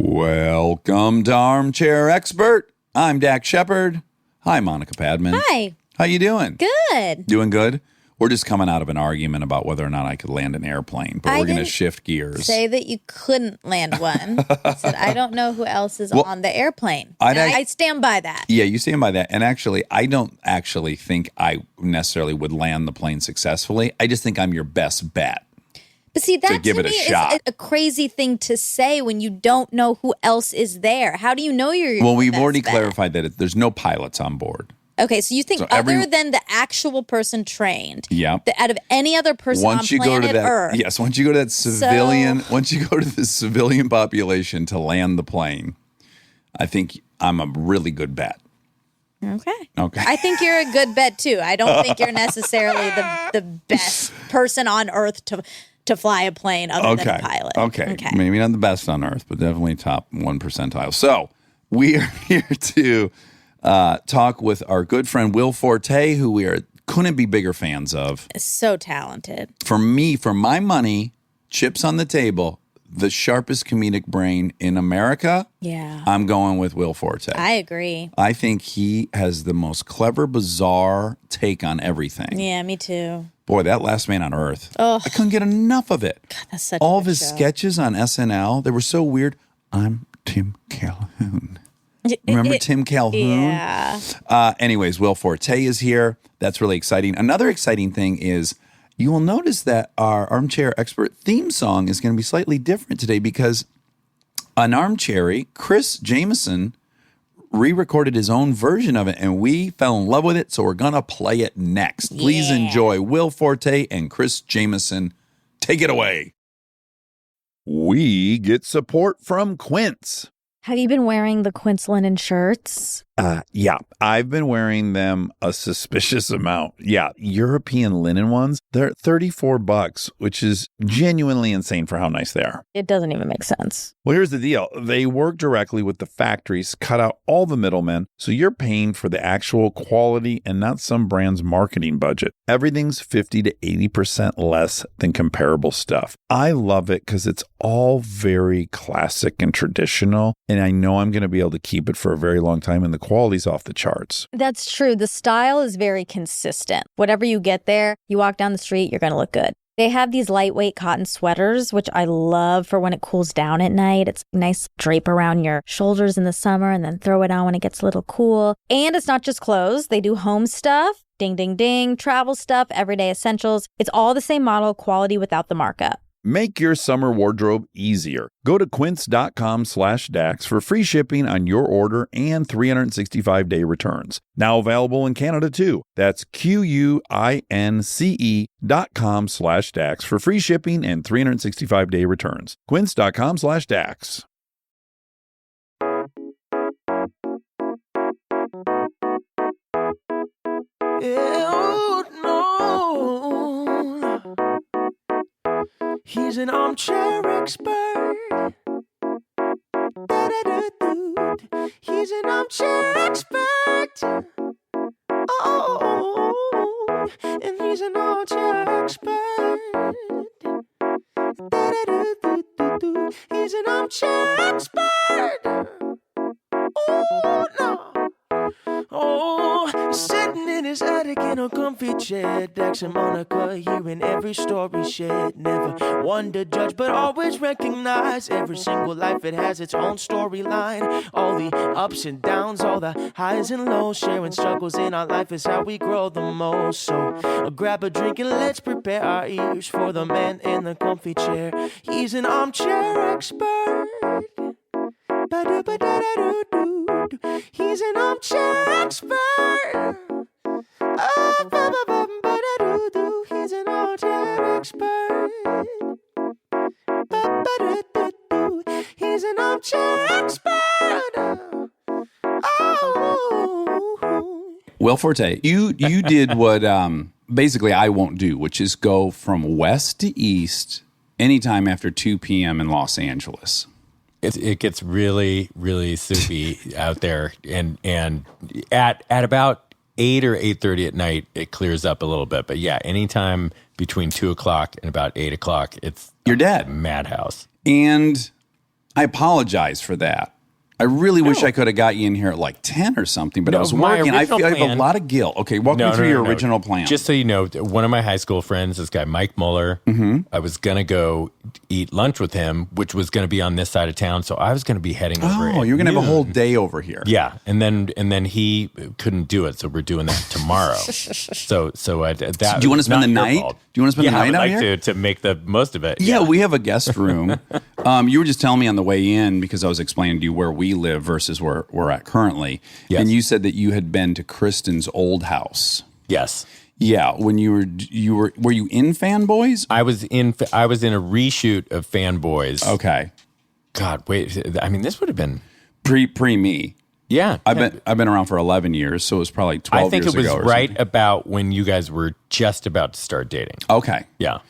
Welcome to Armchair Expert. I'm Dax Shepard. Hi, Monica Padman. Hi. How you doing? Good. Doing good? We're just coming out of an argument about whether or not I could land an airplane, but we're going to shift gears. Say that you couldn't land one. I said, I don't know who else is on the airplane. I stand by that. Yeah, you stand by that. And actually, I don't actually think I necessarily would land the plane successfully. I just think I'm your best bet. But see, that to me is a crazy thing to say when you don't know who else is there. How do you know you're your Well, we've best already bet? clarified that there's no pilots on board. Okay, so you think other than the actual person trained, that out of any other person on planet Earth. Yes, once you go to that civilian, once you go to the civilian population to land the plane, I think I'm a really good bet. Okay. I think you're a good bet too. I don't think you're necessarily the best person on Earth to fly a plane other than a pilot. Okay. Maybe not the best on Earth, but definitely top 1 percentile. So we are here to talk with our good friend Will Forte, who we couldn't be bigger fans of. So talented. For me, for my money, chips on the table, the sharpest comedic brain in America. Yeah. I'm going with Will Forte. I agree. I think he has the most clever, bizarre take on everything. Yeah, me too. Boy, that Last Man on Earth. I couldn't get enough of it. God, that's such all a of his show. sketches on SNL, they were so weird. I'm Tim Calhoun. Remember Tim Calhoun? Yeah. Anyways, Will Forte is here. That's really exciting. Another exciting thing is you will notice that our Armchair Expert theme song is going to be slightly different today because on Armchair, Chris Jameson re-recorded his own version of it, and we fell in love with it, so we're going to play it next. Please enjoy Will Forte and Chris Jameson. Take it away. We get support from Quince. Have you been wearing the Quince linen shirts? Yeah, I've been wearing them a suspicious amount. Yeah, European linen ones, they're $34, which is genuinely insane for how nice they are. It doesn't even make sense. Well, here's the deal. They work directly with the factories, cut out all the middlemen, so you're paying for the actual quality and not some brand's marketing budget. Everything's 50 to 80% less than comparable stuff. I love it because it's all very classic and traditional, and I know I'm going to be able to keep it for a very long time, and the quality's off the charts. That's true. The style is very consistent. Whatever you get there, you walk down the street, you're going to look good. They have these lightweight cotton sweaters, which I love for when it cools down at night. It's a nice drape around your shoulders in the summer and then throw it on when it gets a little cool. And it's not just clothes. They do home stuff, ding, ding, ding, travel stuff, everyday essentials. It's all the same model, quality without the markup. Make your summer wardrobe easier. Go to quince.com/Dax for free shipping on your order and 365-day returns. Now available in Canada too. That's QUINCE.com/Dax for free shipping and 365-day returns. Quince.com/Dax. He's an armchair expert. He's an armchair expert. Oh, and he's an armchair expert. He's an armchair expert. Oh, no. Oh, sitting in his attic in a comfy chair. Dax and Monica hearing every story shared. Never one to judge, but always recognize every single life, it has its own storyline. All the ups and downs, all the highs and lows. Sharing struggles in our life is how we grow the most. So grab a drink and let's prepare our ears for the man in the comfy chair. He's an armchair expert. He's an armchair expert. He's an armchair expert. He's an armchair expert. Oh. Will Forte, you did what basically I won't do, which is go from west to east anytime after 2 p.m. in Los Angeles. It gets really, really soupy out there, and at about 8 or 8:30 at night, it clears up a little bit. But yeah, anytime between 2 o'clock and about 8 o'clock, it's you're dead. Madhouse. And I apologize for that. I really wish I could have got you in here at like 10 or something, but I was my working. I feel I have a plan- lot of guilt. Okay, walk me through your original plan. Just so you know, one of my high school friends, this guy Mike Muller, I was going to go eat lunch with him, which was going to be on this side of town. So I was going to be heading over. Oh, you're going to have a whole day over here. Yeah, and then he couldn't do it, so we're doing that tomorrow. so that. Do you want to spend the night? Fault. Do you want to spend the night I would out like here? to make the most of it. Yeah, we have a guest room. You were just telling me on the way in, because I was explaining to you where we live versus where we're at currently. Yes. And you said that you had been to Kristen's old house. Yes. Yeah, when were you in Fanboys? I was in a reshoot of Fanboys. Okay. God, wait. I mean, this would have been Pre me. yeah. I've been around for 11 years, so it was probably 12 I think years it was ago or right something. about when you guys were just about to start dating. Okay. Yeah.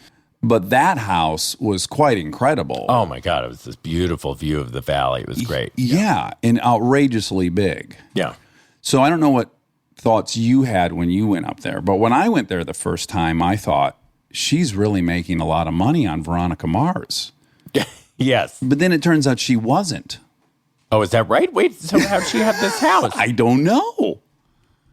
But that house was quite incredible. Oh my God, it was this beautiful view of the valley. It was great. Yeah, and outrageously big. Yeah. So I don't know what thoughts you had when you went up there, but when I went there the first time, I thought, she's really making a lot of money on Veronica Mars. Yes. But then it turns out she wasn't. Oh, is that right? Wait, so how'd she have this house? I don't know.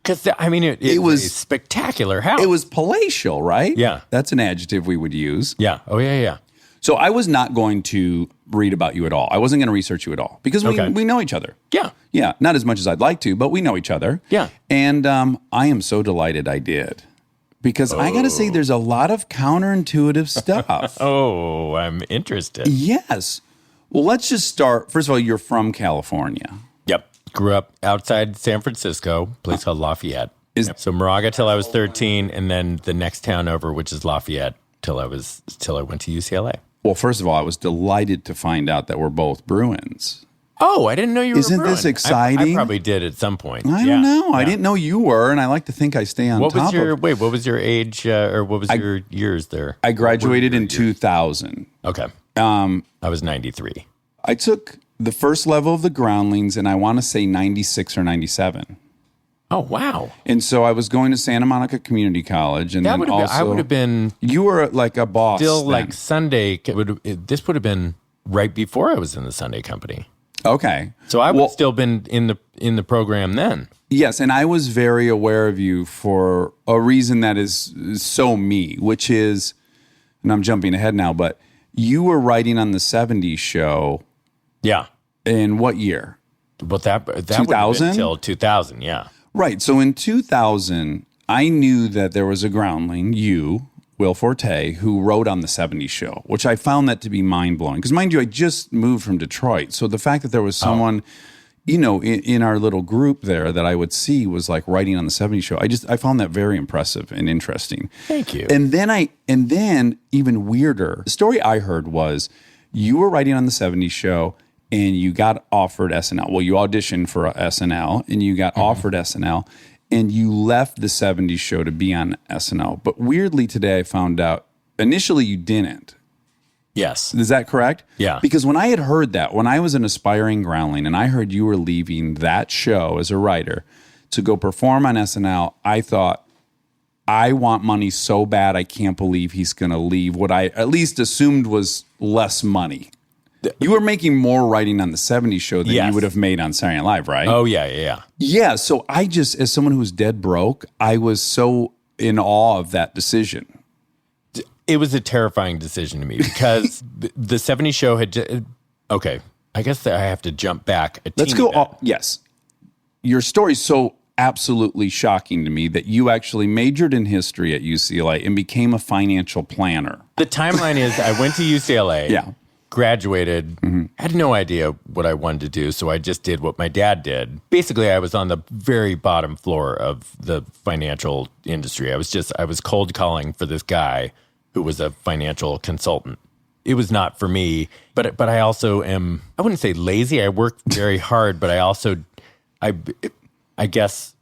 Because, I mean, it was a spectacular house. It was palatial, right? Yeah. That's an adjective we would use. Yeah. Oh, yeah, yeah. So I was not going to read about you at all. I wasn't going to research you at all because we know each other. Yeah. Yeah. Not as much as I'd like to, but we know each other. Yeah. And I am so delighted I did. Because I got to say, there's a lot of counterintuitive stuff. Oh, I'm interested. Yes. Well, let's just start. First of all, you're from California. Yep. Grew up outside San Francisco, a place called Lafayette. So Moraga till I was 13, and then the next town over, which is Lafayette, till I went to UCLA. Well, first of all, I was delighted to find out that we're both Bruins. Oh, I didn't know you were Isn't a Bruin. this exciting? I probably did at some point. I don't know. I didn't know you were, and I like to think I stay on What top was your age, or what was your years there? I graduated in 2000. Okay. I was 93. I took the first level of the groundlings, and I want to say 96 or 97. Oh, wow. And so I was going to Santa Monica Community College, and then also I would have been you were like a boss. still then. like Sunday. This would have been right before I was in the Sunday company. Okay. So I would have still been in the program then. Yes, and I was very aware of you for a reason that is so me, which is, and I'm jumping ahead now, but you were writing on the 70s show Yeah. in what year? But that would have 2000? been till 2000, yeah. Right. So in 2000, I knew that there was a groundling, you, Will Forte, who wrote on the 70s show, which I found that to be mind-blowing. Because mind you, I just moved from Detroit. So the fact that there was someone, in our little group there that I would see was like writing on the 70s show, I found that very impressive and interesting. Thank you. And then even weirder, the story I heard was you were writing on the 70s show and you got offered SNL. Well, you auditioned for SNL and you got offered SNL and you left the 70s show to be on SNL. But weirdly today I found out initially you didn't. Yes. Is that correct? Yeah. Because when I had heard that, when I was an aspiring groundling and I heard you were leaving that show as a writer to go perform on SNL, I thought, I want money so bad I can't believe he's going to leave what I at least assumed was less money. You were making more writing on the 70s show than you would have made on Saturday Night Live, right? Oh, yeah. Yeah, so I just, as someone who's dead broke, I was so in awe of that decision. It was a terrifying decision to me because the 70s show had... Okay, I guess that I have to jump back a Let's teeny go. bit. Yes. Your story's so absolutely shocking to me that you actually majored in history at UCLA and became a financial planner. The timeline is I went to UCLA. Yeah. Graduated, had no idea what I wanted to do, so I just did what my dad did. Basically, I was on the very bottom floor of the financial industry. I was cold calling for this guy who was a financial consultant. It was not for me, but I also am, I wouldn't say lazy. I work very hard, but I guess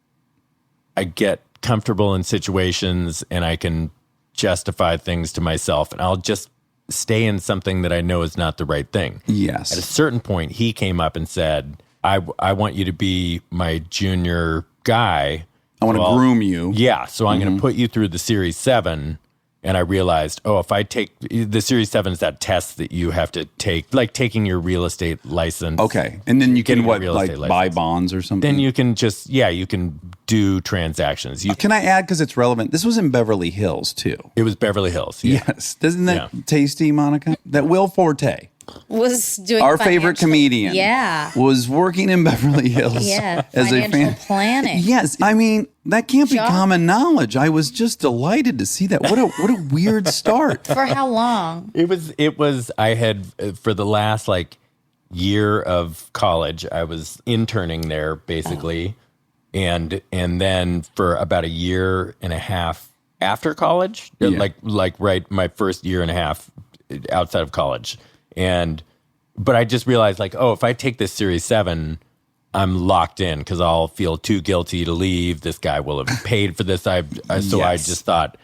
I get comfortable in situations and I can justify things to myself, and I'll just stay in something that I know is not the right thing. Yes. At a certain point, he came up and said, I want you to be my junior guy. I want to groom you. Yeah. So I'm going to put you through the Series 7 And I realized, if I take the Series 7 is that test that you have to take, like taking your real estate license. Okay. And then you can Getting a real like estate buy license. bonds or something? Then you can just, you can do transactions. Can I add, because it's relevant, this was in Beverly Hills too. It was Beverly Hills. Yeah. Yes. Isn't that tasty, Monica? That Will Forte, Was doing our favorite financial- comedian, Yeah. was working in Beverly Hills Yeah. as Financial planning. Yes. I mean, that can't be Shock. common knowledge. I was just delighted to see that. What a weird start. For how long? It was, I had, for the last like year of college, I was interning there basically. And then for about a year and a half after college, like right, my first year and a half outside of college. But I just realized like, if I take this Series 7, I'm locked in because I'll feel too guilty to leave. This guy will have paid for this. So I just thought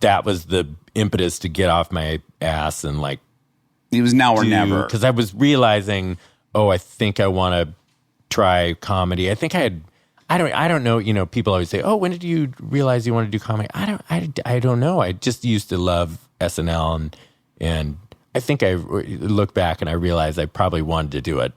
that was the impetus to get off my ass and like, It was now or never. because I was realizing, I think I want to try comedy. I think I don't know. You know, people always say, when did you realize you want to do comedy? I don't know. I just used to love SNL and I think I look back and I realized I probably wanted to do it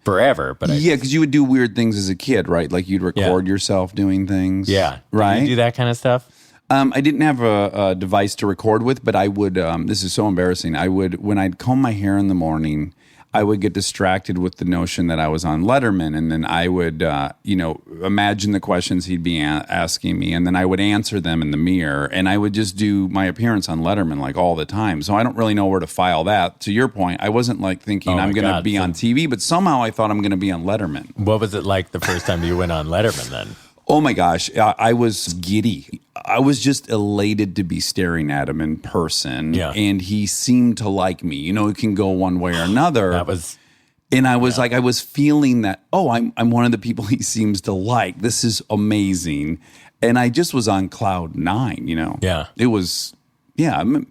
forever. But because you would do weird things as a kid, right? Like you'd record yourself doing things. Yeah. Right? Did you do that kind of stuff? I didn't have a device to record with, but I would, this is so embarrassing. when I'd comb my hair in the morning, I would get distracted with the notion that I was on Letterman, and then I would, imagine the questions he'd be asking me, and then I would answer them in the mirror, and I would just do my appearance on Letterman like all the time. So I don't really know where to file that. To your point, I wasn't like thinking I'm going to be on TV, but somehow I thought I'm going to be on Letterman. What was it like the first time you went on Letterman then? Oh my gosh, I was giddy. I was just elated to be staring at him in person. Yeah. And he seemed to like me. You know, it can go one way or another. And I was like, I was feeling that, I'm one of the people he seems to like. This is amazing. And I just was on cloud 9, you know. Yeah. It was, one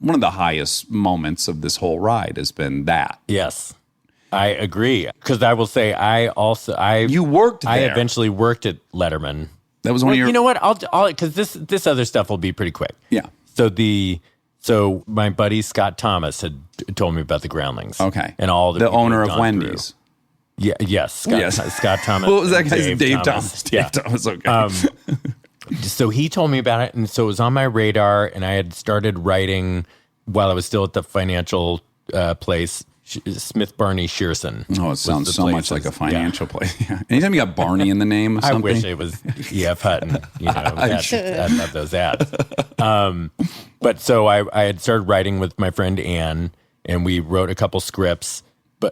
of the highest moments of this whole ride has been that. Yes. I agree. Because I will say, You worked there. I eventually worked at Letterman. That was one of your... You know what? I'll because this other stuff will be pretty quick. Yeah. So my buddy Scott Thomas had told me about the Groundlings. Okay. And all the people owner who'd of gone Wendy's. through. Yeah. Yes. Scott Thomas. What was that and guy's Dave Thomas? Dave Thomas. Okay. So he told me about it, and so it was on my radar, and I had started writing while I was still at the financial place. Smith Barney Shearson. Oh, it sounds so much like a financial place. Yeah. Anytime you got Barney in the name of I something. wish it was E.F. Hutton. You know, I love those ads. But so I had started writing with my friend Ann, and we wrote a couple scripts,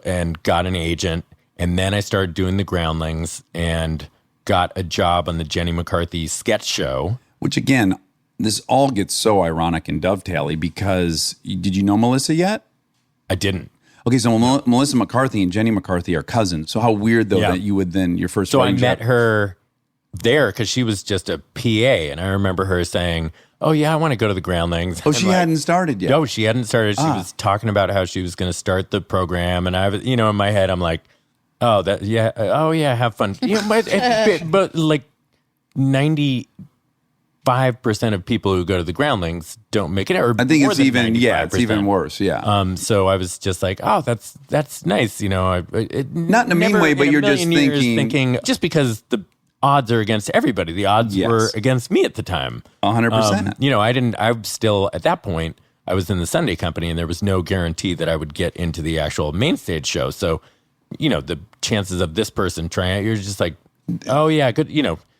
and got an agent, and then I started doing the Groundlings and got a job on the Jenny McCarthy sketch show. Which again, this all gets so ironic and dovetaily because did you know Melissa yet? I didn't. Okay, so Melissa McCarthy and Jenny McCarthy are cousins. So how weird though that you would then your first. So I writing met job- her there because she was just a PA, and I remember her saying, "Oh yeah, I want to go to the Groundlings." Oh, she hadn't started yet. No, she hadn't started. She was talking about how she was going to start the program, and I was, in my head, I'm like, "Oh, have fun." But like 95% of people who go to the Groundlings don't make it. Or I think more it's than even 95%. it's even worse. Yeah. So I was just like, "Oh, that's nice," Not in a mean way, but you're just thinking just because the odds are against everybody. The odds were against me at the time. 100%. I'm still at that point. I was in the Sunday company, and there was no guarantee that I would get into the actual main stage show. So, the chances of this person trying out, you're just like, oh yeah, good.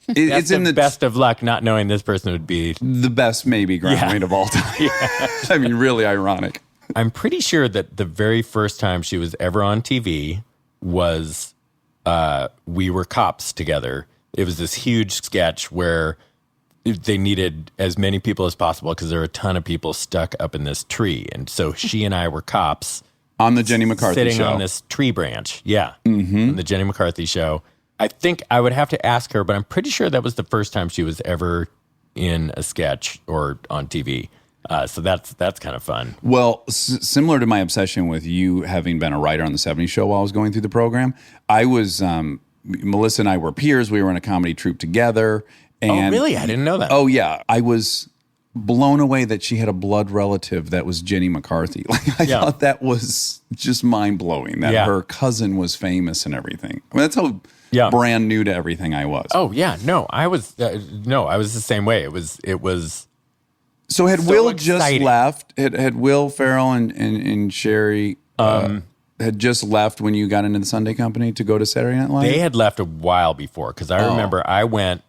It's in the best of luck, not knowing this person would be the best maybe Groundling of all time. I mean, really ironic. I'm pretty sure that the very first time she was ever on TV was we were cops together. It was this huge sketch where they needed as many people as possible because there were a ton of people stuck up in this tree. And so she and I were cops. On the Jenny McCarthy sitting show. Sitting on this tree branch. Yeah. Mm-hmm. On the Jenny McCarthy show. I think I would have to ask her, but I'm pretty sure that was the first time she was ever in a sketch or on TV. So that's kind of fun. Well, similar to my obsession with you having been a writer on the 70s show while I was going through the program, I was, Melissa and I were peers. We were in a comedy troupe together. And oh, really? I didn't know that. Oh, yeah. I was blown away that she had a blood relative that was Jenny McCarthy. Like I thought that was just mind blowing that her cousin was famous and everything. I mean, that's how brand new to everything I was. Oh yeah, no, I was I was the same way. It was. So had so Will exciting. just left? Had Will Ferrell and Sherry had just left when you got into the Sunday Company to go to Saturday Night Live? They had left a while before, because I remember I went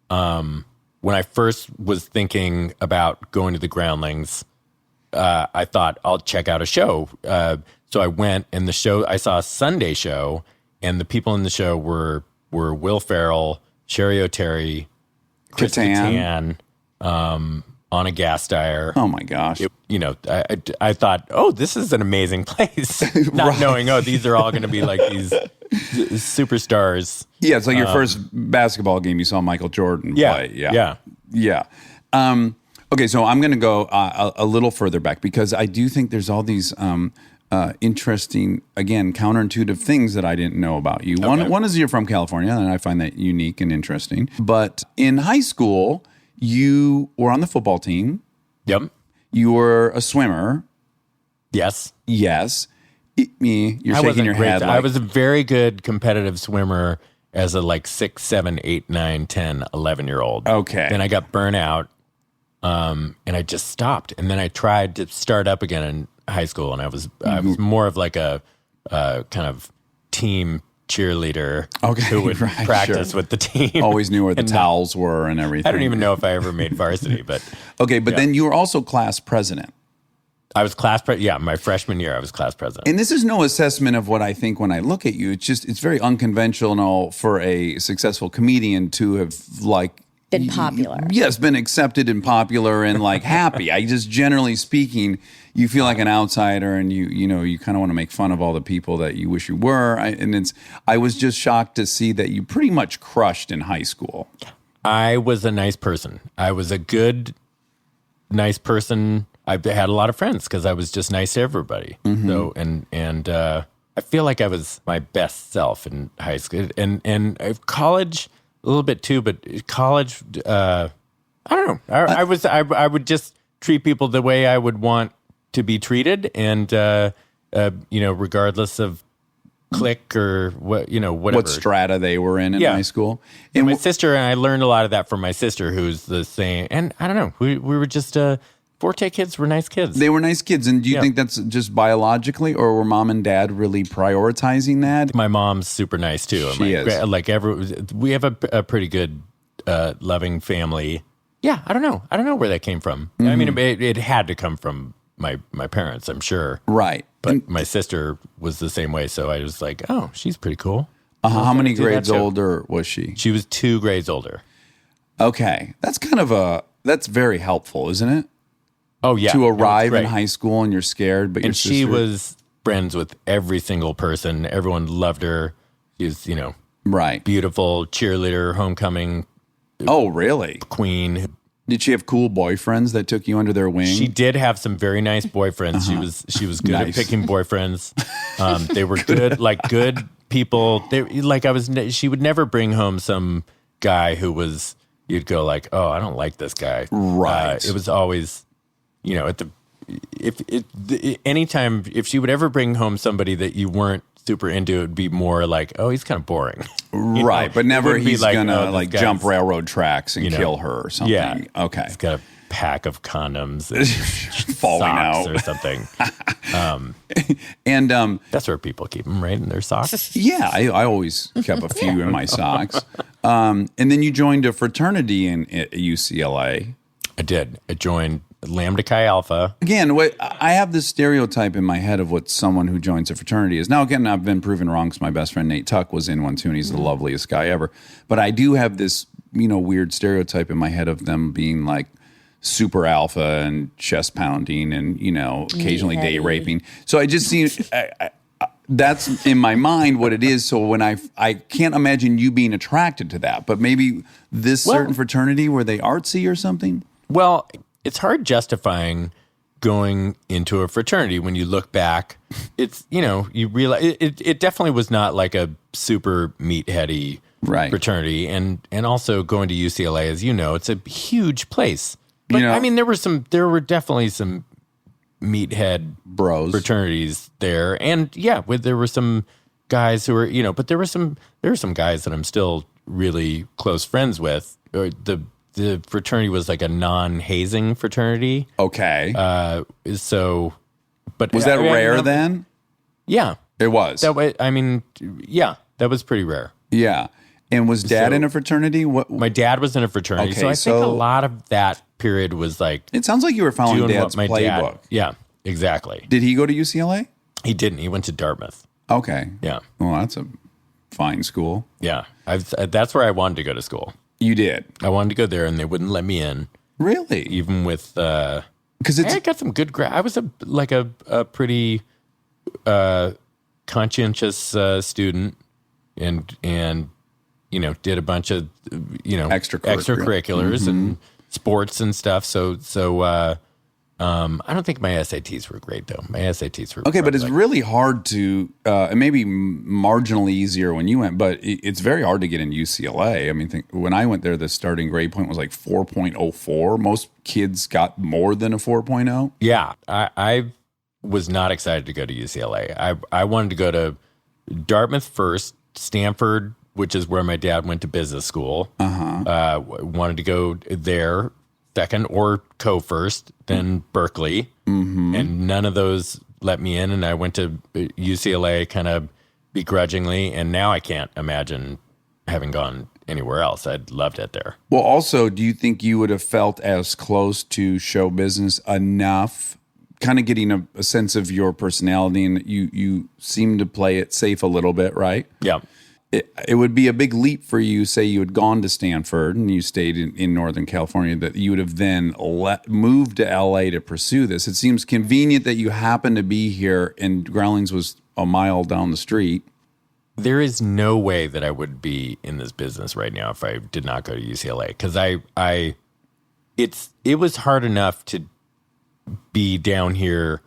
when I first was thinking about going to the Groundlings. I thought I'll check out a show. So I went, and I saw a Sunday show, and the people in the show were Will Ferrell, Sherry O'Terry, Chris Kattan, Anna Gasteyer. Oh my gosh! I thought, this is an amazing place. Not knowing, these are all going to be like these superstars. Yeah, it's like your first basketball game you saw Michael Jordan play. Yeah. Okay, so I'm going to go a little further back, because I do think there's all these interesting, again, counterintuitive things that I didn't know about you. Okay. One is you're from California, and I find that unique and interesting. But in high school, you were on the football team. Yep. You were a swimmer. Yes. Yes. You're shaking your head. I was a very good competitive swimmer as a 6, 7, 8, 9, 10, 11-year-old. Okay. Then I got burnt out, and I just stopped. And then I tried to start up again in high school, and I was more of like a kind of team cheerleader who would practice with the team. Always knew where the towels were and everything. I don't even know if I ever made varsity, but okay. But then you were also class president. I was class president. Yeah, my freshman year, I was class president. And this is no assessment of what I think when I look at you. It's very unconventional for a successful comedian to have been popular. Yes, been accepted and popular and happy. I just, generally speaking, you feel like an outsider, and you kind of want to make fun of all the people that you wish you were. I was just shocked to see that you pretty much crushed in high school. I was a nice person. I was a good, nice person. I had a lot of friends because I was just nice to everybody. Mm-hmm. So and I feel like I was my best self in high school and college a little bit too. But college, I don't know. I would just treat people the way I would want to be treated, and regardless of clique or whatever. What strata they were in high school. And my sister, and I learned a lot of that from my sister, who's the same. And I don't know, we were just Forte kids were nice kids. They were nice kids. And do you think that's just biologically, or were mom and dad really prioritizing that? My mom's super nice too. She is. We have a pretty good, loving family. Yeah, I don't know where that came from. Mm-hmm. I mean, it had to come from my parents, I'm sure. Right. But my sister was the same way, so I was like, oh, she's pretty cool. How many grades older was she? She was 2 grades older. Okay. That's that's very helpful, isn't it? Oh, yeah. To arrive in high school and you're scared, but she was friends with every single person. Everyone loved her. She was, right, beautiful cheerleader, homecoming. Oh, really? Queen. Did she have cool boyfriends that took you under their wing? She did have some very nice boyfriends. She was good at picking boyfriends. They were good, good people. She would never bring home some guy who was, you'd go oh, I don't like this guy. Right. It was always, anytime, if she would ever bring home somebody that you weren't super into, it would be more oh, he's kind of boring. Right. But never he's gonna jump railroad tracks and kill her or something. Yeah. Okay. He's got a pack of condoms and falling socks out or something. And that's where people keep them, right? In their socks. Yeah. I always kept a few in my socks. And then you joined a fraternity at UCLA. I did. I joined Lambda Chi Alpha. Again, I have this stereotype in my head of what someone who joins a fraternity is. Now, again, I've been proven wrong because my best friend Nate Tuck was in one too, and he's the loveliest guy ever. But I do have this, weird stereotype in my head of them being super alpha and chest pounding and, occasionally date raping. So I just see that's in my mind what it is. So when I can't imagine you being attracted to that, but maybe this certain fraternity, were they artsy or something? Well, it's hard justifying going into a fraternity when you look back. It's, you realize it definitely was not a super meatheady fraternity. And also going to UCLA, as you know, it's a huge place. But You know? I mean, there were definitely some meathead Bros. fraternities there, and there were some guys who were, but there were some guys that I'm still really close friends with. The fraternity was like a non-hazing fraternity. Okay. But was that rare then? Yeah, It was. that way. I mean, yeah, that was pretty rare. Yeah. And was Dad So- in a fraternity? What? My dad was in a fraternity, Okay, so I think a so- lot of that period was like It sounds like you were following doing Dad's what my playbook. dad. Yeah, exactly. Did he go to UCLA? He didn't. He went to Dartmouth. Okay. Yeah, Well, that's a fine school. yeah. That's where I wanted to go to school. You did. I wanted to go there, and they wouldn't let me in, Really? even with. Because I it's got some good I was a pretty conscientious student, and did a bunch of extracurriculars and sports and stuff. So I don't think my SATs were great though. My SATs were okay, but it's like, really hard to. It may be marginally easier when you went, but it's very hard to get in UCLA. I mean, when I went there, the starting grade point was like 4.04. Most kids got more than a 4.0. Yeah, I was not excited to go to UCLA. I wanted to go to Dartmouth first, Stanford, which is where my dad went to business school. Wanted to go there second, or first, then Berkeley. And none of those let me in. And I went to UCLA kind of begrudgingly. And now I can't imagine having gone anywhere else. I loved it there. Well, also, do you think you would have felt as close to show business enough, kind of getting a sense of your personality, and you seem to play it safe a little bit, right? Yeah. It would be a big leap for you, say you had gone to Stanford and you stayed in Northern California, that you would have then moved to LA to pursue this. It seems convenient that you happen to be here, and Groundlings was a mile down the street. There is no way that I would be in this business right now if I did not go to UCLA, because it was hard enough to be down here,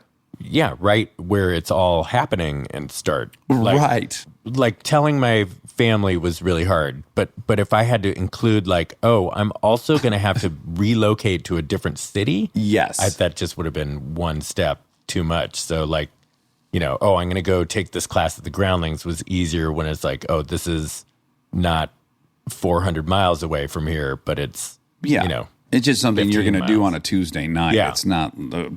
right where it's all happening and start. Right. Like telling my family was really hard, but if I had to include I'm also going to have to relocate to a different city. Yes. That just would have been one step too much. So I'm going to go take this class at the Groundlings was easier when it's this is not 400 miles away from here, but it's, it's just something you're 15 going to do miles. on a Tuesday night. Yeah. It's not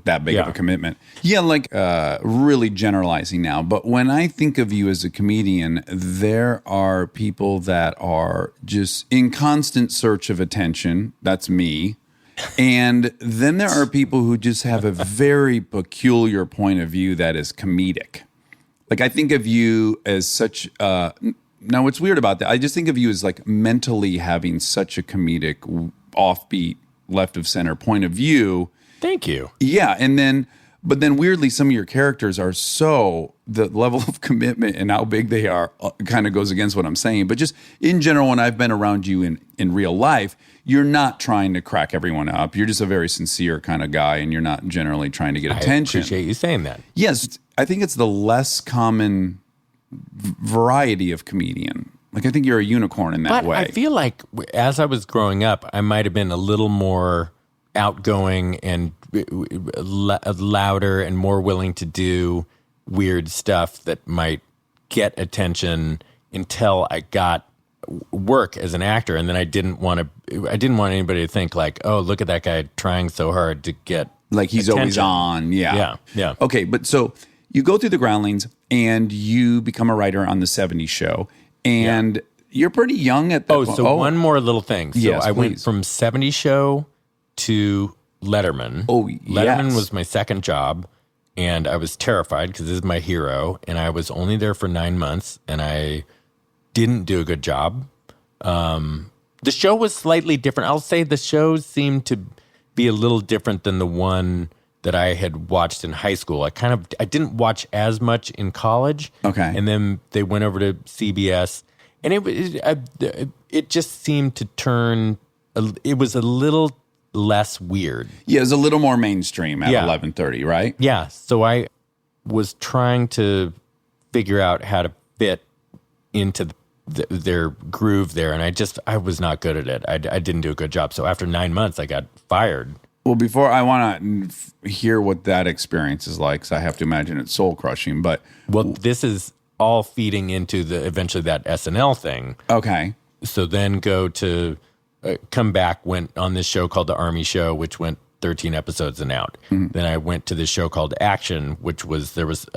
that big of Yeah. a commitment. Yeah, really generalizing now. But when I think of you as a comedian, there are people that are just in constant search of attention. That's me. And then there are people who just have a very peculiar point of view that is comedic. Like, I think of you as such. Now, what's weird about that, I just think of you as mentally having such a comedic, offbeat, left of center point of view. Thank you. Yeah, but then weirdly, some of your characters are the level of commitment and how big they are kind of goes against what I'm saying. But just in general, when I've been around you in real life, you're not trying to crack everyone up. You're just a very sincere kind of guy, and you're not generally trying to get attention. I appreciate you saying that. Yes, I think it's the less common variety of comedian. I think you're a unicorn in that But way. I feel like as I was growing up, I might have been a little more outgoing and louder and more willing to do weird stuff that might get attention until I got work as an actor. And then I didn't want anybody to think oh, look at that guy trying so hard to get he's attention. always on. Yeah. Yeah. Okay, but so you go through the Groundlings and you become a writer on the 70s show. And you're pretty young at that point. So one more little thing. So Yes, I went please. from 70 show to Letterman. Letterman yes. was my second job, and I was terrified because this is my hero, and I was only there for 9 months, and I didn't do a good job. The show was slightly different. I'll say the show seemed to be a little different than the one that I had watched in high school. I didn't watch as much in college. Okay. And then they went over to CBS, and it just seemed to turn. It was a little less weird. Yeah, it was a little more mainstream at Yeah. 11:30, right? Yeah. So I was trying to figure out how to fit into their groove there, and I was not good at it. I didn't do a good job. So after 9 months, I got fired Well, before I want to hear what that experience is like, because I have to imagine it's soul crushing. But this is all feeding into eventually that SNL thing. okay, So then come back, went on this show called The Army Show, which went 13 episodes and out. Then I went to this show called Action, which there was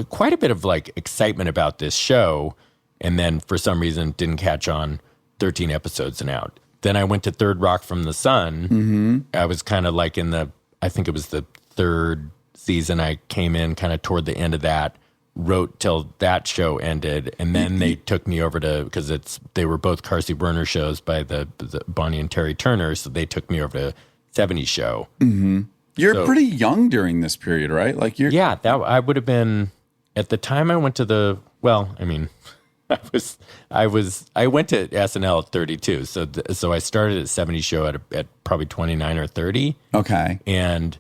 quite a bit of like excitement about this show. And then for some reason didn't catch on, 13 episodes and out. Then I went to Third Rock from the Sun. I was kind of like I think it was the third season. I came in kind of toward the end of that, wrote till that show ended. And then they took me over because they were both Carsey Werner shows by the Bonnie and Terry Turner. So they took me over to 70s Show. you're pretty young during this period, right? Like Yeah, I would have been at the time I went to I went to SNL at 32. So I started at 70 Show at probably 29 or 30. Okay. And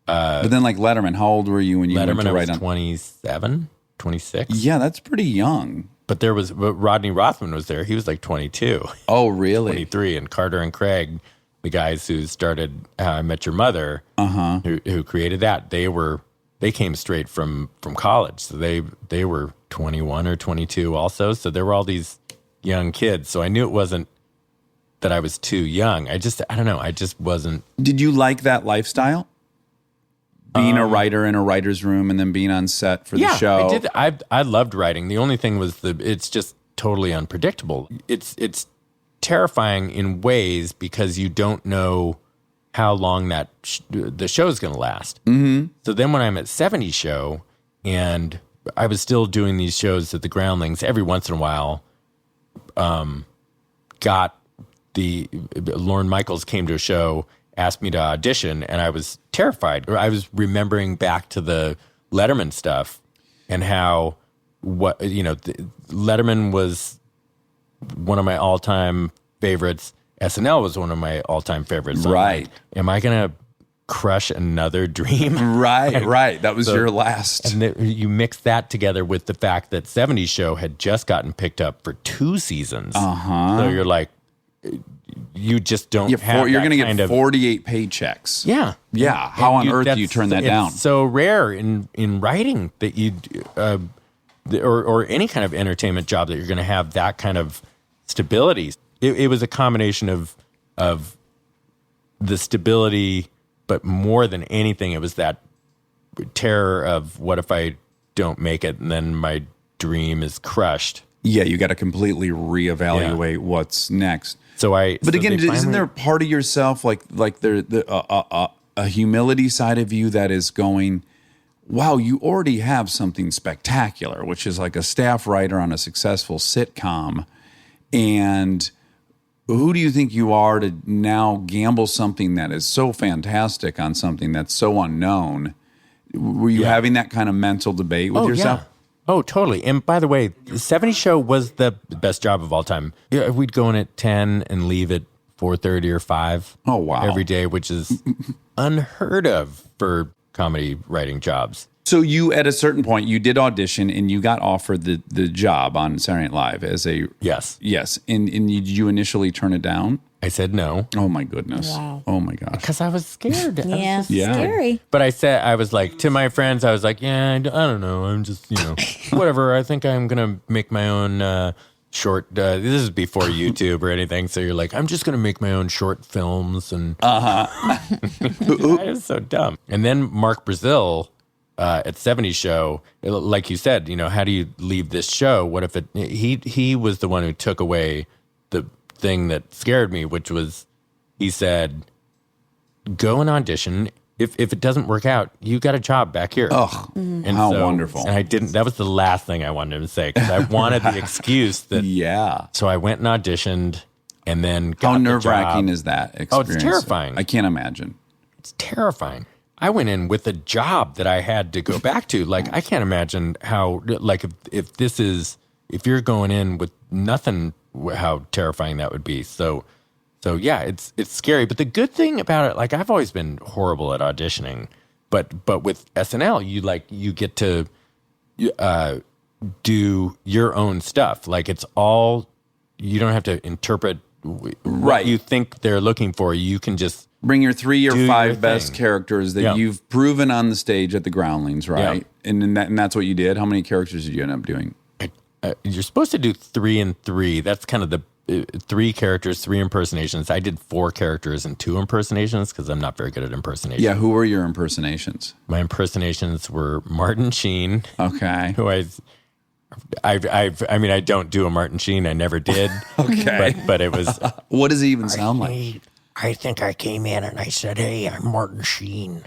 but then like Letterman, how old were you when you went Letterman to I write was on 27, 26. Yeah, that's pretty young. But Rodney Rothman was there. He was like 22, Oh, really? 23. And Carter and Craig, the guys who started How I Met Your Mother, who created that, they came straight from college. So they were 21 or 22 also. So there were all these young kids. So I knew it wasn't that I was too young. I don't know. I just wasn't. Did you like that lifestyle? Being a writer in a writer's room and then being on set for the show? I did. I loved writing. The only thing was it's just totally unpredictable. It's terrifying in ways because you don't know how long the show is going to last. So then when I'm at 70 Show and I was still doing these shows at the Groundlings every once in a while, Lorne Michaels came to a show, asked me to audition, and I was terrified. I was remembering back to the Letterman stuff and how Letterman was one of my all-time favorites. SNL was one of my all-time favorites. Right. Am I going to crush another dream? Right. That was your last. And you mix that together with the fact that 70 Show had just gotten picked up for 2 seasons. So you're like, you just don't have you're going to get kind 48 paychecks. Yeah. Yeah. How on earth do you turn that down? It's so rare in writing that you or any kind of entertainment job that you're going to have that kind of stability. It was a combination of the stability, but more than anything, it was that terror of what if I don't make it and then my dream is crushed. Yeah, you got to completely reevaluate what's next. But again, isn't there a part of yourself like there a humility side of you that is going, wow, you already have something spectacular, which is like a staff writer on a successful sitcom, and who do you think you are to now gamble something that is so fantastic on something that's so unknown? Were you having that kind of mental debate with yourself? Yeah. Oh, totally. And by the way, the 70 Show was the best job of all time. Yeah, we'd go in at 10 and leave at 4:30 or 5. Oh, wow. Every day, which is unheard of for comedy writing jobs. So you, at a certain point, you did audition and you got offered the job on Saturday Night Live as a... Yes. Yes. And did you initially turn it down? I said no. Oh, my goodness. Wow. Oh, my gosh. Because I was scared. Yeah, Yeah. scary. But I was like, to my friends, I was like, yeah, I don't know. I'm just, whatever. I think I'm going to make my own short. This is before YouTube or anything. So you're like, I'm just going to make my own short films. And I was so dumb. And then Mark Brazil at 70 Show, like you said, how do you leave this show? What if he was the one who took away the thing that scared me, which was, he said, go and audition. If it doesn't work out, you got a job back here. Oh, how wonderful. And I didn't, that was the last thing I wanted him to say, because I wanted the excuse that, yeah. So I went and auditioned and then got How the nerve-wracking job. is that experience? Oh, it's terrifying. I can't imagine. It's terrifying. I went in with a job that I had to go back to. Like, I can't imagine how, like, if you're going in with nothing, how terrifying that would be. So yeah, it's scary. But the good thing about it, like, I've always been horrible at auditioning, but with SNL, you get to do your own stuff. Like, it's all, you don't have to interpret what you think they're looking for. You can just bring your 3 or Do 5 your best thing. characters that Yeah. you've proven on the stage at the Groundlings, right? Yeah. And that's what you did. How many characters did you end up doing? You're supposed to do 3 and 3. That's kind of the 3 characters, 3 impersonations. I did 4 characters and 2 impersonations because I'm not very good at impersonations. Yeah, who were your impersonations? My impersonations were Martin Sheen, Okay. who I mean, I don't do a Martin Sheen. I never did. Okay. But it was, What does he even sound like? Hey, I think I came in and I said, "Hey, I'm Martin Sheen,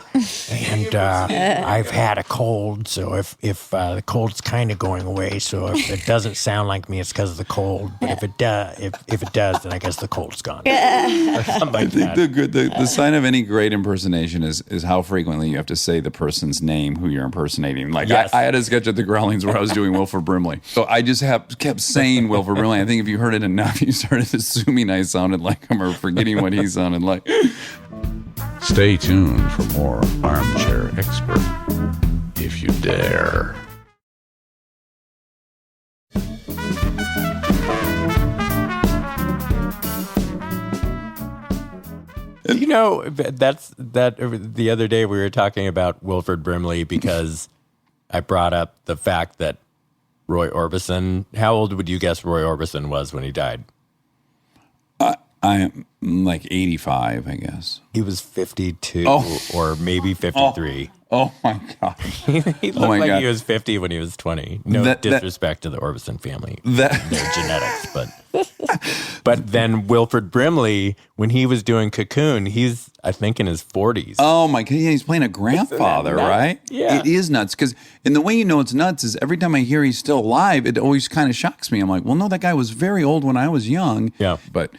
and I've had a cold. So if the cold's kind of going away, so if it doesn't sound like me, it's because of the cold. But if it does, if it does, then I guess the cold's gone." or something like that. The sign of any great impersonation is how frequently you have to say the person's name who you're impersonating. Like Yes. I had a sketch at the Groundlings where I was doing Wilford Brimley. So I just kept saying Wilford Brimley. I think if you heard it enough, you started assuming I sounded like him or forgetting what he sounded like. Stay tuned for more Armchair Expert, if you dare. You know, that's the other day we were talking about Wilford Brimley because I brought up the fact that Roy Orbison, how old would you guess Roy Orbison was when he died? I'm like 85, I guess. He was 52 Oh. or maybe 53. Oh my God. He looked my like God. he was 50 when he was 20. No That- disrespect to the Orbison family. That Their genetics, but then Wilford Brimley, when he was doing Cocoon, he's I think in his 40s. Oh my God, yeah, he's playing a grandfather, nuts? right? Yeah. It is nuts because, and the way you know it's nuts is every time I hear he's still alive, it always kind of shocks me. I'm like, well, no, that guy was very old when I was young. Yeah. But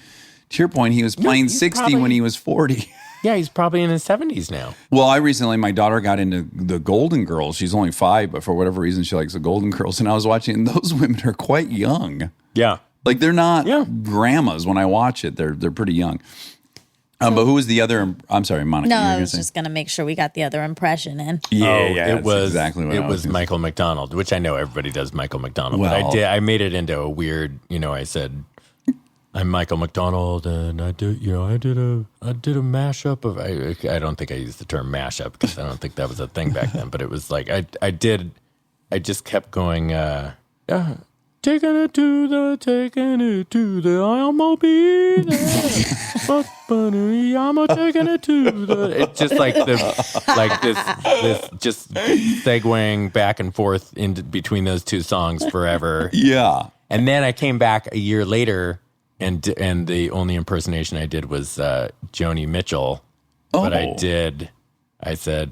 to your point, he was playing he's 60 probably- when he was 40. Yeah, he's probably in his 70s now. Well, my daughter got into the Golden Girls. She's only 5, but for whatever reason, she likes the Golden Girls. And I was watching, and those women are quite young. Yeah. Like they're not Yeah. grandmas when I watch it. They're pretty young. But who was the other? I'm sorry, Monica. No, you were I gonna was say? just going to make sure we got the other impression in. Yeah, it that's was exactly what I was gonna say. Michael McDonald, which I know everybody does Michael McDonald, Well- but I made it into a weird, I said I'm Michael McDonald and I did a mashup of I don't think I used the term mashup because I don't think that was a thing back then, but it was like I just kept going taking it to the I'ma be there. But I'm taking it to the. It's just like this just segueing back and forth in between those two songs forever. Yeah. And then I came back a year later, and the only impersonation I did was Joni Mitchell. But I said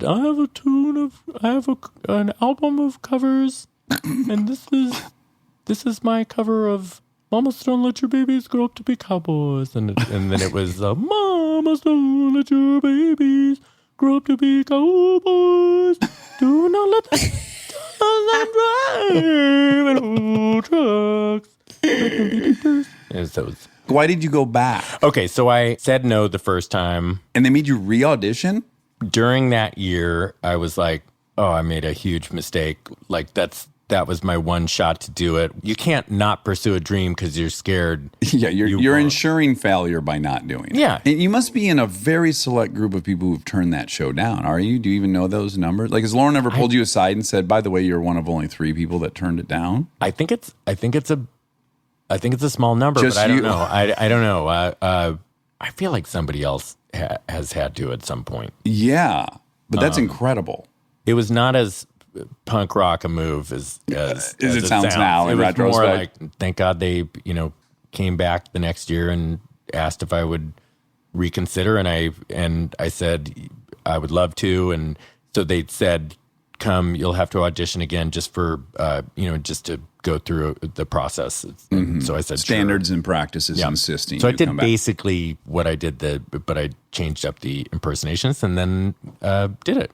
I have an album of covers, and this is my cover of Mamas Don't Let Your Babies Grow Up to Be Cowboys. And then it was Mamas Don't Let Your Babies Grow Up to Be Cowboys. Do not let them drive in old trucks. And so it was, Why did you go back? okay, so I said no the first time. And they made you re-audition? During that year, I was like, oh, I made a huge mistake. Like that was my one shot to do it. You can't not pursue a dream because you're scared. Yeah, you're won't. ensuring failure by not doing it. Yeah. And you must be in a very select group of people who've turned that show down, are you? Do you even know those numbers? Like, has Lauren ever pulled you aside and said, by the way, you're one of only 3 people that turned it down? I think it's a small number, Just but I don't you. know. I don't know. I feel like somebody else has had to at some point. Yeah. But that's incredible. It was not as punk rock a move as it sounds now in It was retrospect. more like, thank God they came back the next year and asked if I would reconsider, and I said I would love to, and so they said, come, you'll have to audition again just for just to go through the process. And so I said Standards sure. and practices Yeah. insisting. So I you did come back. basically what I did, but I changed up the impersonations and then did it.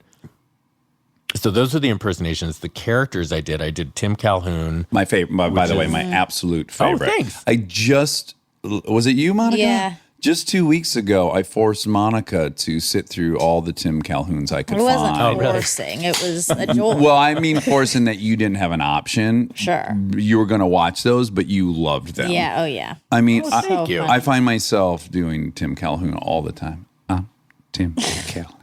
So those are the impersonations. The characters I did Tim Calhoun. My favorite, by the way, is- my absolute favorite. thanks. Was it you, Monica? Yeah. Just 2 weeks ago, I forced Monica to sit through all the Tim Calhouns I could It wasn't find. forcing. It was a joy. Well, I mean, forcing that you didn't have an option. Sure. You were going to watch those, but you loved them. Yeah. Oh, yeah. I mean, Thank you. I find myself doing Tim Calhoun all the time. Tim Calhoun.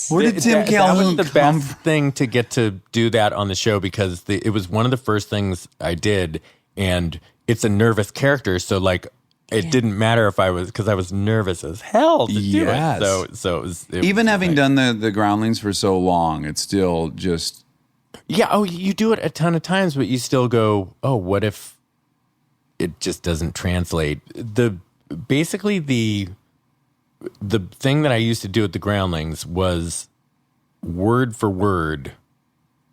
Where did Tim Calhoun That was the best thing to get to do that on the show because it was one of the first things I did, and it's a nervous character, so like it didn't matter if I was nervous as hell to do it. So it even was having done the Groundlings for so long, it's still just you do it a ton of times, but you still go, oh, what if it just doesn't translate? Basically the thing that I used to do at the Groundlings was word for word.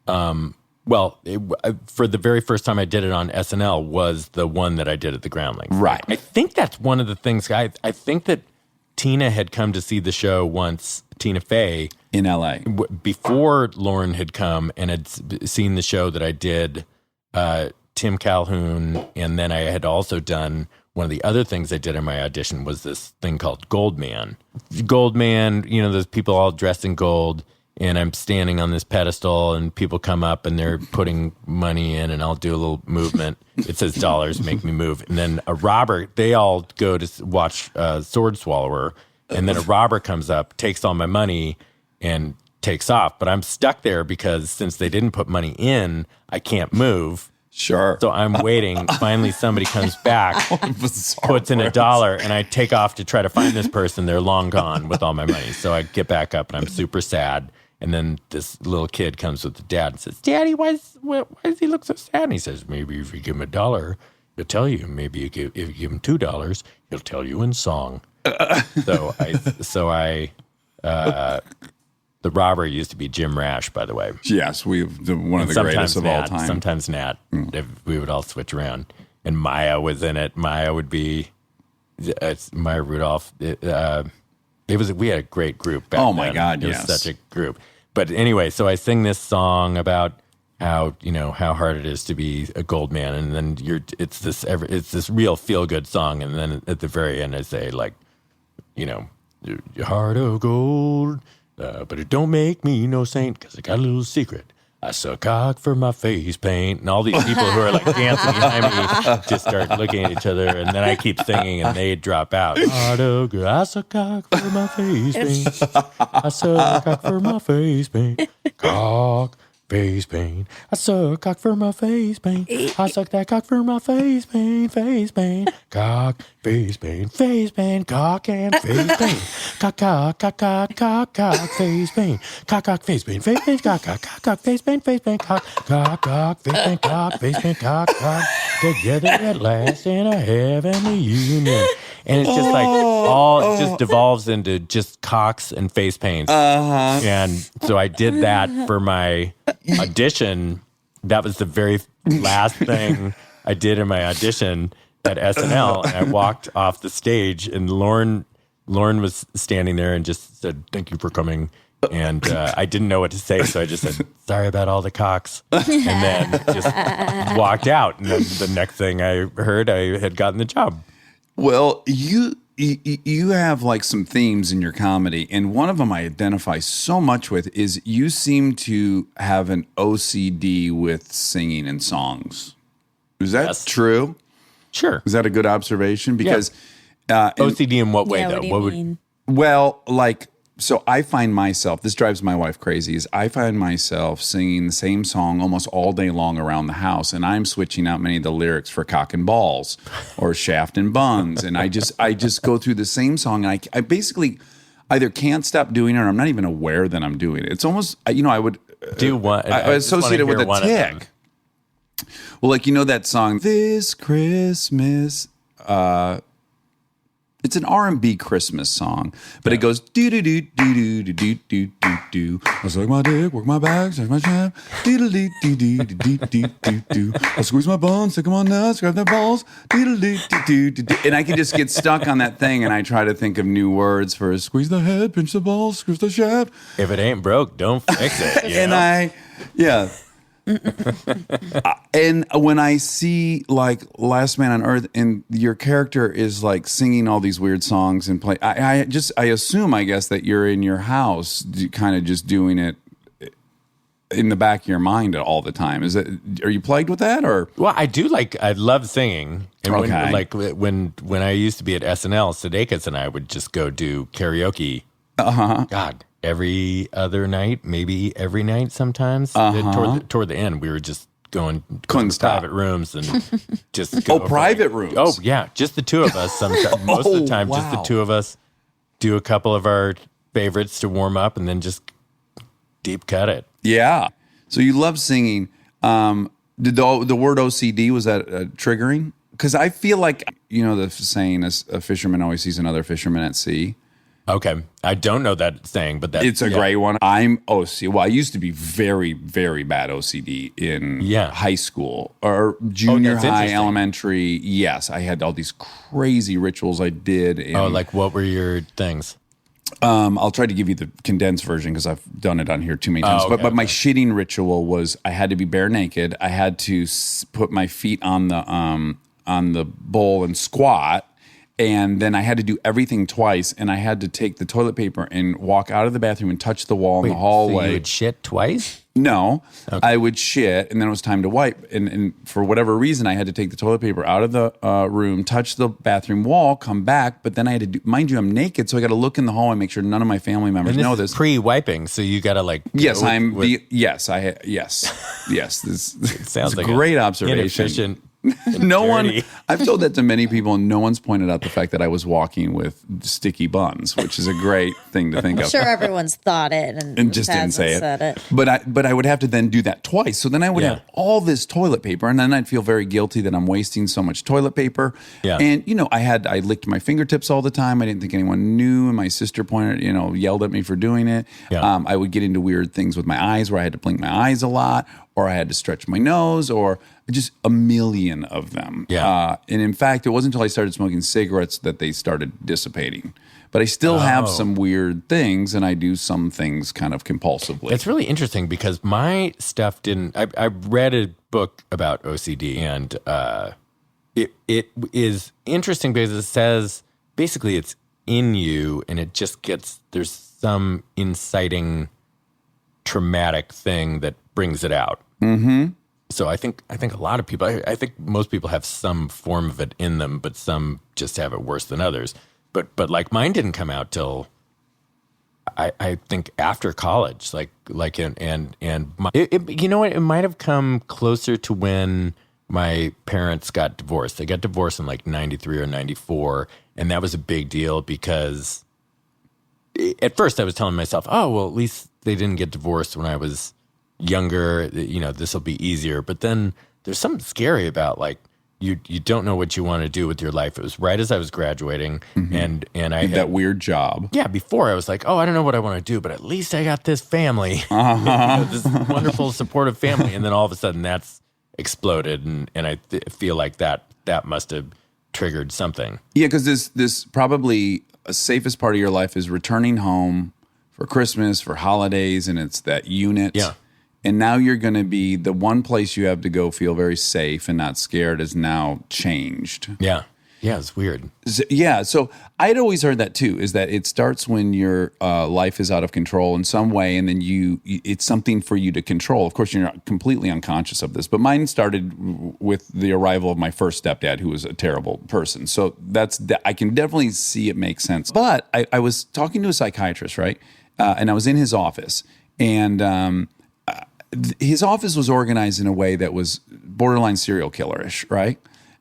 For the very first time I did it on SNL was the one that I did at the Groundlings. Right. I think that's one of the things. I think that Tina had come to see the show once, Tina Fey. In L.A. Before Lauren had come and had seen the show that I did, Tim Calhoun, and then I had also done one of the other things I did in my audition was this thing called Goldman. Goldman, those people all dressed in gold. And I'm standing on this pedestal and people come up and they're putting money in and I'll do a little movement. It says dollars make me move. And then a robber, they all go to watch Sword Swallower. And then a robber comes up, takes all my money and takes off. But I'm stuck there because since they didn't put money in, I can't move. Sure. So I'm waiting. Finally, somebody comes back, puts in $1, and I take off to try to find this person. They're long gone with all my money. So I get back up and I'm super sad. And then this little kid comes with the dad and says, "Daddy, why does he look so sad?" And he says, "Maybe if you give him $1, he'll tell you. Maybe if you give him $2, he'll tell you in song." The robber used to be Jim Rash, by the way. Yes, one of the greatest of all time. Sometimes Nat. We would all switch around. And Maya was in it. Maya would be Maya Rudolph. We had a great group back then. Oh, my God, It was such a group. But anyway, so I sing this song about how hard it is to be a gold man. And then it's this real feel-good song. And then at the very end, I say, like, your heart of gold, but it don't make me no saint because I got a little secret. I suck cock for my face paint. And all these people who are like dancing behind me just start looking at each other. And then I keep singing and they drop out. Heart of gold, I suck cock for my face paint. I suck cock for my face paint. Cock. Face paint. I suck cock for my face paint. I suck that cock for my face paint. Face paint. Cock. Face paint. Face paint. Cock and face paint. Cock, cock, cock, cock, cock, cock, face paint. Cock, cock, face paint. Face paint. Cock, cock, cock, cock, face paint. Face paint. Cock, cock, cock, face paint. Cock, face paint. Cock, cock. Together at last in a heavenly union. And it's just like it just devolves into just cocks and face paints. Uh-huh. And so I did that for my audition. That was the very last thing I did in my audition at SNL. And I walked off the stage and Lauren was standing there and just said, "Thank you for coming." And I didn't know what to say, so I just said, "Sorry about all the cocks," and then just walked out. And then the next thing I heard, I had gotten the job. Well, you have like some themes in your comedy, and one of them I identify so much with is you seem to have an OCD with singing and songs. Is that true? Sure. Is that a good observation? Because OCD in what way, though? What do you mean? Well, like, so I find myself, this drives my wife crazy, is I find myself singing the same song almost all day long around the house, and I'm switching out many of the lyrics for cock and balls or shaft and buns, and I just go through the same song, and I basically either can't stop doing it or I'm not even aware that I'm doing it. It's almost, I would do one. I associate it with a tick. Well, like, that song, This Christmas, it's an R&B Christmas song, but it goes do do do do do do do do do. I suck my dick, work my back, stretch my shaft. Do do do do do do do do. I squeeze my bones, stick them on nuts, grab their balls. Do do do do do. And I can just get stuck on that thing, and I try to think of new words for squeeze the head, pinch the balls, squeeze the shaft. If it ain't broke, don't fix it. Yeah. And when I see like Last Man on Earth and your character is like singing all these weird songs and play, I assume, I guess, that you're in your house kind of just doing it in the back of your mind all the time. Are you plagued with that, or? Well, I love singing. And Okay. when I used to be at SNL, Sudeikis and I would just go do karaoke. God, every other night, maybe every night sometimes. Toward the end, we were just going Couldn't to stop. private rooms and just go Private rooms. Oh, yeah, just the two of us. Sometimes, most of the time, just the wow. two of us do a couple of our favorites to warm up and then just deep cut it. Yeah. So you love singing. Did the word OCD, was that triggering? Because I feel like, the saying is a fisherman always sees another fisherman at sea. Okay. I don't know that saying, but It's a great one. I'm OCD. Well, I used to be very, very bad OCD in high school or junior that's high, interesting. elementary. Yes, I had all these crazy rituals I did. And, like what were your things? I'll try to give you the condensed version because I've done it on here too many times. But my shitting ritual was I had to be bare naked. I had to put my feet on the bowl and squat. And then I had to do everything twice, and I had to take the toilet paper and walk out of the bathroom and touch the wall in the hallway. So you would shit twice? No, I would shit, and then it was time to wipe. And for whatever reason, I had to take the toilet paper out of the room, touch the bathroom wall, come back. But then I had to do, mind you, I'm naked, so I got to look in the hallway and make sure none of my family members And know this this. is pre-wiping, so you got to Yes, yes. This sounds it's like a great observation. inefficient. No one. dirty. I've told that to many people, and no one's pointed out the fact that I was walking with sticky buns, which is a great thing to think I'm of. sure everyone's thought it and Just didn't say it. said it. But I would have to then do that twice. So then I would have all this toilet paper, and then I'd feel very guilty that I'm wasting so much toilet paper. Yeah. And I licked my fingertips all the time. I didn't think anyone knew, and my sister yelled at me for doing it. Yeah. I would get into weird things with my eyes where I had to blink my eyes a lot, or I had to stretch my nose, or just a million of them. Yeah. And in fact, it wasn't until I started smoking cigarettes that they started dissipating. But I still have some weird things, and I do some things kind of compulsively. It's really interesting because my stuff didn't. I read a book about OCD, and it is interesting because it says basically it's in you, and it just there's some inciting traumatic thing that brings it out. Mm-hmm. So I think a lot of people, I think most people have some form of it in them, but some just have it worse than others. But like mine didn't come out till I think after college, it might have come closer to when my parents got divorced. They got divorced in like 93 or 94. And that was a big deal because at first I was telling myself, oh, well, at least they didn't get divorced when I was younger. This will be easier. But then there's something scary about like, you don't know what you want to do with your life. It was right as I was graduating, and I had that weird job. Yeah, before I was like, oh, I don't know what I want to do, but at least I got this family, this wonderful supportive family, and then all of a sudden that's exploded, and I feel like that must have triggered something. Yeah, because this probably a safest part of your life is returning home for Christmas, for holidays, and it's that unit. Yeah. And now you're going to be the one place you have to go feel very safe and not scared is now changed. Yeah. Yeah, it's weird. So I'd always heard that too, is that it starts when your life is out of control in some way, and then it's something for you to control. Of course, you're not completely unconscious of this, but mine started with the arrival of my first stepdad, who was a terrible person. So I can definitely see it makes sense. But I was talking to a psychiatrist, right? And I was in his office, and his office was organized in a way that was borderline serial killerish, right?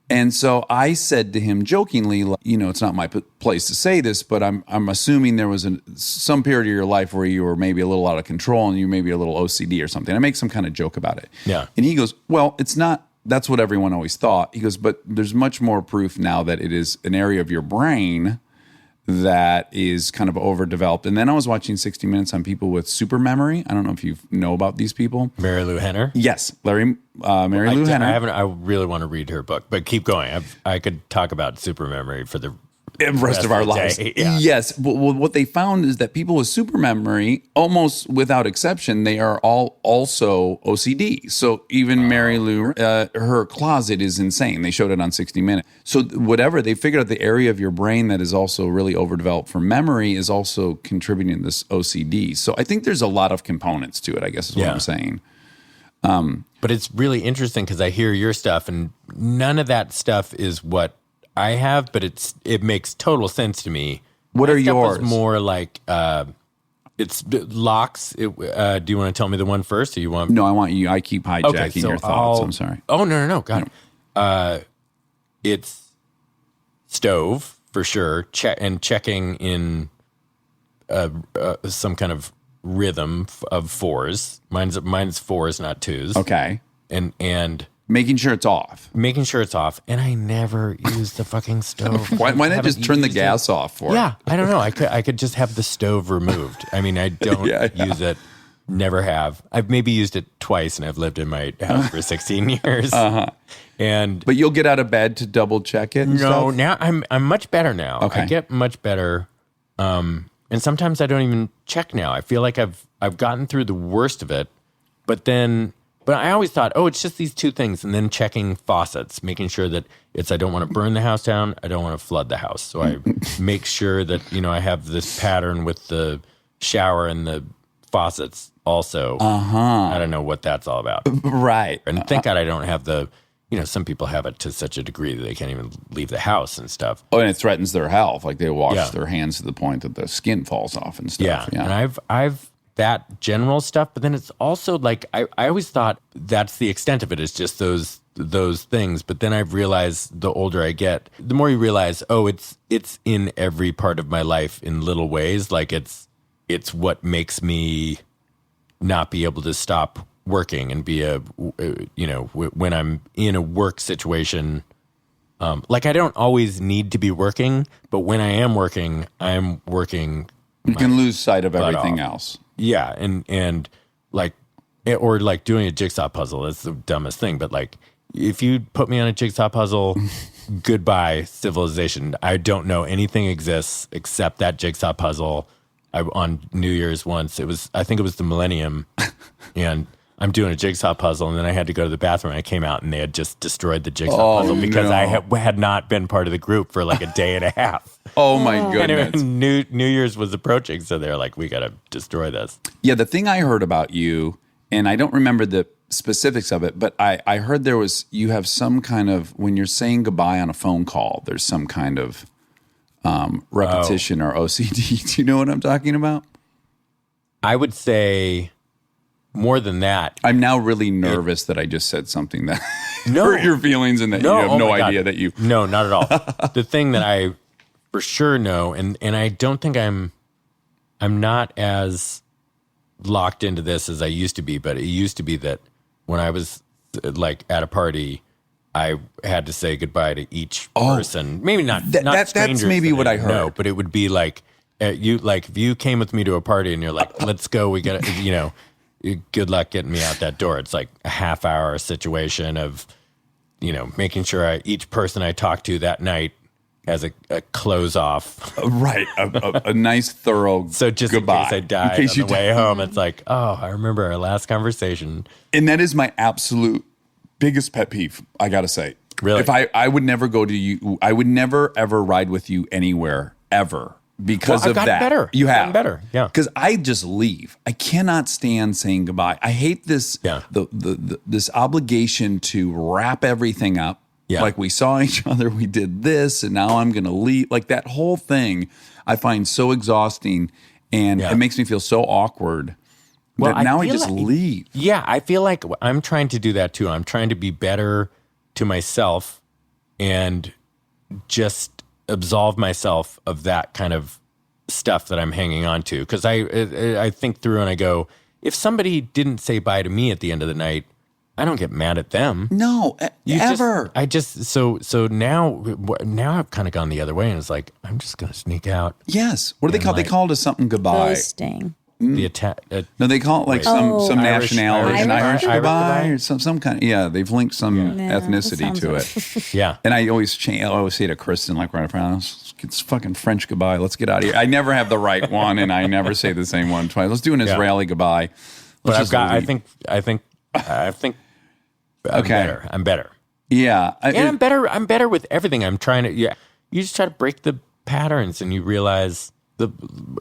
And so I said to him jokingly, it's not my place to say this, but I'm assuming there was some period of your life where you were maybe a little out of control and you maybe a little OCD or something. I make some kind of joke about it. Yeah. And he goes, well, it's not. That's what everyone always thought. He goes, but there's much more proof now that it is an area of your brain that is kind of overdeveloped. And then I was watching 60 Minutes on people with super memory. I don't know if you know about these people. Mary Lou Henner? Yes, Mary Lou Henner. I really want to read her book, but keep going. I could talk about super memory for the rest of our lives. Yeah. Yes. Well, what they found is that people with super memory, almost without exception, they are all also OCD. So even Mary Lou, her closet is insane. They showed it on 60 Minutes. So whatever, they figured out the area of your brain that is also really overdeveloped for memory is also contributing to this OCD. So I think there's a lot of components to it, I guess is what I'm saying. But it's really interesting because I hear your stuff and none of that stuff is what I have, but it makes total sense to me. What My are stuff yours? is more like it's locks. Do you want to tell me the one first, or you want? No, I want you. I keep hijacking your thoughts. I'm sorry. Oh no, God. It's stove for sure. Checking in some kind of rhythm of fours. Mine's fours, not twos. Okay. And making sure it's off. Making sure it's off. And I never use the fucking stove. Why not just turn the gas off for it? Yeah, I don't know. I could just have the stove removed. I mean, I don't use it. Never have. I've maybe used it twice, and I've lived in my house for 16 years. But you'll get out of bed to double check it. And stuff? Now I'm much better now. Okay. I get much better. And sometimes I don't even check now. I feel like I've gotten through the worst of it, but I always thought, it's just these two things, and then checking faucets, making sure that I don't want to burn the house down, I don't want to flood the house. So I make sure that, I have this pattern with the shower and the faucets also. I don't know what that's all about. Right. And thank God I don't have some people have it to such a degree that they can't even leave the house and stuff. Oh, and it threatens their health. Like they wash their hands to the point that the skin falls off and stuff. Yeah. And I've that general stuff, but then it's also like I always thought that's the extent of it, is just those things. But then I've realized the older I get, the more you realize, it's in every part of my life in little ways. Like it's what makes me not be able to stop working and be when I'm in a work situation, like I don't always need to be working, but when I am working, I'm working. You can lose sight of everything else. Yeah, and like, or like doing a jigsaw puzzle. That's the dumbest thing, but like, if you put me on a jigsaw puzzle, goodbye civilization. I don't know anything exists except that jigsaw puzzle. On New Year's once, I think it was the Millennium, and I'm doing a jigsaw puzzle, and then I had to go to the bathroom, and I came out, and they had just destroyed the jigsaw puzzle because I had not been part of the group for like a day and a half. Oh my goodness! And New Year's was approaching, so they're like, "We got to destroy this." Yeah, the thing I heard about you, and I don't remember the specifics of it, but I heard you have some kind of, when you're saying goodbye on a phone call, there's some kind of repetition or OCD. Do you know what I'm talking about? I would say more than that. I'm now really nervous that I just said something that hurt your feelings and that you have no idea that you... No, not at all. The thing that I for sure know, and I don't think I'm not as locked into this as I used to be, but it used to be that when I was like at a party, I had to say goodbye to each person. Maybe not strangers. That's maybe what I heard. No, but it would be like if you came with me to a party and you're like, let's go, we got to, good luck getting me out that door. It's like a half hour situation of, making sure each person I talk to that night has a close off. Right. A nice thorough so just goodbye. in case I die on the way home, it's like, I remember our last conversation. And that is my absolute biggest pet peeve, I gotta say. Really? If I would never go to you, I would never ever ride with you anywhere ever because of that. Better. You have gotten better, yeah. Because I just leave. I cannot stand saying goodbye. I hate this. Yeah. This obligation to wrap everything up. Yeah. Like we saw each other, we did this, and now I'm gonna leave. Like that whole thing, I find so exhausting, and it makes me feel so awkward. Well, now I just leave. Yeah, I feel like I'm trying to do that too. I'm trying to be better to myself and just absolve myself of that kind of stuff that I'm hanging on to. Because I think through and I go, if somebody didn't say bye to me at the end of the night, I don't get mad at them. No, ever. So now I've kind of gone the other way, and it's like I'm just gonna sneak out. Yes. What do they call? They called us something goodbye. Ghosting. the attack. No, they call it like some Irish- nationality, an Irish Irish goodbye? goodbye or some kind. Yeah, they've linked some ethnicity to it. Yeah. And I always say to Kristen, like right around, it's fucking French goodbye. Let's get out of here. I never have the right one, and I never say the same one twice. Let's do an Israeli goodbye. But Let's I just leave. think I'm Okay. better. I'm better. Yeah, And I'm better with everything. I'm trying to, you just try to break the patterns and you realize the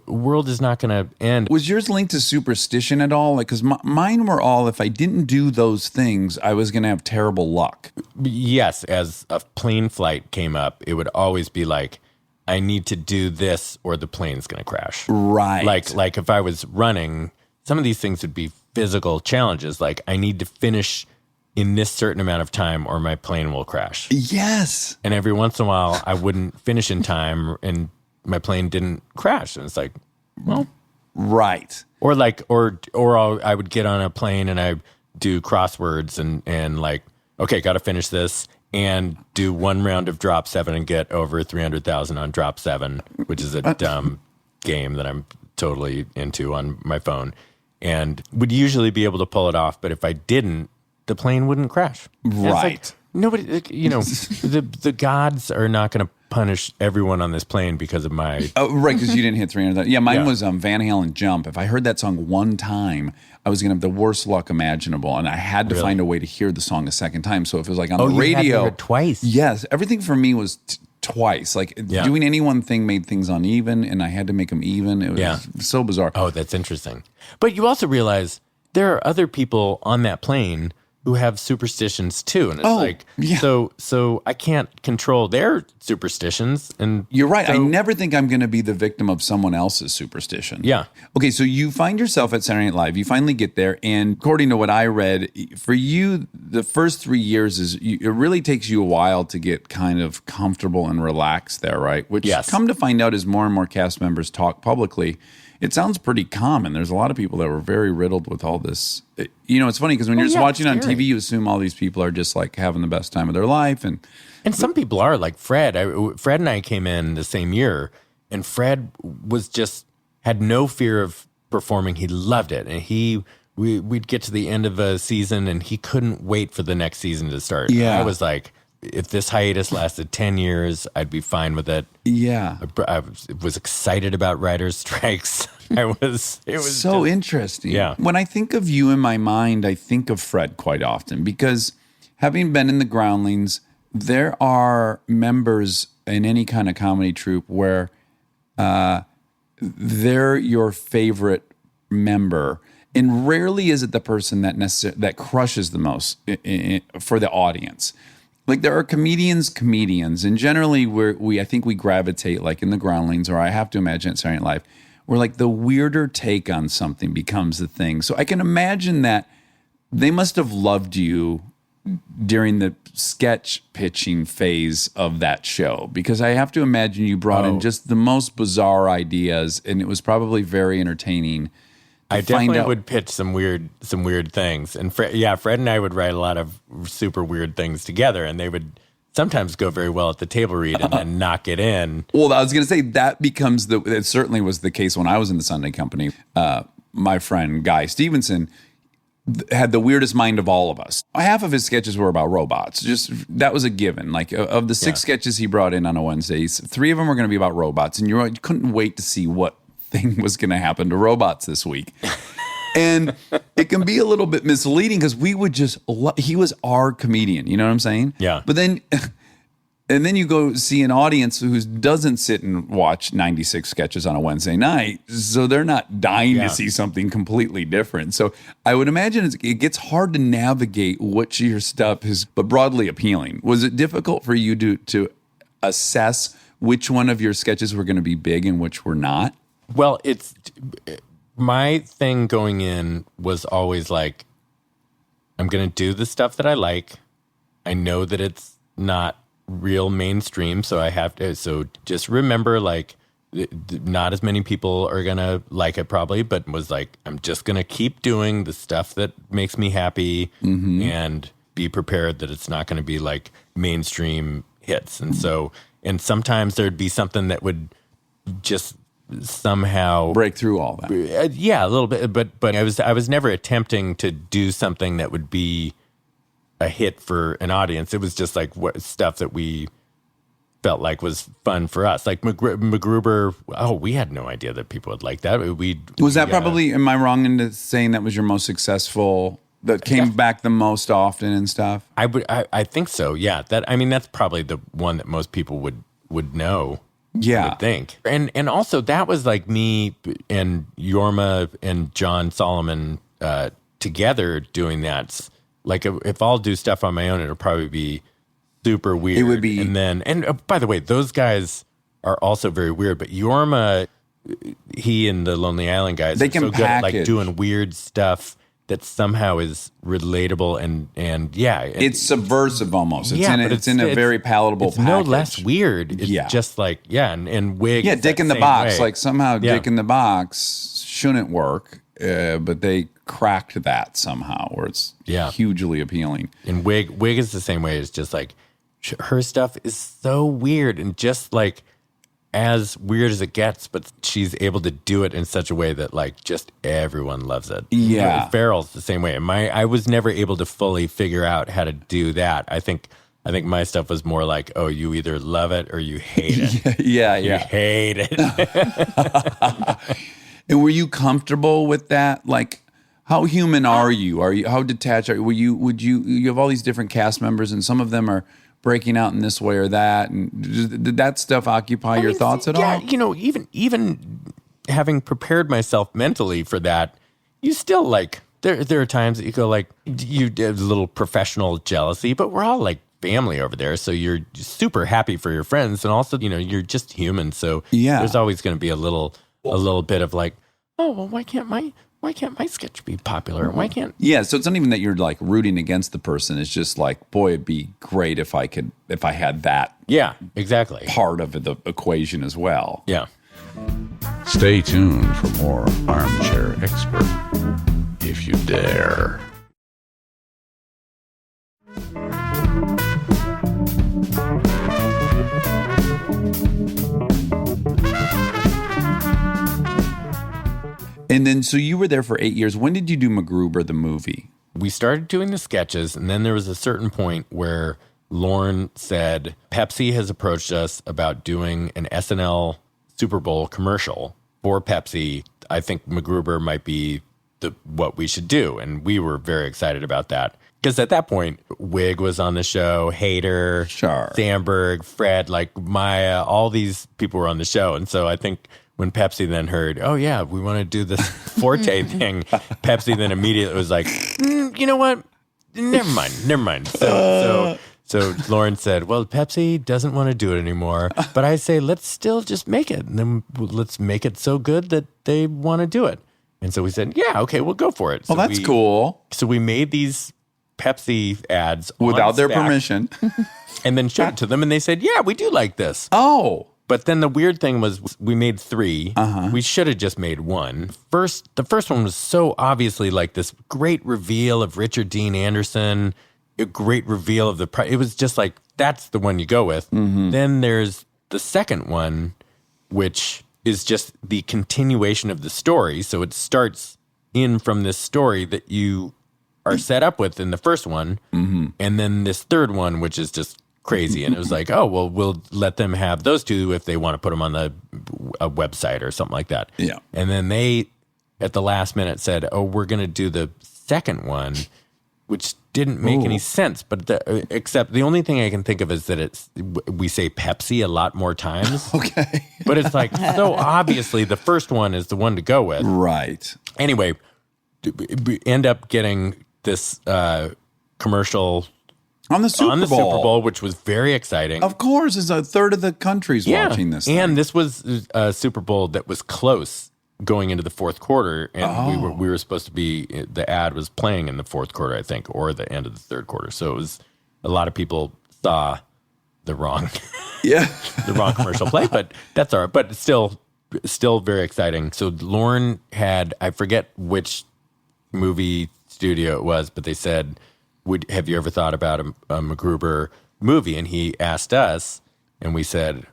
world is not going to end. Was yours linked to superstition at all? Like, because mine were all, if I didn't do those things, I was going to have terrible luck. Yes, as a plane flight came up, it would always be like, I need to do this or the plane's going to crash. Right. Like if I was running, some of these things would be physical challenges. Like I need to finish in this certain amount of time or my plane will crash. Yes. And every once in a while, I wouldn't finish in time and my plane didn't crash. And it's like, well, right. or I would get on a plane and I do crosswords and like, okay, got to finish this and do one round of drop 7 and get over 300,000 on drop 7, which is a dumb game that I'm totally into on my phone, and would usually be able to pull it off. But if I didn't, the plane wouldn't crash. And it's like, Right. nobody, the gods are not going to punish everyone on this plane because of my. Oh, right, because you didn't hit 300. Yeah, mine Yeah. was Van Halen Jump. If I heard that song one time, I was going to have the worst luck imaginable, and I had to find a way to hear the song a second time. So if it was like on the you had to radio, hear it twice. Yes, everything for me was twice. Like doing any one thing made things uneven, and I had to make them even. It was so bizarre. Oh, that's interesting. But you also realize there are other people on that plane who have superstitions too, and it's so I can't control their superstitions. And You're right. I so- never think I'm going to be the victim of someone else's superstition. Yeah. Okay, so you find yourself at Saturday Night Live. You finally get there, and according to what I read, for you, the first 3 years it really takes you a while to get kind of comfortable and relaxed there, right? Which, come to find out, as more and more cast members talk publicly, it sounds pretty common. There's a lot of people that were very riddled with all this. It's funny because when you're just watching on TV, you assume all these people are just like having the best time of their life, and some people are like Fred. Fred and I came in the same year, and Fred was just had no fear of performing. He loved it, and we'd get to the end of a season, and he couldn't wait for the next season to start. Yeah. I was like, if this hiatus lasted 10 years, I'd be fine with it. yeah. I was excited about writers' strikes. It was so interesting. Yeah. When I think of you in my mind, I think of Fred quite often because having been in the Groundlings, there are members in any kind of comedy troupe where they're your favorite member, and rarely is it the person that crushes the most for the audience. Like there are comedians, and generally I think we gravitate, like in the Groundlings, or I have to imagine at Saturday Night Live, where like the weirder take on something becomes the thing. So I can imagine that they must have loved you during the sketch pitching phase of that show, because I have to imagine you brought in just the most bizarre ideas, and it was probably very entertaining. I definitely would pitch some weird things, and Fred and I would write a lot of super weird things together, and they would sometimes go very well at the table read and then knock it in. Well, I was going to say that becomes it certainly was the case when I was in the Sunday Company. My friend Guy Stevenson had the weirdest mind of all of us. Half of his sketches were about robots. Just that was a given. Like of the 6 sketches he brought in on a Wednesday, 3 of them were going to be about robots, and you couldn't wait to see what thing was going to happen to robots this week. And it can be a little bit misleading because we would he was our comedian, you know what I'm saying? Yeah. But then you go see an audience who doesn't sit and watch 96 sketches on a Wednesday night, so they're not dying to see something completely different. So I would imagine it gets hard to navigate what your stuff is, but broadly appealing. Was it difficult for you to assess which one of your sketches were going to be big and which were not? Well, my thing going in was always like, I'm going to do the stuff that I like. I know that it's not real mainstream, so I have to. So just remember, like, not as many people are going to like it probably, but was like, I'm just going to keep doing the stuff that makes me happy and be prepared that it's not going to be like mainstream hits. And so, and sometimes there'd be something that would just somehow break through all that. Yeah, a little bit, but I was never attempting to do something that would be a hit for an audience. It was just like stuff that we felt like was fun for us. Like MacGruber, we had no idea that people would like that. Was that probably, am I wrong in saying that was your most successful, that came back the most often and stuff? I think so, yeah. That's probably the one that most people would know. Yeah. I would think. And also that was like me and Yorma and John Solomon together doing that. Like if I'll do stuff on my own, it'll probably be super weird. It would be. And by the way, those guys are also very weird, but Yorma, he and the Lonely Island guys they are can so good at like package. doing weird stuff that somehow is relatable and yeah. It's subversive almost. It's in a very palatable it's package. no less weird. It's just like, and Wig. Yeah, Dick in the Box. Like somehow Dick in the Box shouldn't work, but they cracked that somehow where it's hugely appealing. And Wig is the same way. It's just like, her stuff is so weird and just like as weird as it gets, but she's able to do it in such a way that like just everyone loves it. Yeah. Farrell's the same way. I was never able to fully figure out how to do that. I think my stuff was more like, oh, you either love it or you hate it. Yeah. You hate it. And were you comfortable with that? Like, how human are you? How detached are you? Would you have all these different cast members and some of them are breaking out in this way or that, and did that stuff occupy your thoughts at all? Yeah, even having prepared myself mentally for that, you still like there are times that you go like you have a little professional jealousy, but we're all like family over there, so you're super happy for your friends, and also you're just human, so there's always going to be a little bit of like, oh well, why can't my sketch be popular? Why can't? Yeah, so it's not even that you're like rooting against the person. It's just like, boy, it'd be great if I had that. Yeah, exactly. Part of the equation as well. Yeah. Stay tuned for more Armchair Expert, if you dare. And then, so you were there for 8 years. When did you do MacGruber, the movie? We started doing the sketches, and then there was a certain point where Lorne said, Pepsi has approached us about doing an SNL Super Bowl commercial for Pepsi. I think MacGruber might be what we should do. And we were very excited about that. Because at that point, Wig was on the show, Hader, Sandberg, Fred, like Maya, all these people were on the show. And so I think when Pepsi then heard, oh yeah, we want to do this Forte thing, Pepsi then immediately was like, you know what? Never mind. So Lauren said, well, Pepsi doesn't want to do it anymore, but I say, let's still just make it. And then let's make it so good that they want to do it. And so we said, yeah, okay, we'll go for it. Well, that's cool. So we made these Pepsi ads without their permission and then showed it to them, and they said, yeah, we do like this. Oh. But then the weird thing was we made 3. We should have just made 1. The first one was so obviously like this great reveal of Richard Dean Anderson, a great reveal of it was just like, that's the one you go with. Then there's the second one, which is just the continuation of the story. So it starts in from this story that you are set up with in the first one. And then this third one, which is just crazy. And it was like, oh, well, we'll let them have those 2 if they want to put them on a website or something like that. Yeah. And then they, at the last minute, said, oh, we're going to do the second one, which didn't make any sense. But except the only thing I can think of is that we say Pepsi a lot more times. Okay. But it's like, so obviously the first one is the one to go with. Right. Anyway, we end up getting this commercial on the Super Bowl, which was very exciting. Of course, it's a third of the country's watching this thing. And this was a Super Bowl that was close going into the fourth quarter, and we were supposed to be, the ad was playing in the fourth quarter, I think, or the end of the third quarter. So it was, a lot of people saw the wrong commercial play, but that's all right. But it's still very exciting. So Lorne had, I forget which movie studio it was, but they said, have you ever thought about a MacGruber movie? And he asked us, and we said,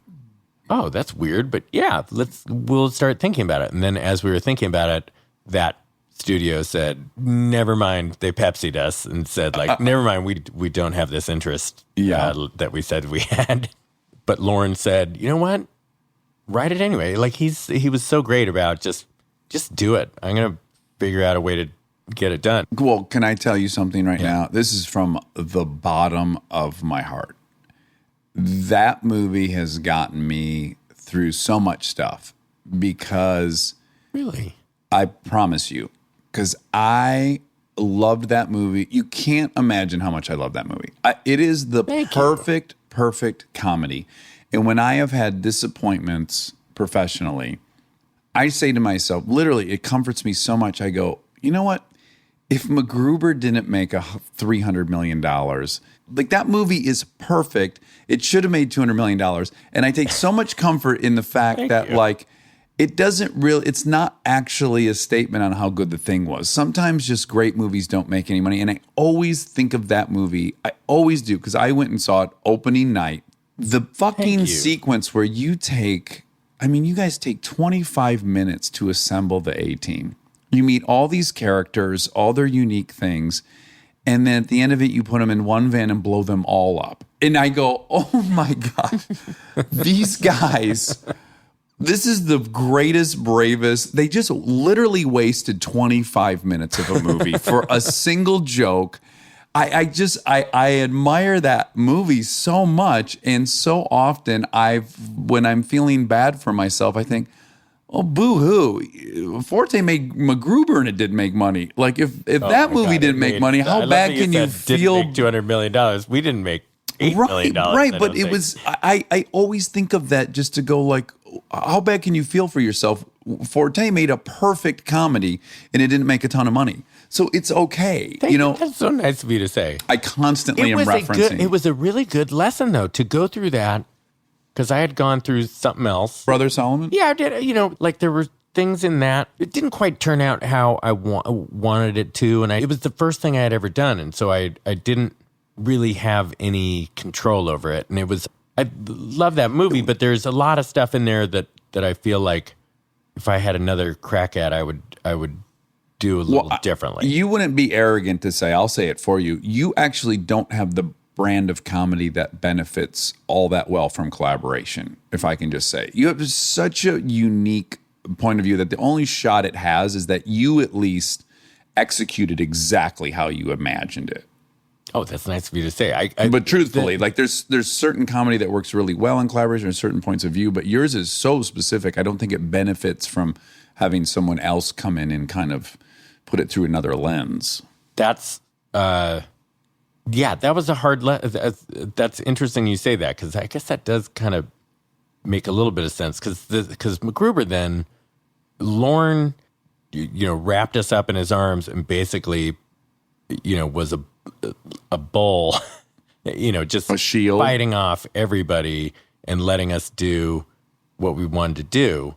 oh, that's weird, but yeah, we'll start thinking about it. And then as we were thinking about it, that studio said, never mind. They Pepsi'd us and said, like, never mind. We don't have this interest that we said we had. But Lauren said, you know what? Write it anyway. Like he was so great about just do it. I'm going to figure out a way to get it done. Well, can I tell you something right now? This is from the bottom of my heart. That movie has gotten me through so much stuff because Really? I promise you, because I loved that movie. You can't imagine how much I love that movie. It is the perfect comedy. And when I have had disappointments professionally, I say to myself, literally, it comforts me so much. I go, you know what? If MacGruber didn't make $300 million, like that movie is perfect. It should have made $200 million. And I take so much comfort in the fact that like, it's not actually a statement on how good the thing was. Sometimes just great movies don't make any money. And I always think of that movie. I always do, because I went and saw it opening night. The fucking sequence where you guys take 25 minutes to assemble the A-team. You meet all these characters, all their unique things, and then at the end of it, you put them in one van and blow them all up. And I go, oh my God, these guys, this is the greatest, bravest. They just literally wasted 25 minutes of a movie for a single joke. I admire that movie so much, and so often when I'm feeling bad for myself, I think, oh, boo-hoo. Forte made MacGruber and it didn't make money. Like, if that movie didn't make money, how bad can you feel? Didn't make $200 million. We didn't make $8 million. Right, but it was, I always think of that just to go like, how bad can you feel for yourself? Forte made a perfect comedy and it didn't make a ton of money. So it's okay. That's so nice of you to say. I constantly am referencing. It was a really good lesson, though, to go through that, because I had gone through something else. Brother Solomon? Yeah, I did. Like there were things in that. It didn't quite turn out how I wanted it to. And it was the first thing I had ever done. And so I didn't really have any control over it. And I love that movie, but there's a lot of stuff in there that I feel like if I had another crack at, I would do a little differently. You wouldn't be arrogant to say, I'll say it for you. You actually don't have the brand of comedy that benefits all that well from collaboration, if I can just say. You have such a unique point of view that the only shot it has is that you at least executed exactly how you imagined it. Oh, that's nice of you to say. But truthfully, like there's certain comedy that works really well in collaboration or certain points of view, but yours is so specific. I don't think it benefits from having someone else come in and kind of put it through another lens. That's that was a hard that's interesting you say that, because I guess that does kind of make a little bit of sense, because MacGruber, then Lorne wrapped us up in his arms and basically was a bull, just a shield, fighting off everybody and letting us do what we wanted to do.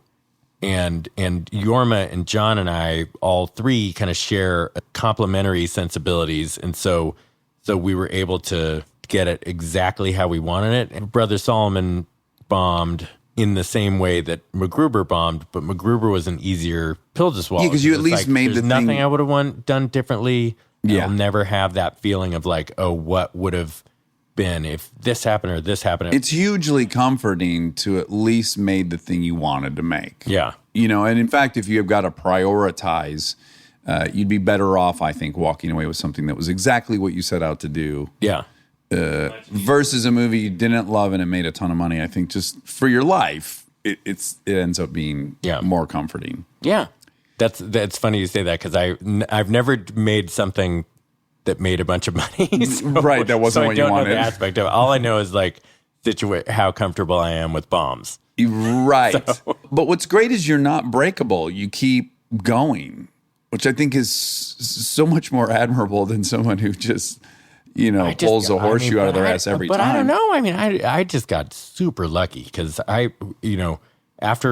And Jorma and John and I, all three, kind of share complementary sensibilities. And so we were able to get it exactly how we wanted it. And Brother Solomon bombed in the same way that MacGruber bombed, but MacGruber was an easier pill to swallow. Yeah, because you at least made the thing. There's nothing I would have done differently. Yeah. I'll never have that feeling of like, oh, what would have been if this happened or this happened. It's hugely comforting to at least made the thing you wanted to make. Yeah. And in fact, if you've got to prioritize, you'd be better off, I think, walking away with something that was exactly what you set out to do. Yeah. Versus a movie you didn't love and it made a ton of money. I think just for your life, it ends up being more comforting. Yeah. That's funny you say that, because I've never made something that made a bunch of money. So, right, that wasn't what you wanted. I don't know the aspect of it. All I know is like how comfortable I am with bombs. Right. So. But what's great is you're not breakable. You keep going, which I think is so much more admirable than someone who just, pulls a horseshoe out of their ass every time. But I don't know. I mean, I just got super lucky, because after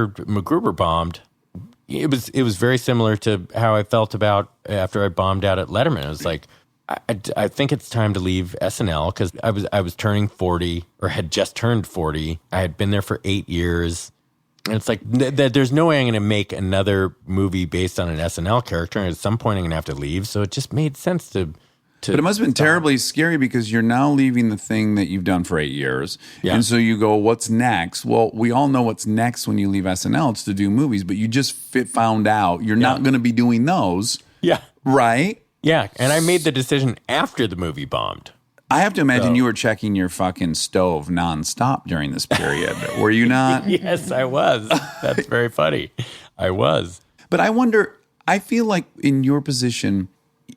MacGruber bombed, it was very similar to how I felt about after I bombed out at Letterman. It was like, I think it's time to leave SNL because I was turning 40 or had just turned 40. I had been there for 8 years. And it's like, there's no way I'm going to make another movie based on an SNL character. And at some point, I'm going to have to leave. So it just made sense to But it must have been terribly scary because you're now leaving the thing that you've done for 8 years. Yeah. And so you go, what's next? Well, we all know what's next when you leave SNL. It's to do movies, but you just found out you're not going to be doing those. Yeah. Right? Yeah. And I made the decision after the movie bombed. I have to imagine you were checking your fucking stove nonstop during this period. Were you not? Yes, I was. That's very funny. I was. But I wonder, I feel like in your position,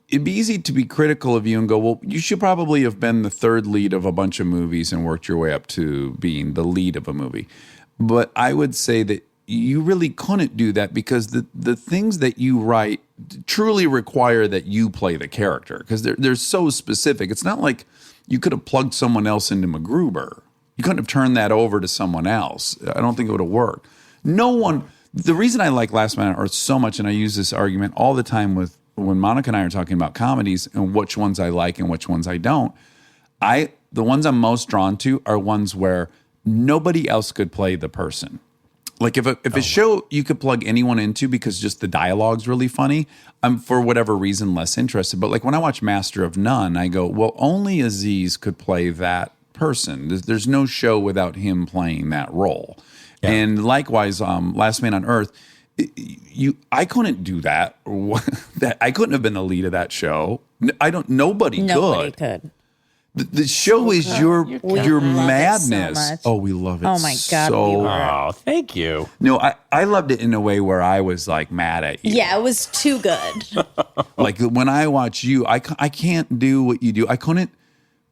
it'd be easy to be critical of you and go, well, you should probably have been the third lead of a bunch of movies and worked your way up to being the lead of a movie. But I would say that you really couldn't do that because the things that you write truly require that you play the character because they're so specific. It's not like you could have plugged someone else into MacGruber. You couldn't have turned that over to someone else. I don't think it would have worked. No one. The reason I like Last Man on Earth so much, and I use this argument all the time with when Monica and I are talking about comedies and which ones I like and which ones I don't. The ones I'm most drawn to are ones where nobody else could play the person. Like if a show you could plug anyone into because just the dialogue's really funny, I'm for whatever reason less interested. But like when I watch Master of None, I go, well, only Aziz could play that person. There's no show without him playing that role. Yeah. And likewise, Last Man on Earth, I couldn't do that. I couldn't have been the lead of that show. Nobody could. The show is your madness. So we love it. Oh my God. Oh, thank you. No, I loved it in a way where I was like mad at you. Yeah, it was too good. Like when I watch you, I can't do what you do. I couldn't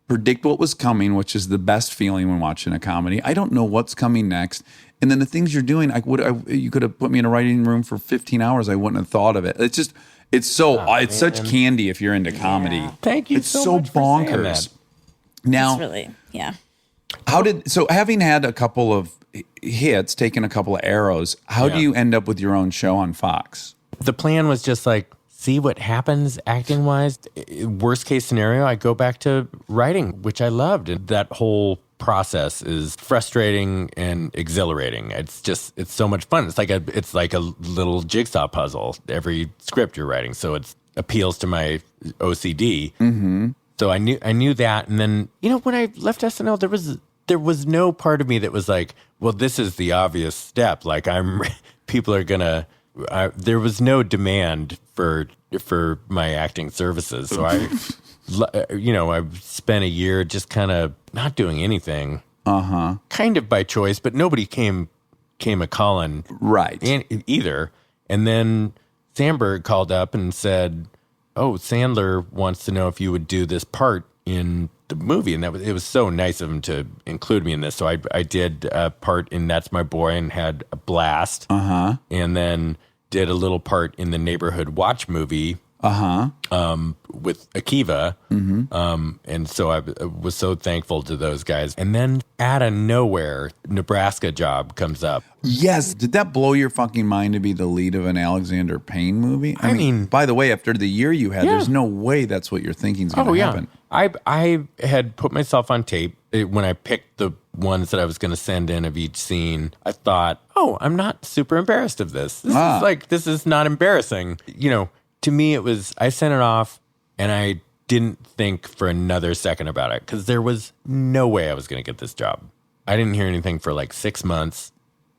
predict what was coming, which is the best feeling when watching a comedy. I don't know what's coming next. And then the things you're doing, you could have put me in a writing room for 15 hours. I wouldn't have thought of it. It's such candy if you're into comedy. Yeah. Thank you. It's so much for saying bonkers. that. Now, It's really, yeah. Having had a couple of hits, taken a couple of arrows, how do you end up with your own show on Fox? The plan was just like, see what happens acting wise. Worst case scenario, I go back to writing, which I loved. And that whole process is frustrating and exhilarating. It's so much fun. It's like a little jigsaw puzzle, every script you're writing. So it appeals to my OCD. Mm-hmm. So I knew that. And then, when I left SNL, there was no part of me that was like, well, this is the obvious step. Like people are gonna. There was no demand for my acting services. So I spent a year just kind of not doing anything. Kind of by choice, but nobody came a calling right either. And then Sandberg called up and said, "Oh, Sandler wants to know if you would do this part in the movie," and it was so nice of him to include me in this. So I did a part in That's My Boy and had a blast. And then did a little part in the Neighborhood Watch movie. With Akiva. And so I was so thankful to those guys. And then out of nowhere, Nebraska job comes up. Yes. Did that blow your fucking mind to be the lead of an Alexander Payne movie? I mean, by the way, after the year you had, there's no way that's what you're thinking is going to happen. I had put myself on tape when I picked the ones that I was going to send in of each scene. I thought, I'm not super embarrassed of this. This is not embarrassing. To me, it was, I sent it off and I didn't think for another second about it because there was no way I was going to get this job. I didn't hear anything for like 6 months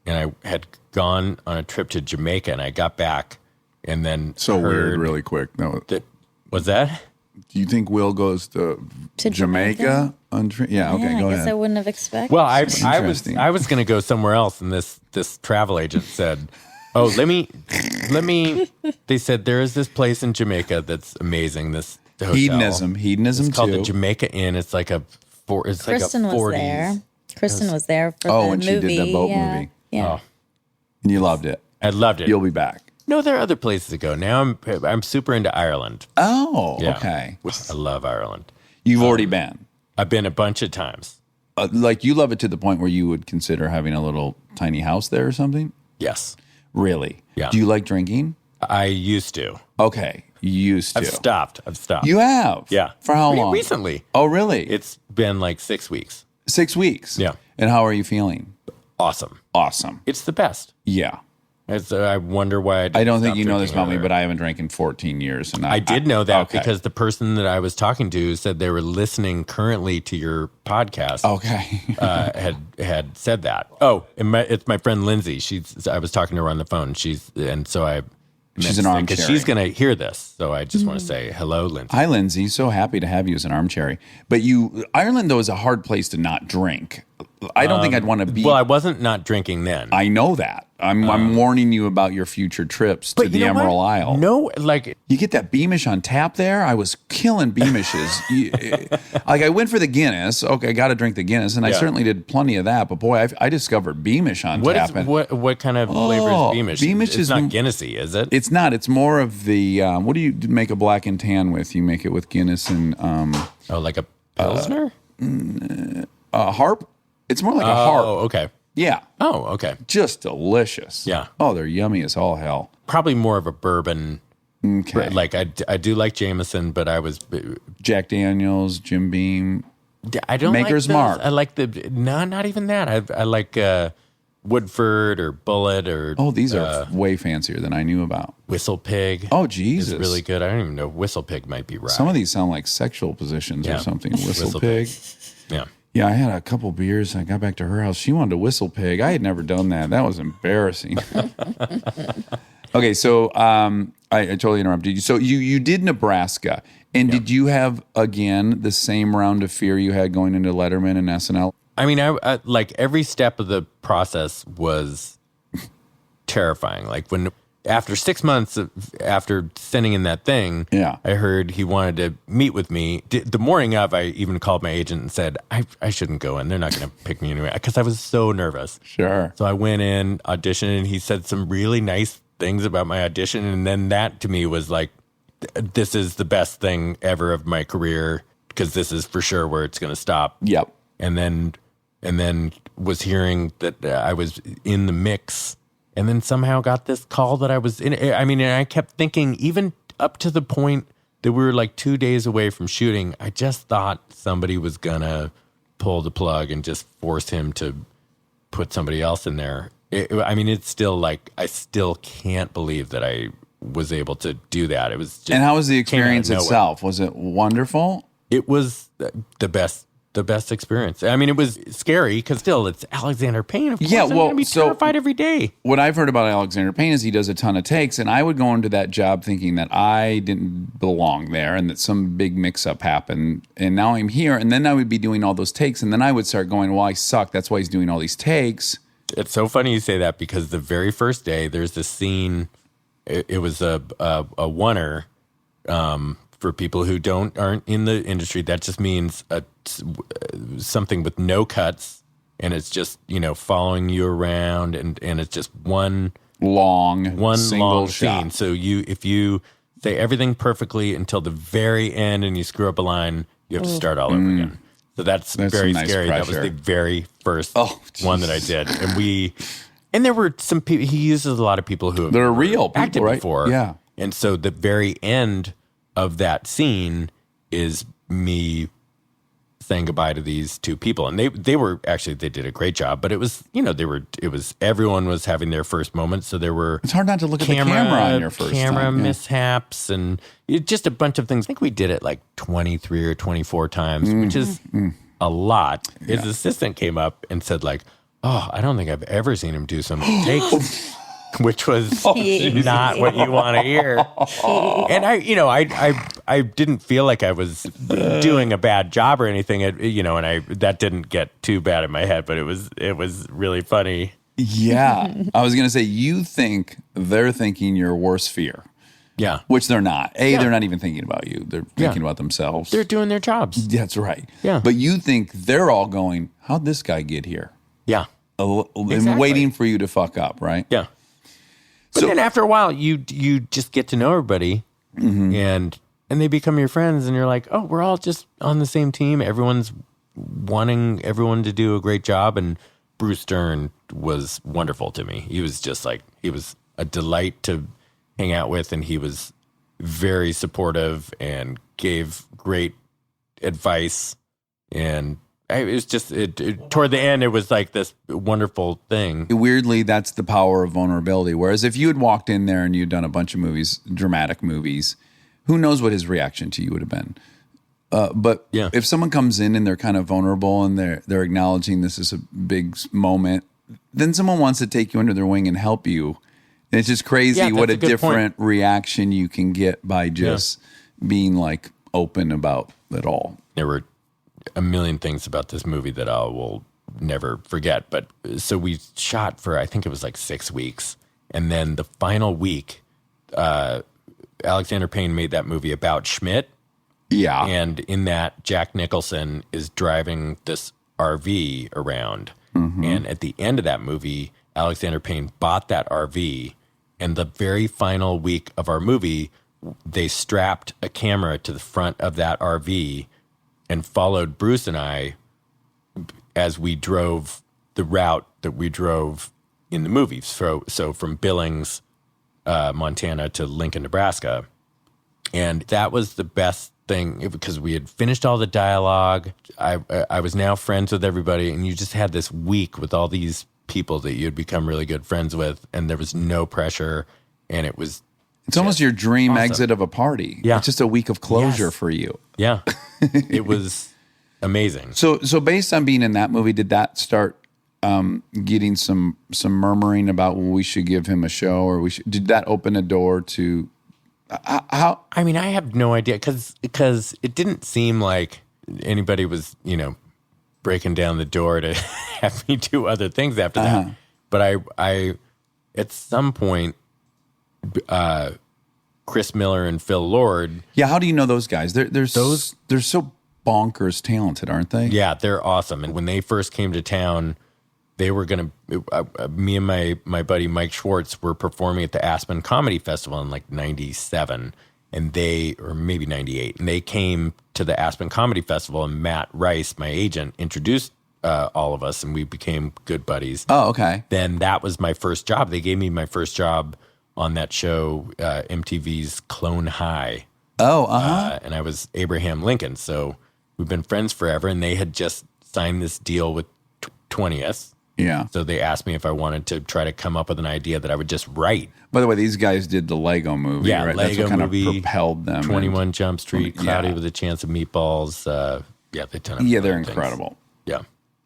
and I had gone on a trip to Jamaica and I got back and then weird really quick. No, was that? Do you think Will goes to Jamaica? Go ahead. I guess I wouldn't have expected. Well, I was going to go somewhere else and this travel agent said, "Oh, let me." They said there is this place in Jamaica that's amazing. This hotel. Hedonism It's called too. the Jamaica Inn. It's like Kristen like a 40s. was there. Kristen was there for the when movie. she did the boat movie. Yeah. And you loved it. I loved it. You'll be back. No, there are other places to go. Now I'm super into Ireland. Oh, Yeah. okay. I love Ireland. You've already been. I've been a bunch of times. Like you love it to the point where you would consider having a little tiny house there or something? Yes. Really? Yeah. Do you like drinking? I used to. Okay. used to. I've stopped. You have? Yeah. For how long? Recently. Oh, really? It's been like 6 weeks. 6 weeks? Yeah. And how are you feeling? Awesome. Awesome. It's the best. Yeah. I wonder why I don't think you know this about me, but I haven't drank in 14 years. And I did know that okay. because the person that I was talking to said they were listening currently to your podcast. Okay. had said that. Oh, it's my friend Lindsay. I was talking to her on the phone. She's an armchair because she's going to hear this. So I just want to say hello, Lindsay. Hi, Lindsay. So happy to have you as an armchair. But Ireland though is a hard place to not drink. I don't think I'd want to be. Well, I wasn't not drinking then. I know that. I'm warning you about your future trips to the Emerald Isle. No, like you get that Beamish on tap there. I was killing Beamishes. Like I went for the Guinness. Okay, I got to drink the Guinness, and I certainly did plenty of that. But boy, I discovered Beamish on tap. What kind of flavor is Beamish? Beamish is not Guinnessy, is it? It's not. It's more of the. What do you make a black and tan with? You make it with Guinness and. Like a Pilsner? Harp. It's more like a harp. Oh, okay. Yeah. Oh, okay. Just delicious. Yeah. Oh, they're yummy as all hell. Probably more of a bourbon. Okay. Like I do like Jameson, but I was Jack Daniels, Jim Beam. I don't Maker's like Mark. I like not even that. I like Woodford or Bullet or These are way fancier than I knew about. Whistle Pig. Oh, Jesus. It's really good. I don't even know. Whistle Pig might be right. Some of these sound like sexual positions or something. Whistle Pig. Yeah. Yeah, I had a couple beers. I got back to her house. She wanted a Whistle Pig. I had never done that. That was embarrassing. Okay, so I totally interrupted you. So you did Nebraska, and did you have again the same round of fear you had going into Letterman and SNL? I mean, I like every step of the process was terrifying. Like after 6 months after sending in that thing, I heard he wanted to meet with me. The morning of, I even called my agent and said, I shouldn't go in. They're not going to pick me anyway, because I was so nervous. Sure. So I went in, auditioned, and he said some really nice things about my audition. And then that to me was like, this is the best thing ever of my career, because this is for sure where it's going to stop. Yep. And then was hearing that I was in the mix. And then somehow got this call that I was in. I mean, and I kept thinking, even up to the point that we were like 2 days away from shooting, I just thought somebody was going to pull the plug and just force him to put somebody else in there. It's still like, I still can't believe that I was able to do that. It was just. And how was the experience itself? Was it wonderful? It was the best experience. I mean, it was scary because still it's Alexander Payne. Of course, I'm going to be terrified every day. What I've heard about Alexander Payne is he does a ton of takes, and I would go into that job thinking that I didn't belong there and that some big mix-up happened, and now I'm here, and then I would be doing all those takes, and then I would start going, well, I suck. That's why he's doing all these takes. It's so funny you say that, because the very first day, there's this scene. It was a oneer. For people who aren't in the industry, that just means something with no cuts, and it's just following you around, and it's just one long shot. scene. So if you say everything perfectly until the very end and you screw up a line, you have to start all over again. So that's very nice scary. pressure. That was the very first one that I did, and there were some people. He uses a lot of people who they're real acted people, right? before, yeah. And so the very end of that scene is me saying goodbye to these two people, and they did a great job, but it was everyone was having their first moment, so there were it's hard not to look at the camera on your first camera time, mishaps and just a bunch of things. I think we did it like 23 or 24 times, which is a lot. His assistant came up and said like, oh, I don't think I've ever seen him do some takes. Which was not what you want to hear. And I didn't feel like I was doing a bad job or anything, and that didn't get too bad in my head, but it was really funny. Yeah. I was going to say, you think they're thinking your worst fear. Yeah. Which they're not. They're not even thinking about you. They're thinking about themselves. They're doing their jobs. That's right. Yeah. But you think they're all going, how'd this guy get here? Yeah. And waiting for you to fuck up, right? Yeah. But then after a while, you just get to know everybody, and they become your friends, and you're like, oh, we're all just on the same team. Everyone's wanting everyone to do a great job, and Bruce Stern was wonderful to me. He was just like, he was a delight to hang out with, and he was very supportive and gave great advice. And it was just, toward the end, it was like this wonderful thing. Weirdly, that's the power of vulnerability. Whereas if you had walked in there and you'd done a bunch of movies, dramatic movies, who knows what his reaction to you would have been. But if someone comes in and they're kind of vulnerable and they're acknowledging this is a big moment, then someone wants to take you under their wing and help you. And it's just crazy what a different reaction you can get by just being like open about it all. There were a million things about this movie that I will never forget. But so we shot for, I think it was like 6 weeks. And then the final week, Alexander Payne made that movie about Schmidt. Yeah. And in that, Jack Nicholson is driving this RV around. Mm-hmm. And at the end of that movie, Alexander Payne bought that RV. And the very final week of our movie, they strapped a camera to the front of that RV and followed Bruce and I as we drove the route that we drove in the movie. So from Billings, Montana to Lincoln, Nebraska. And that was the best thing because we had finished all the dialogue. I was now friends with everybody, and you just had this week with all these people that you had become really good friends with, and there was no pressure, and it's almost your dream exit of a party. Yeah. It's just a week of closure for you. Yeah. It was amazing. So based on being in that movie, did that start getting some murmuring about, well, we should give him a show, or did that open a door to how? I mean, I have no idea because it didn't seem like anybody was, breaking down the door to have me do other things after that. But I at some point, Chris Miller and Phil Lord. Yeah, how do you know those guys? They're so bonkers talented, aren't they? Yeah, they're awesome. And when they first came to town, they were going to, me and my buddy Mike Schwartz were performing at the Aspen Comedy Festival in like 97, or maybe 98. And they came to the Aspen Comedy Festival, and Matt Rice, my agent, introduced all of us, and we became good buddies. Oh, okay. Then that was my first job. They gave me my first job on that show, MTV's Clone High. Oh, uh-huh. And I was Abraham Lincoln. So we've been friends forever, and they had just signed this deal with 20th. Yeah. So they asked me if I wanted to try to come up with an idea that I would just write. By the way, these guys did the Lego movie, right? Lego That's what kind movie, of propelled them. 21 Jump Street, Cloudy with a Chance of Meatballs. They've done a they're things. incredible. Yeah.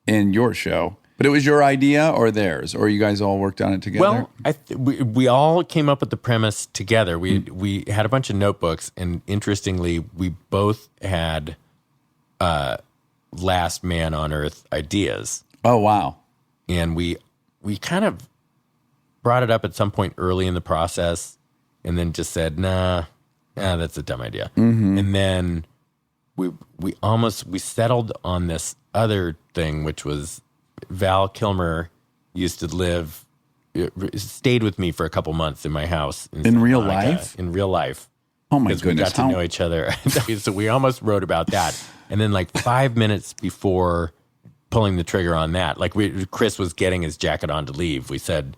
In your show. But it was your idea or theirs? Or you guys all worked on it together? Well, we all came up with the premise together. We had a bunch of notebooks, and interestingly, we both had Last Man on Earth ideas. Oh, wow. And we kind of brought it up at some point early in the process and then just said, nah, that's a dumb idea. Mm-hmm. And then we settled on this other thing, which was Val Kilmer used to stayed with me for a couple months in my house. In real life? In real life. Oh my goodness. We got to know each other. So we almost wrote about that. And then like 5 minutes before pulling the trigger on that, Chris was getting his jacket on to leave, we said,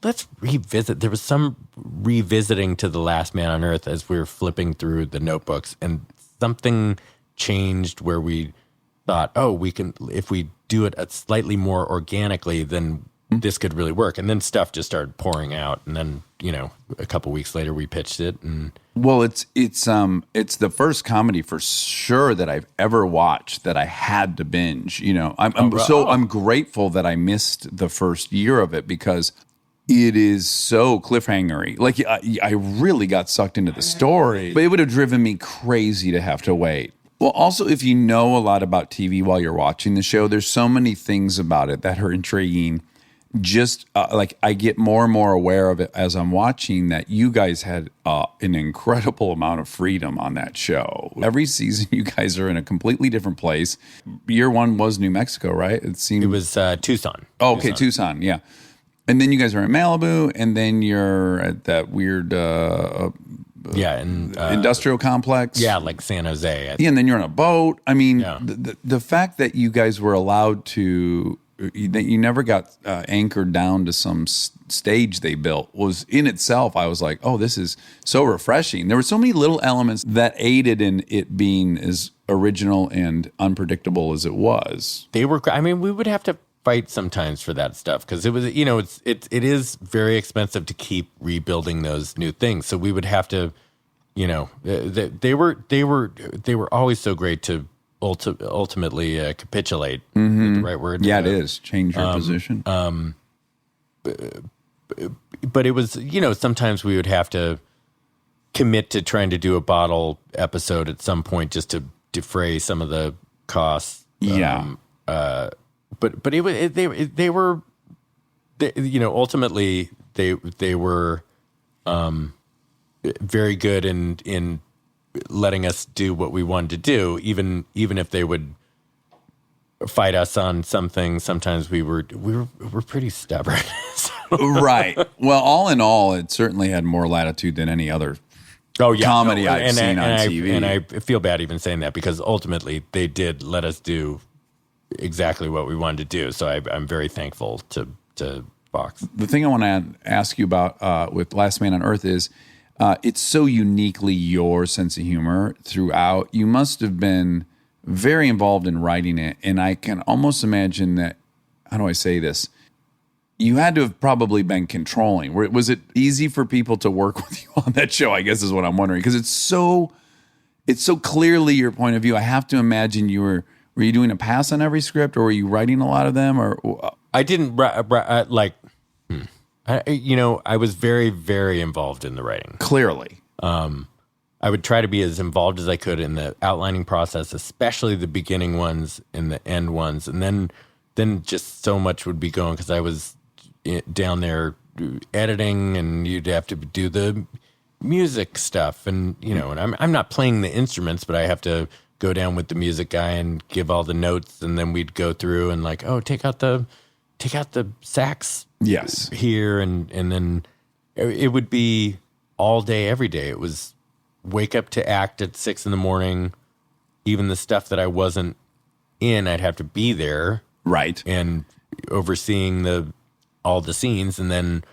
let's revisit. There was some revisiting to The Last Man on Earth as we were flipping through the notebooks, and something changed where we thought, we can, if we do it slightly more organically, then this could really work. And then stuff just started pouring out. And then, a couple weeks later we pitched it. And well, it's the first comedy for sure that I've ever watched that I had to binge. I'm grateful that I missed the first year of it because it is so cliffhangery. Like I really got sucked into the story, but it would have driven me crazy to have to wait. Well, also, if you know a lot about TV while you're watching the show, there's so many things about it that are intriguing. Just I get more and more aware of it as I'm watching that you guys had an incredible amount of freedom on that show. Every season, you guys are in a completely different place. Year one was New Mexico, right? It was Tucson. Oh, okay, Tucson, yeah. And then you guys are in Malibu, and then you're at that weird industrial complex. Yeah, like San Jose. Yeah, and then you're on a boat. I mean, the fact that you guys were allowed to you never got anchored down to some stage they built was in itself. I was like, oh, this is so refreshing. There were so many little elements that aided in it being as original and unpredictable as it was. They were. I mean, we would have to fight sometimes for that stuff because it was, it is very expensive to keep rebuilding those new things. So we would have to, they were always so great to ultimately capitulate. The right word? Yeah, it is. Change your position. But it was, sometimes we would have to commit to trying to do a bottle episode at some point just to defray some of the costs. Yeah. But they were ultimately they were very good in letting us do what we wanted to do, even if they would fight us on some things. Sometimes we were pretty stubborn. Right. Well, all in all, it certainly had more latitude than any other comedy I've seen on TV. And I feel bad even saying that because ultimately they did let us do exactly what we wanted to do. So I'm very thankful to Fox. The thing I want to ask you about with Last Man on Earth is it's so uniquely your sense of humor throughout. You must have been very involved in writing it. And I can almost imagine that, how do I say this? You had to have probably been controlling. Was it easy for people to work with you on that show? I guess is what I'm wondering. Because it's so clearly your point of view. I have to imagine were you doing a pass on every script, or were you writing a lot of them? Or I didn't I was very, very involved in the writing. Clearly. I would try to be as involved as I could in the outlining process, especially the beginning ones and the end ones. And then just so much would be going because I was down there editing, and you'd have to do the music stuff. And, and I'm not playing the instruments, but I have to go down with the music guy and give all the notes. And then we'd go through and take out the sax. Yes. Here. And then it would be all day, every day. It was wake up to act at 6 a.m. Even the stuff that I wasn't in, I'd have to be there. Right. And overseeing all the scenes, and then,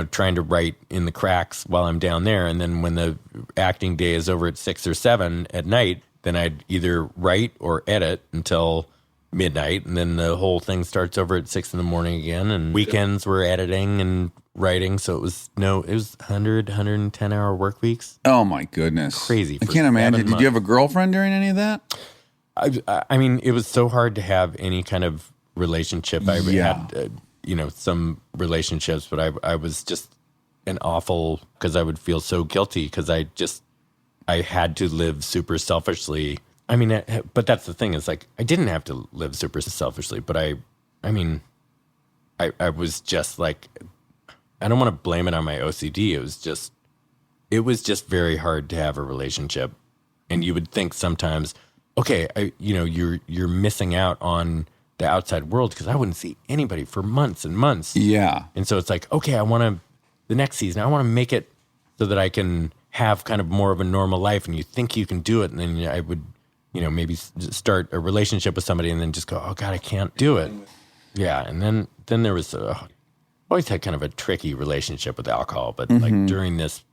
trying to write in the cracks while I'm down there. And then when the acting day is over at 6 or 7 at night, then I'd either write or edit until midnight. And then the whole thing starts over at 6 a.m. again. And weekends were editing and writing. So it was 110 hour work weeks. Oh my goodness. Crazy. I can't imagine. Did you have a girlfriend during any of that? I mean, it was so hard to have any kind of relationship. I had, some relationships, but I was just an awful, because I would feel so guilty because I had to live super selfishly. I mean, but that's the thing is I didn't have to live super selfishly, but I was just I don't want to blame it on my OCD. It was just very hard to have a relationship. And you would think sometimes, okay, you're missing out on the outside world because I wouldn't see anybody for months and months. Yeah. And so it's okay, the next season, I want to make it so that I can have kind of more of a normal life, and you think you can do it. And then I would, maybe start a relationship with somebody and then just go, oh God, I can't do it. Yeah. And then there was, always had kind of a tricky relationship with alcohol, but during this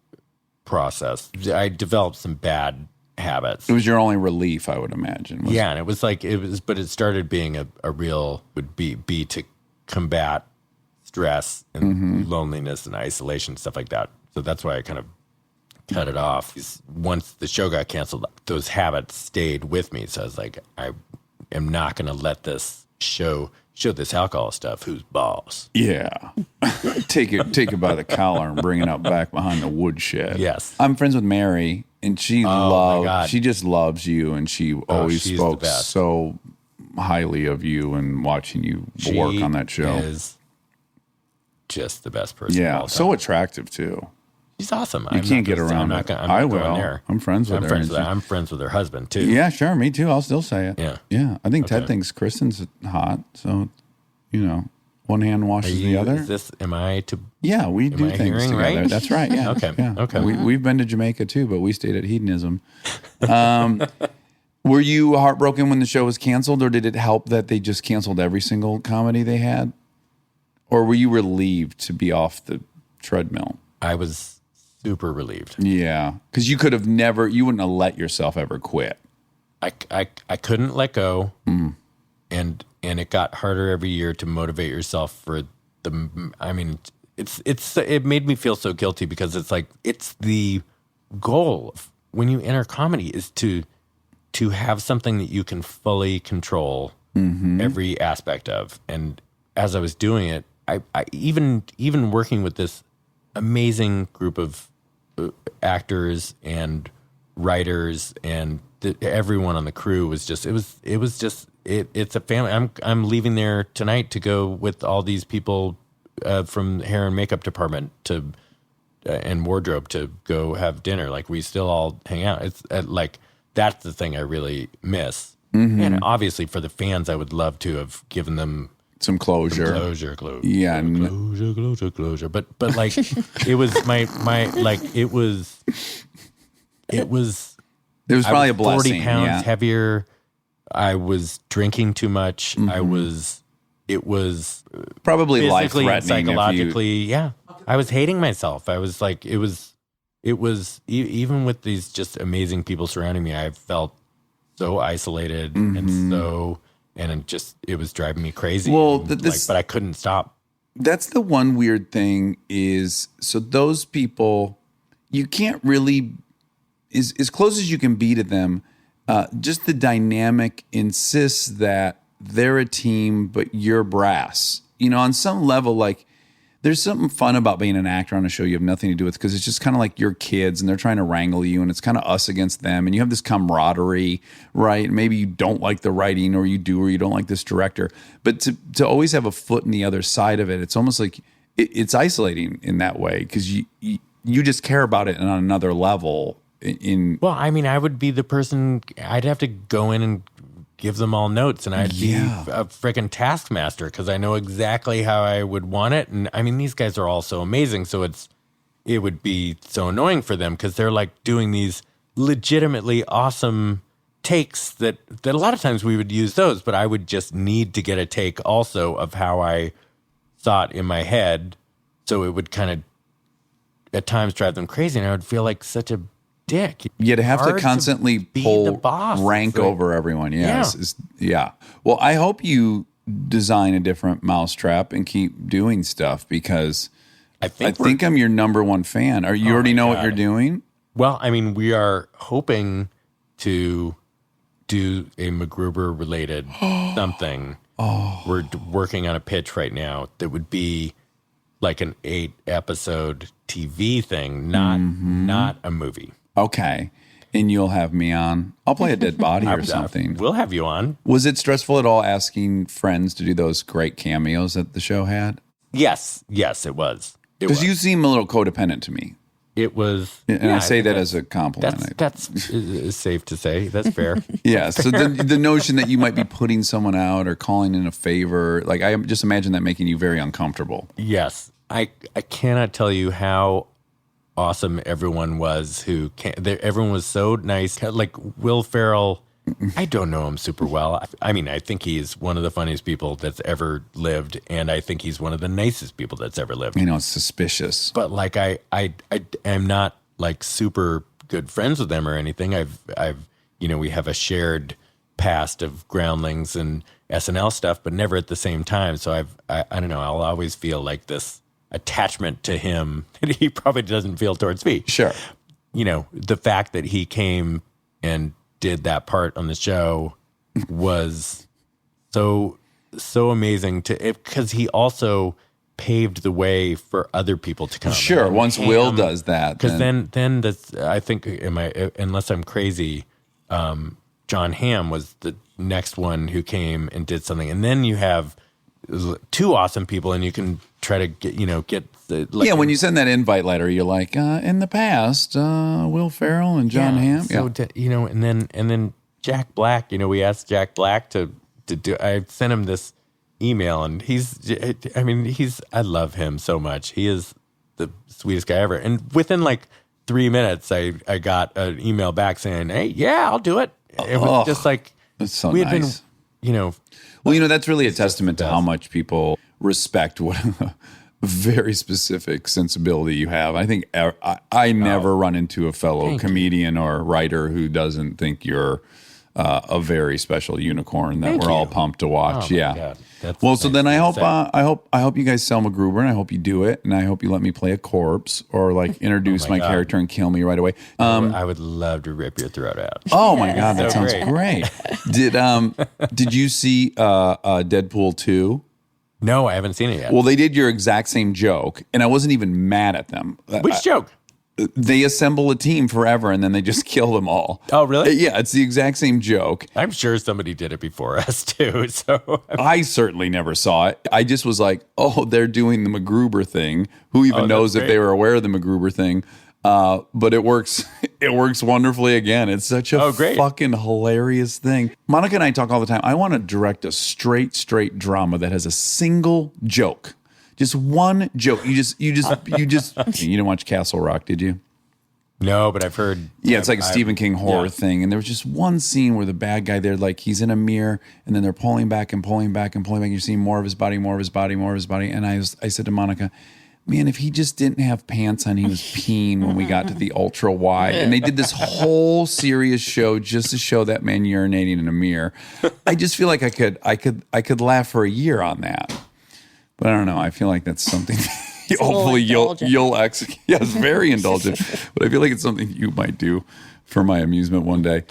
process, I developed some bad habits. It was your only relief, I would imagine. Yeah, and it was but it started being a real, would be to combat stress and loneliness and isolation, stuff like that. So that's why I kind of cut it off. Once the show got canceled, those habits stayed with me. So I was like, I am not going to let this show this alcohol stuff. Who's boss? Yeah. Take it by the collar and bring it out back behind the woodshed. Yes. I'm friends with Mary, and she just loves you, and she always spoke so highly of you and watching you work on that show. Is just the best person. Yeah, so attractive too. She's awesome. You can't get around it. I will. I'm friends with her. I'm friends with her husband too. Yeah, sure. Me too. I'll still say it. Yeah. Yeah. I think Ted thinks Kristen's hot. So, one hand washes the other. Am I to? Yeah, we do things together. Right? That's right. Yeah. Okay. Yeah. Okay. We've been to Jamaica too, but we stayed at Hedonism. Were you heartbroken when the show was canceled, or did it help that they just canceled every single comedy they had? Or were you relieved to be off the treadmill? I was super relieved. Yeah, because you could have never, you wouldn't have let yourself ever quit. I couldn't let go, and it got harder every year to motivate yourself for the. I mean, it made me feel so guilty because it's like it's the goal when you enter comedy is to have something that you can fully control every aspect of. And as I was doing it, I even working with this amazing group of actors and writers and everyone on the crew was just it's a family. I'm leaving there tonight to go with all these people from hair and makeup department to and wardrobe to go have dinner. Like we still all hang out. It's like that's the thing I really miss. And obviously for the fans, I would love to have given them some closure. Closure. Yeah. Closure. But like it was my like it was there was probably a blessing. 40 pounds heavier. I was drinking too much. It was probably physically and life-threatening. psychologically. I was hating myself. I was like, it was even with these just amazing people surrounding me, I felt so isolated it was driving me crazy. Well, but I couldn't stop. That's the one weird thing is, so those people, you can't really, as close as you can be to them, just the dynamic insists that they're a team, but you're brass. You know, on some level, like, there's something fun about being an actor on a show you have nothing to do with, because it's just kind of like your kids and they're trying to wrangle you, and it's kind of us against them, and you have this camaraderie, right? Maybe you don't like the writing, or you do, or you don't like this director, but to always have a foot in the other side of it, it's almost like it's isolating in that way, because you just care about it on another level. Well, I mean, I would be the person, I'd have to go in and give them all notes, and I'd be a freaking taskmaster because I know exactly how I would want it. And I mean, these guys are all so amazing, so it would be so annoying for them because they're like doing these legitimately awesome takes that a lot of times we would use those, but I would just need to get a take also of how I saw it in my head, so it would kind of at times drive them crazy, and I would feel like such a dick. Yeah, to have to constantly pull the boss. rank over everyone. Yes. Yeah. Well, I hope you design a different mousetrap and keep doing stuff, because I think I'm your number one fan. You already know what you're doing? Well, I mean, we are hoping to do a MacGruber related something. We're working on a pitch right now that would be like an 8-episode TV thing, not a movie. Okay. And you'll have me on. I'll play a dead body or something. We'll have you on. Was it stressful at all asking friends to do those great cameos that the show had? Yes, it was. Because you seem a little codependent to me. It was. And I say that as a compliment. That's safe to say. That's fair. Yeah. So the notion that you might be putting someone out or calling in a favor, like I just imagine that making you very uncomfortable. Yes. I cannot tell you how awesome everyone was everyone was so nice. Like Will Ferrell, I don't know him super well. I mean, I think he's one of the funniest people that's ever lived, and I think he's one of the nicest people that's ever lived. You know, it's suspicious. But like I am not like super good friends with them or anything. I've we have a shared past of Groundlings and SNL stuff, but never at the same time. So I don't know, I'll always feel like this attachment to him that he probably doesn't feel towards me. Sure. You know, the fact that he came and did that part on the show was so amazing because he also paved the way for other people to come. Sure. And once Will does that, because then that's, I think, unless I'm crazy, John Hamm was the next one who came and did something, and then you have two awesome people, and you can try to get the when you send that invite letter, you're like, in the past, Will Ferrell and John Hamm. So and then Jack Black. We asked Jack Black to do. I sent him this email, and I love him so much. He is the sweetest guy ever. And within like 3 minutes, I got an email back saying, "Hey, yeah, I'll do it." It was just like That's so we had nice. been, you know, Well, that's really a testament to how much people respect what very specific sensibility you have. I think I never run into a fellow comedian or writer who doesn't think you're a very special unicorn that we're all pumped to watch. God. That's Well, so nice then I to hope say. I hope you guys sell MacGruber, and I hope you do it, and I hope you let me play a corpse or like introduce my God. character and kill me right away. I would love to rip your throat out. Oh my God, that So sounds great. Did you see Deadpool 2? No, I haven't seen it yet. Well, they did your exact same joke, and I wasn't even mad at them. Which joke? They assemble a team forever, and then they just kill them all. Oh, really? Yeah, it's the exact same joke. I'm sure somebody did it before us too. So I certainly never saw it. I just was like, oh, they're doing the MacGruber thing. Who even knows if great. they were aware of the MacGruber thing? But it works. It works wonderfully again. It's such a great. fucking hilarious thing. Monica and I talk all the time. I want to direct a straight drama that has a single joke. Just one joke. You didn't watch Castle Rock, did you? no, but I've heard. Yeah, it's like a Stephen King horror yeah. thing. And there was just one scene where the bad guy there, like he's in a mirror and then they're pulling back and pulling back and pulling back. You're seeing more of his body, more of his body, more of his body. And I said to Monica, man, if he just didn't have pants on, he was peeing when we got to the ultra wide. And they did this whole serious show just to show that man urinating in a mirror. I just feel like I could laugh for a year on that. But I don't know. I feel like that's something hopefully you'll execute. Yeah, it's very indulgent. But I feel like it's something you might do for my amusement one day.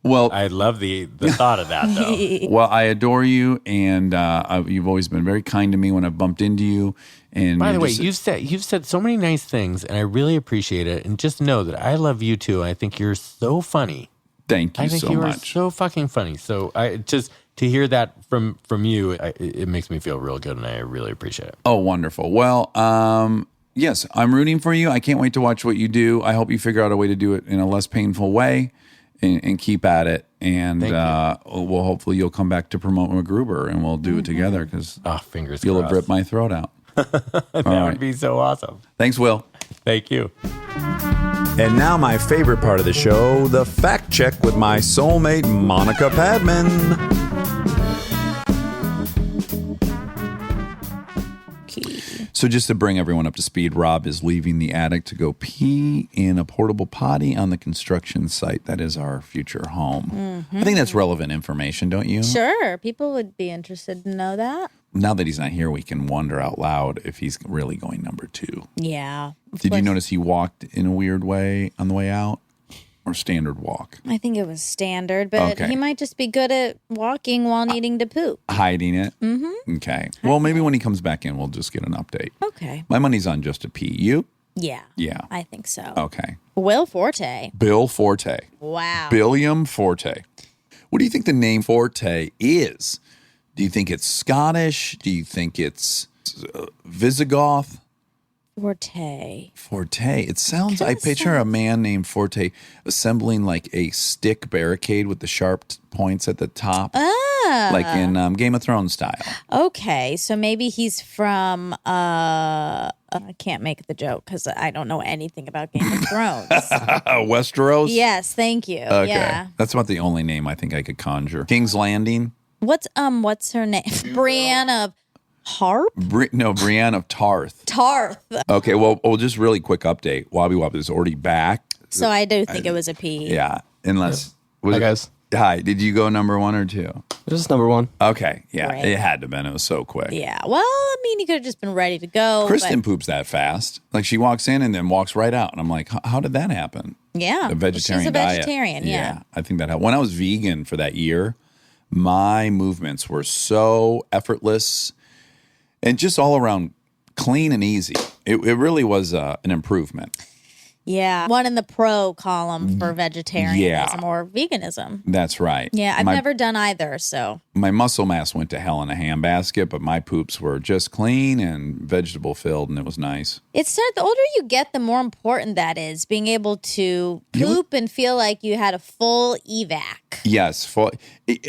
Well, I love the thought of that though. well, I adore you, and you've always been very kind to me when I've bumped into you. And By the you're way, just- you've said so many nice things, and I really appreciate it. And just know that I love you too. I think you're so funny. thank you I think so you are much. so fucking funny. So I just to hear that from you, it makes me feel real good, and I really appreciate it. Oh, wonderful. Well, yes, I'm rooting for you. I can't wait to watch what you do. I hope you figure out a way to do it in a less painful way and keep at it. And well, hopefully you'll come back to promote MacGruber and we'll do it together because Fingers you'll crossed. have ripped my throat out. That would be so awesome. Thanks, Will. Thank you. And now my favorite part of the show, the fact check with my soulmate, Monica Padman. So just to bring everyone up to speed, Rob is leaving the attic to go pee in a portable potty on the construction site that is our future home. I think that's relevant information, don't you? Sure. People would be interested to know that. Now that he's not here, we can wonder out loud if he's really going number 2. Yeah. Did you notice he walked in a weird way on the way out? Or standard walk? I think it was standard, but Okay. he might just be good at walking while needing to poop. Hiding it? Mm-hmm. Okay. Well, maybe when he comes back in, we'll just get an update. Okay. My money's on just a pee. You? Yeah. Yeah. I think so. Okay. Will Forte. Bill Forte. Wow. Billiam Forte. What do you think the name Forte is? Do you think it's Scottish? Do you think it's Visigoth? Forte. Forte. It sounds, I picture a man named Forte assembling like a stick barricade with the sharp points at the top. Like in Game of Thrones style. Okay, so maybe he's from I can't make the joke because I don't know anything about Game of Thrones. Westeros? Yes, thank you. Okay. Yeah. That's about the only name I think I could conjure. King's Landing? What's her name? Brienne of Harp? Brienne of Tarth. Tarth. Okay, well, just really quick update. Wobby Wob is already back. So I do think it was a P. Yeah, unless... Hi, guys. Hi, did you go number 1 or 2? This is number 1. Okay, yeah, Right. it had to have been. It was so quick. Yeah. Well, I mean, he could have just been ready to go. Kristen but poops that fast. Like she walks in and then walks right out. And I'm like, how did that happen? yeah. A vegetarian She's a diet. vegetarian, yeah. I think that helped. When I was vegan for that year, my movements were so effortless and just all around clean and easy. It really was an improvement. Yeah. One in the pro column for vegetarianism or veganism. That's right. Yeah, I've never done either, so. my muscle mass went to hell in a handbasket, but my poops were just clean and vegetable filled, and it was nice. It's the older you get, the more important that is, being able to poop and feel like you had a full evac. Yes.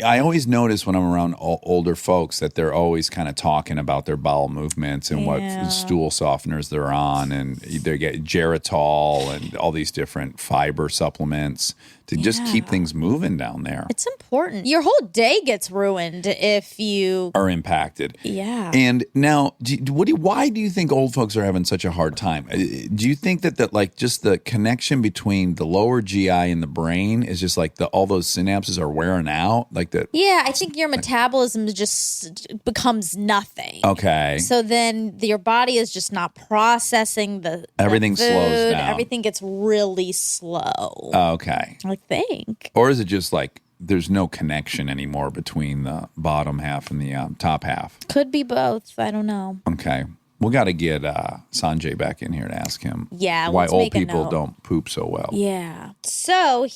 I always notice when I'm around older folks that they're always kind of talking about their bowel movements and what stool softeners they're on, and they get Geritol and all these different fiber supplements to just keep things moving down there. It's important. Your whole day gets ruined if you are impacted. Yeah. And now, why do you think old folks are having such a hard time? Do you think that like just the connection between the lower GI and the brain is just like all those synapses are wearing out? Like that? Yeah, I think your metabolism just becomes nothing. Okay. So then your body is just not processing everything the food. Slows down. Everything gets really slow. Okay. I think. Or is it just like there's no connection anymore between the bottom half and the top half? Could be both. I don't know. Okay. We got to get Sanjay back in here to ask him why let's old make a people note. don't poop so well. Yeah. So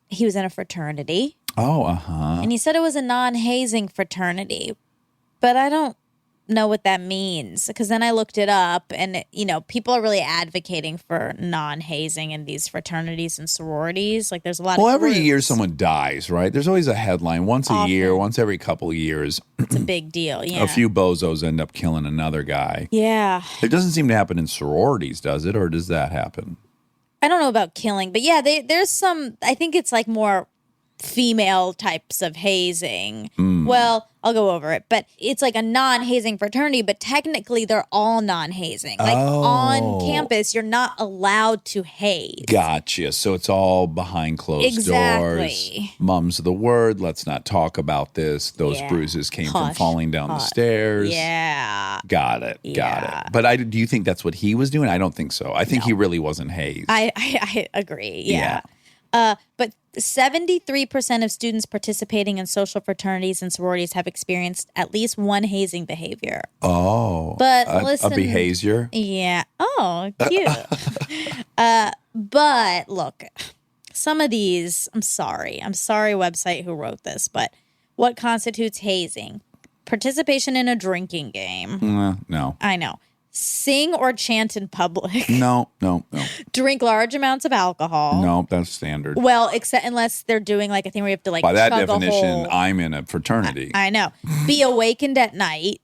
he was in a fraternity. Oh, uh-huh. And he said it was a non-hazing fraternity. But I don't know what that means, because then I looked it up, and people are really advocating for non-hazing in these fraternities and sororities. Like there's a lot of every groups. year someone dies, right? There's always a headline once a year, once every couple of years. It's a big deal. Yeah. A few bozos end up killing another guy. Yeah. It doesn't seem to happen in sororities, does it? Or does that happen? I don't know about killing, but yeah, there's some, I think it's like more female types of hazing. Well, I'll go over it, but it's like a non-hazing fraternity, but technically they're all non-hazing. Like on campus, you're not allowed to haze. Gotcha. So it's all behind closed doors. Mum's the word. Let's not talk about this. Those bruises came from falling down the stairs. Yeah. Got it. But do you think that's what he was doing? I don't think so. I think he really wasn't hazed. I agree. Yeah. But 73% of students participating in social fraternities and sororities have experienced at least one hazing behavior. Oh. But listen. A behavior? Yeah. Oh, cute. But look, some of these, I'm sorry website who wrote this, but what constitutes hazing? Participation in a drinking game. No. I know. Sing or chant in public. No. Drink large amounts of alcohol. No, that's standard. Well, except unless they're doing like a thing where you have to like by that chug definition, I'm in a fraternity. I know. Be awakened at night.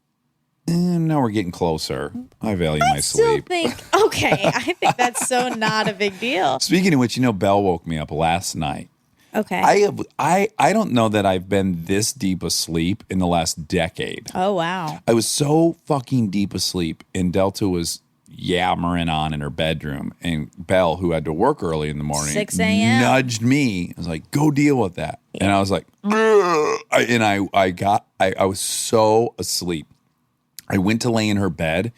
No, we're getting closer. I value my Still sleep. I think that's so not a big deal. Speaking of which, Belle woke me up last night. Okay. I don't know that I've been this deep asleep in the last decade. Oh, wow. I was so fucking deep asleep, and Delta was yammering on in her bedroom, and Belle, who had to work early in the morning, 6 a.m. nudged me. I was like, go deal with that. Yeah. And I was like, I was so asleep. I went to lay in her bed.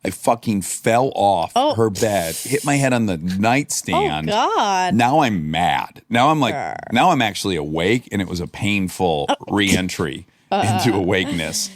I fucking fell off her bed, hit my head on the nightstand. Oh, God. Now I'm mad. Now I'm actually awake, and it was a painful re-entry into awakeness.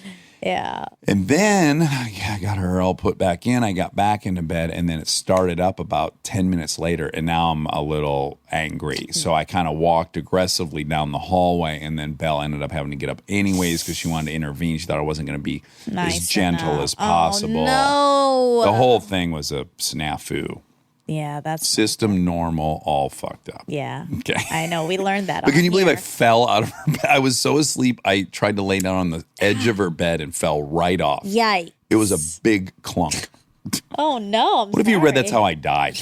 Yeah. And then I got her all put back in. I got back into bed, and then it started up about 10 minutes later, and now I'm a little angry. So I kind of walked aggressively down the hallway, and then Belle ended up having to get up anyways because she wanted to intervene. She thought I wasn't going to be as gentle as possible. Oh, no. The whole thing was a snafu. Yeah, that's system normal, all fucked up. Yeah. Okay. I know. We learned that. But can you believe I fell out of her bed? I was so asleep, I tried to lay down on the edge of her bed and fell right off. Yikes. It was a big clunk. Oh, no. What if you read that's how I died?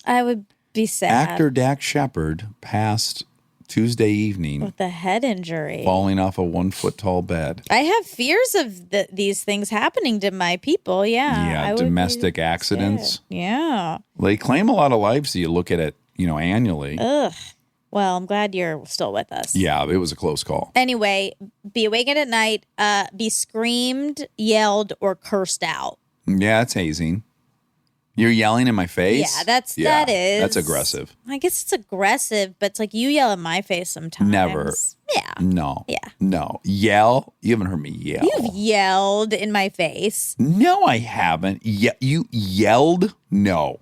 I would be sad. Actor Dax Shepard passed Tuesday evening with a head injury, falling off a 1-foot-tall bed. I have fears of these things happening to my people. Yeah, domestic accidents. Yeah, they claim a lot of lives. So you look at it, annually. Ugh. Well, I'm glad you're still with us. Yeah, it was a close call. Anyway, be awakened at night. Be screamed, yelled, or cursed out. Yeah, it's hazing. You're yelling in my face? Yeah, that is. That's aggressive. I guess it's aggressive, but it's like you yell in my face sometimes. Never. Yeah. No. Yeah. No. Yell? You haven't heard me yell. You've yelled in my face. No, I haven't. You yelled? No.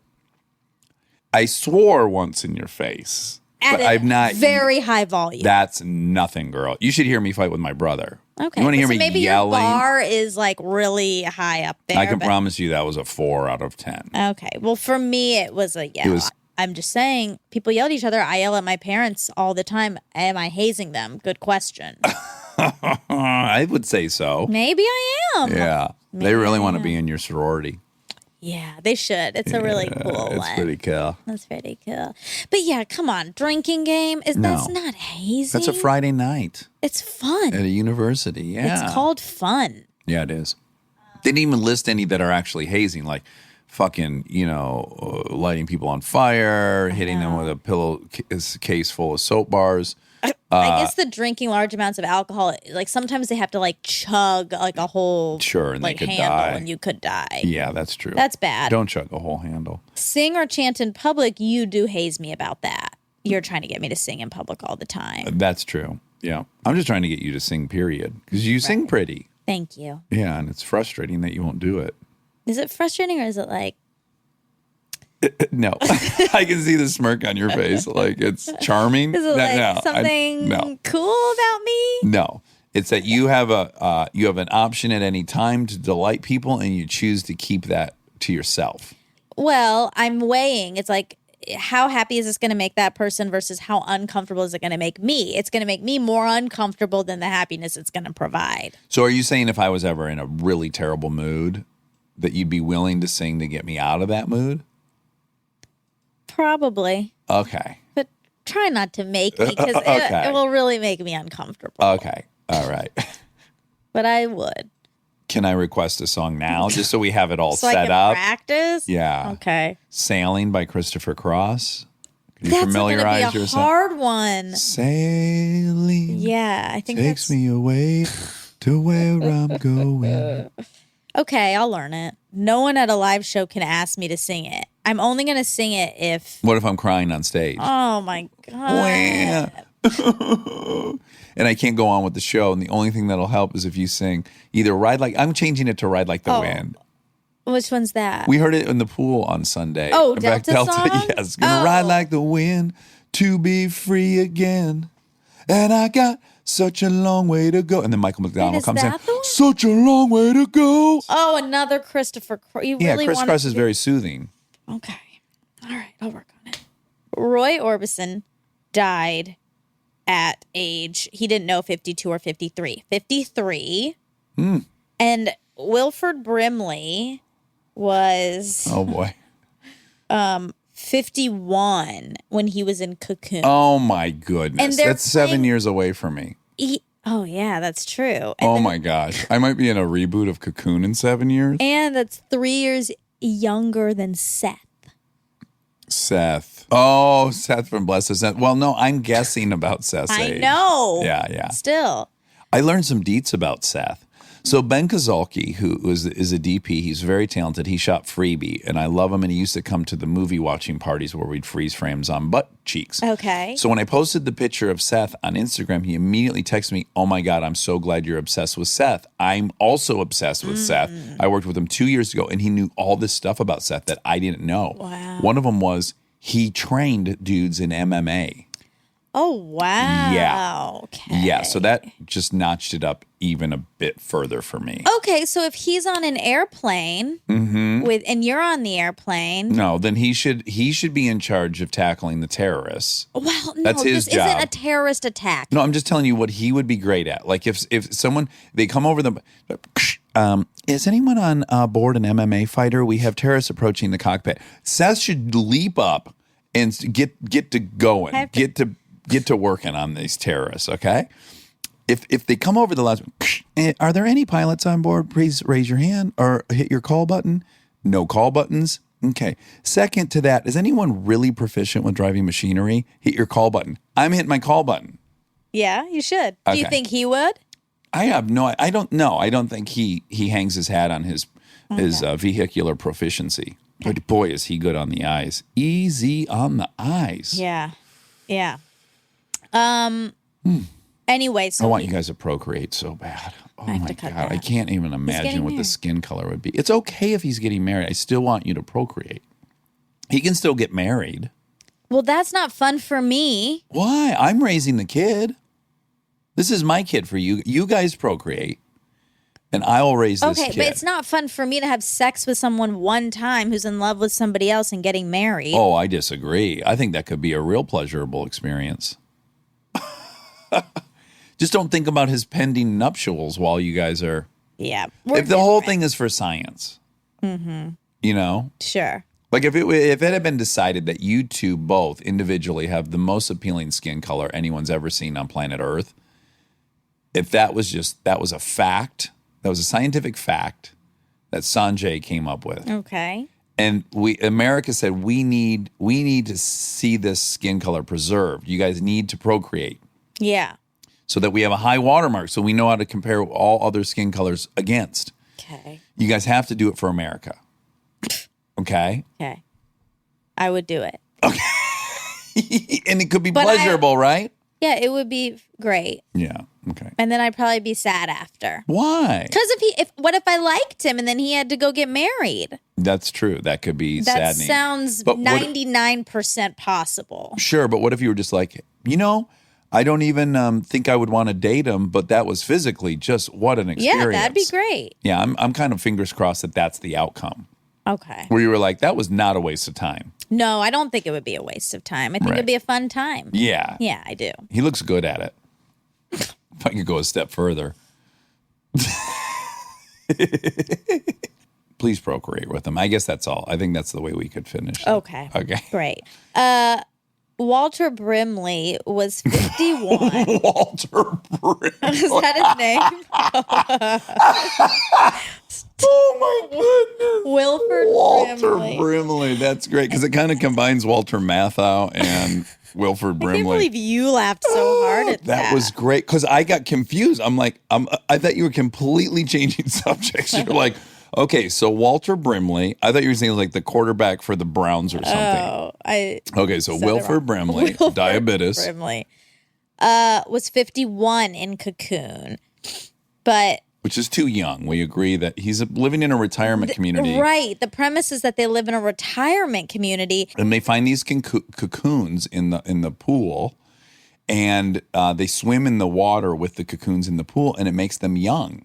I swore once in your face. At But a I've not very high volume. That's nothing, girl. You should hear me fight with my brother. Okay. You want to hear so me maybe yelling? your bar is like really high up there. I can but- promise you that was a 4 out of 10. Okay. Well, for me, it was a yell. I'm just saying, people yell at each other. I yell at my parents all the time. Am I hazing them? Good question. I would say so. Maybe I am. Yeah. Maybe They really I want to am. be in your sorority. Yeah, they should. It's a really cool It's one. pretty cool. That's pretty cool. But yeah, come on. Drinking game. That's not hazing. That's a Friday night It's fun. at a university. Yeah. It's called fun. Yeah, it is. They didn't even list any that are actually hazing, like fucking, lighting people on fire, hitting them with a pillowcase full of soap bars. I guess the drinking large amounts of alcohol, like sometimes they have to like chug like a whole Sure, and they like could handle die. and you could die. Yeah, that's true. That's bad. Don't chug a whole handle. Sing or chant in public, you do haze me about that. You're trying to get me to sing in public all the time. That's true. Yeah. I'm just trying to get you to sing, period. Because you sing pretty. Thank you. Yeah, and it's frustrating that you won't do it. Is it frustrating or is it like No. I can see the smirk on your face. Like it's charming. is it like No, something no. cool about me? No. It's that you have an option at any time to delight people and you choose to keep that to yourself. Well, I'm weighing. It's like how happy is this going to make that person versus how uncomfortable is it going to make me? It's going to make me more uncomfortable than the happiness it's going to provide. So are you saying if I was ever in a really terrible mood that you'd be willing to sing to get me out of that mood? Probably. Okay. But try not to make me because Okay. it will really make me uncomfortable. Okay. All right. But I would. Can I request a song now just so we have it all So I set can up? practice? Yeah. Okay. Sailing by Christopher Cross. Can you That's going familiarize to be a yourself? hard one. Sailing Yeah, I think takes that's... me away to where I'm going. Okay, I'll learn it. No one at a live show can ask me to sing it. I'm only going to sing it if... What if I'm crying on stage? Oh, my Wah. God. And I can't go on with the show. And the only thing that'll help is if you sing either Ride Like... I'm changing it to Ride Like the Wind. Which one's that? We heard it in the pool on Sunday. Oh, In fact, Delta song? Yes. Gonna ride like the wind to be free again. And I got such a long way to go. And then Michael McDonald is comes in. that the one? Such a long way to go. Oh, another Christopher Cross. You Yeah, really Chris want Cross is very soothing. Okay. All right, I'll work on it. Roy Orbison died at age, he didn't know 52 or 53. 53. And Wilford Brimley was Oh, boy. 51 when he was in Cocoon. Oh, my goodness. And they're That's 7 playing- years away from me. Oh, yeah, that's true. Oh, my gosh. I might be in a reboot of Cocoon in 7 years. And that's 3 years younger than Seth. Seth. Oh, Seth from Blessed Seth. Well, no, I'm guessing about Seth's I age. know. Yeah. Still. I learned some deets about Seth. So Ben Kozolke, who is a DP, he's very talented. He shot Freebie, and I love him. And he used to come to the movie watching parties where we'd freeze frames on butt cheeks. Okay. So when I posted the picture of Seth on Instagram, he immediately texted me, "Oh my God, I'm so glad you're obsessed with Seth. I'm also obsessed with Seth. I worked with him 2 years ago, and he knew all this stuff about Seth that I didn't know. Wow. One of them was he trained dudes in MMA. Oh, wow. Yeah. Okay. Yeah, so that just notched it up even a bit further for me. Okay, so if he's on an airplane with and you're on the airplane, No, then he should be in charge of tackling the terrorists. well, no, That's his this job. isn't a terrorist attack. No, I'm just telling you what he would be great at. Like if someone they come over the, is anyone on board an MMA fighter? We have terrorists approaching the cockpit. Seth should leap up and get to going, get to working on these terrorists. Okay. If they come over the last, are there any pilots on board? Please raise your hand or hit your call button. No call buttons. Okay. Second to that, is anyone really proficient with driving machinery? Hit your call button. I'm hitting my call button. Yeah, you should. Do you Okay. think he would? I don't know. I don't think he hangs his hat on his vehicular proficiency. But boy, is he good on the eyes. Easy on the eyes. Yeah. Yeah. Anyway, so I want you guys to procreate so bad. Oh have my to cut God. that. I can't even imagine getting what the married. skin color would be. It's okay if he's getting married. I still want you to procreate. He can still get married. Well, that's not fun for me. Why? I'm raising the kid. This is my kid for you. You guys procreate, and I will raise this kid. Okay, but it's not fun for me to have sex with someone one time who's in love with somebody else and getting married. Oh, I disagree. I think that could be a real pleasurable experience. Just don't think about his pending nuptials while you guys are. Yeah. If the whole thing is for science, you know? Sure. Like if it had been decided that you two both individually have the most appealing skin color anyone's ever seen on planet Earth, if that was a fact, that was a scientific fact that Sanjay came up with. Okay. And America said we need to see this skin color preserved. You guys need to procreate Yeah. so that we have a high watermark so we know how to compare all other skin colors against. Okay. You guys have to do it for America. Okay? Okay. I would do it. And it could be But pleasurable, right? Yeah, it would be great. Yeah. Okay. And then I'd probably be sad after. Why? Because what if I liked him and then he had to go get married? That's true. That could be That saddening. sounds But what- 99% possible. Sure, but what if you were just like, I don't even think I would want to date him, but that was physically just what an experience. Yeah, that'd be great. Yeah, I'm kind of fingers crossed that that's the outcome. Okay. Where you were like, that was not a waste of time. No, I don't think it would be a waste of time. I think Right. it'd be a fun time. Yeah. Yeah, I do. He looks good at it. If I could go a step further. Please procreate with him. I guess that's all. I think that's the way we could finish. Okay. Okay. Great. Walter Brimley was 51. Walter Brimley. Is that his name? Oh my goodness. Wilford Walter Brimley. Brimley. That's great because it kind of combines Walter Matthau and Wilford I can't Brimley. believe you laughed so hard at that. That was great because I got confused. I'm like, I thought you were completely changing subjects. You're like, okay, so Walter Brimley. I thought you were saying like the quarterback for the Browns or something. Oh, Okay, so said it Wilford wrong. Brimley, Wilford diabetes. Brimley was 51 in Cocoon, but Which is too young. We agree that he's living in a retirement community. right. The premise is that they live in a retirement community. And they find these cocoons in the pool, and they swim in the water with the cocoons in the pool, and it makes them young.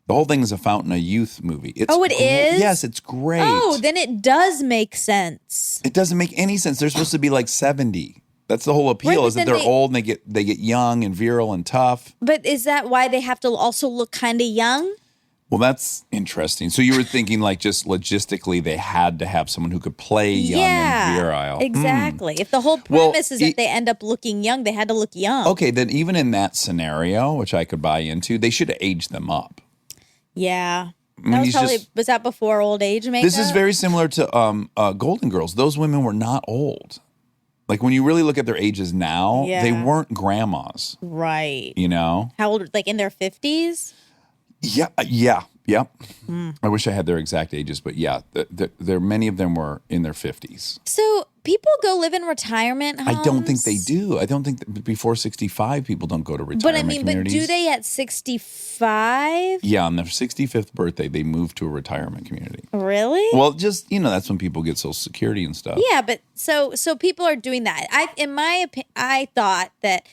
The whole thing is a Fountain of Youth movie. It's Oh, it is? Yes, it's great. Oh, then it does make sense. It doesn't make any sense. They're supposed to be like 70. That's the whole appeal, Right, is that but they're then old and they get young and virile and tough. But is that why they have to also look kind of young? Well, that's interesting. So you were thinking like just logistically they had to have someone who could play young and virile. Exactly. If the whole Well, premise is that they end up looking young, they had to look young. Okay, then even in that scenario, which I could buy into, they should have aged them up. Yeah. mean, That was he's probably, just- was that before old age makeup? This is very similar to Golden Girls. Those women were not old. Like when you really look at their ages now, they Yeah. weren't grandmas, right. you know? How old? Like in their 50s? Yeah. Hmm. I wish I had their exact ages, but yeah, there many of them were in their 50s. So people go live in retirement homes? I don't think they do. I don't think that before 65 people don't go to retirement But I mean, but communities. do they at 65? Yeah, on their 65th birthday, they move to a retirement community. Really? Well, just, that's when people get Social Security and stuff. Yeah, but so people are doing that. In my opinion, I thought that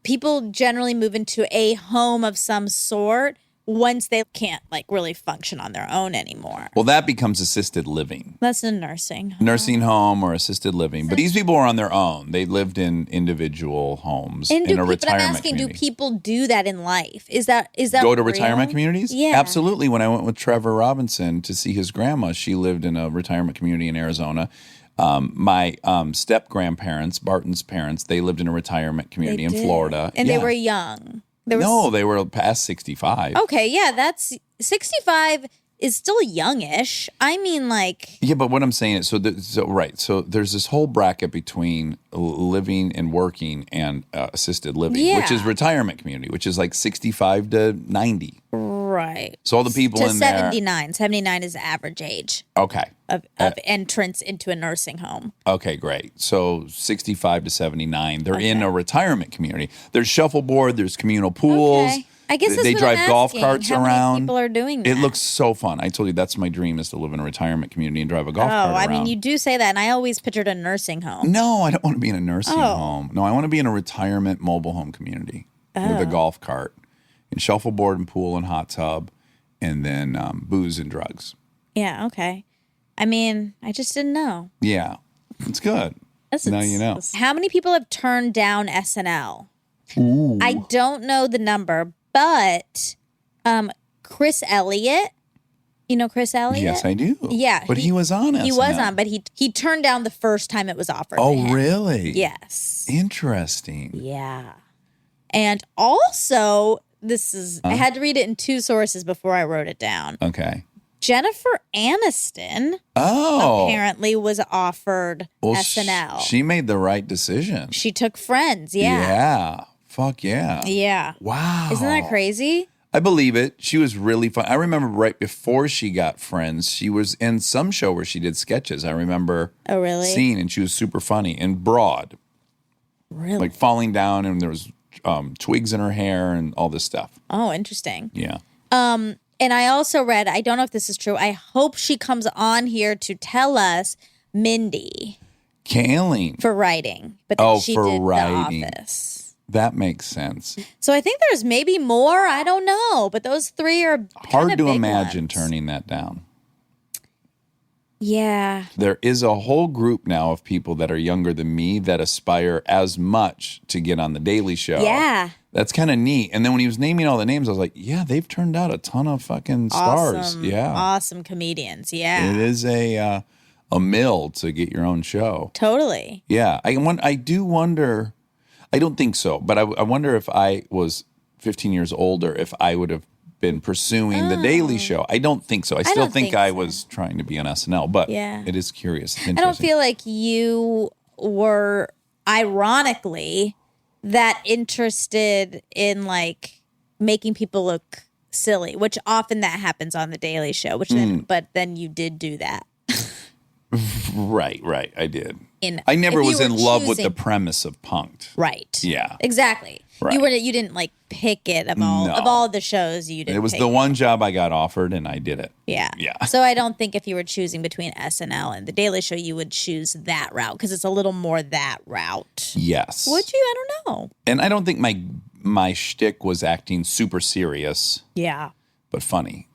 people generally move into a home of some sort once they can't like really function on their own anymore. Well, that becomes assisted living. That's a nursing. Nursing home or assisted living. But these people are on their own. They lived in individual homes in a But retirement I'm asking, community. do people do that in life? Is that Go to real? retirement communities? Yeah. Absolutely. When I went with Trevor Robinson to see his grandma, she lived in a retirement community in Arizona. My step-grandparents, Barton's parents, they lived in a retirement community in did. Florida. And they Yeah. were young. No, they were past 65. Okay, yeah, that's 65 is still youngish. I mean, like, Yeah, but what I'm saying is, so there's this whole bracket between living and working and assisted living, which is Yeah. retirement community, which is like 65 to 90. right. So all the people To in there. 79. 79 is the average age Okay. of entrance into a nursing home. Okay, great. So 65 to 79, they're in a retirement community. There's shuffleboard, there's communal pools. Okay. I guess that's they what drive I'm golf asking. carts How around. many people are doing that? It looks so fun. I told you that's my dream is to live in a retirement community and drive a golf cart Oh, around. I mean, you do say that, and I always pictured a nursing home. No, I don't want to be in a nursing home. No, I want to be in a retirement mobile home community with a golf cart and shuffleboard and pool and hot tub and then booze and drugs. Yeah, okay. I mean, I just didn't know. Yeah, it's good. Now you know. How many people have turned down SNL? Ooh. I don't know the number, but Chris Elliott, you know Chris Elliott? Yes, I do. Yeah. But he was on SNL. He was on, but he turned down the first time it was offered to him. Really? Yes. Interesting. Yeah. And also, I had to read it in two sources before I wrote it down. Okay. Jennifer Aniston apparently was offered SNL. She made the right decision. She took Friends, yeah. Yeah. Fuck yeah. Yeah. Wow. Isn't that crazy? I believe it. She was really fun. I remember right before she got Friends, she was in some show where she did sketches. I remember seeing, and she was super funny and broad. Really? Like falling down, and there was twigs in her hair and all this stuff. Oh, interesting. Yeah. And I also read, I don't know if this is true, I hope she comes on here to tell us Mindy. Kaling. For writing. But then she for did writing. The Office. That makes sense. So I think there's maybe more. I don't know. But those three are hard to imagine ones. turning that down. Yeah. There is a whole group now of people that are younger than me that aspire as much to get on The Daily Show. Yeah. That's kind of neat. And then when he was naming all the names, I was like, yeah, they've turned out a ton of fucking stars. Yeah. Awesome comedians. Yeah. It is a mill to get your own show. Totally. Yeah. I do wonder, I don't think so, but I wonder if I was 15 years older, if I would have been pursuing The Daily Show. I don't think so. I still think I was trying to be on SNL, but it is curious. It's I don't feel like you were, ironically, that interested in like making people look silly, which often that happens on The Daily Show, but then you did do that. Right. I did. I never was in love with the premise of Punk'd. Right. Yeah. Exactly. Right. You didn't like pick it of all the shows you didn't. It was the one job I got offered and I did it. Yeah. So I don't think if you were choosing between SNL and The Daily Show, you would choose that route because it's a little more that route. Yes. Would you? I don't know. And I don't think my shtick was acting super serious. Yeah. But funny.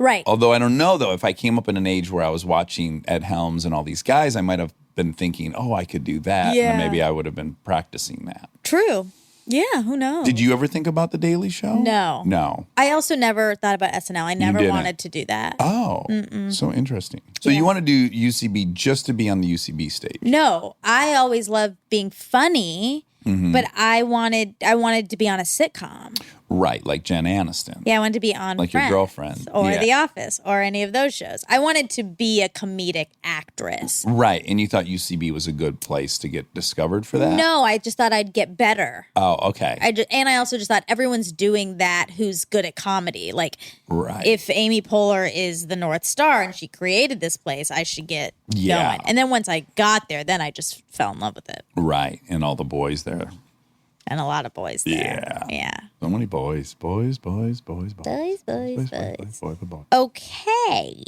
Right. Although I don't know, though, if I came up in an age where I was watching Ed Helms and all these guys, I might have been thinking, oh, I could do that. Yeah. And maybe I would have been practicing that. True. Yeah, who knows? Did you ever think about The Daily Show? No. I also never thought about SNL. I never wanted to do that. Oh, so interesting. So you want to do UCB just to be on the UCB stage? No, I always loved being funny, but I wanted to be on a sitcom. Right, like Jen Aniston. Yeah, I wanted to be on like Friends, your girlfriend. Or The Office, or any of those shows. I wanted to be a comedic actress. Right, and you thought UCB was a good place to get discovered for that? No, I just thought I'd get better. Oh, okay. I also just thought everyone's doing that who's good at comedy. Like, if Amy Poehler is the North Star and she created this place, I should get going. And then once I got there, then I just fell in love with it. Right, and all the boys there. And a lot of boys there. Yeah. So many boys. Boys. Okay.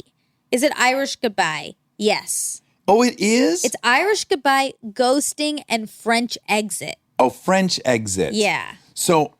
Is it Irish Goodbye? Yes. Oh, it is? It's Irish Goodbye, Ghosting, and French Exit. Oh, French Exit. Yeah. So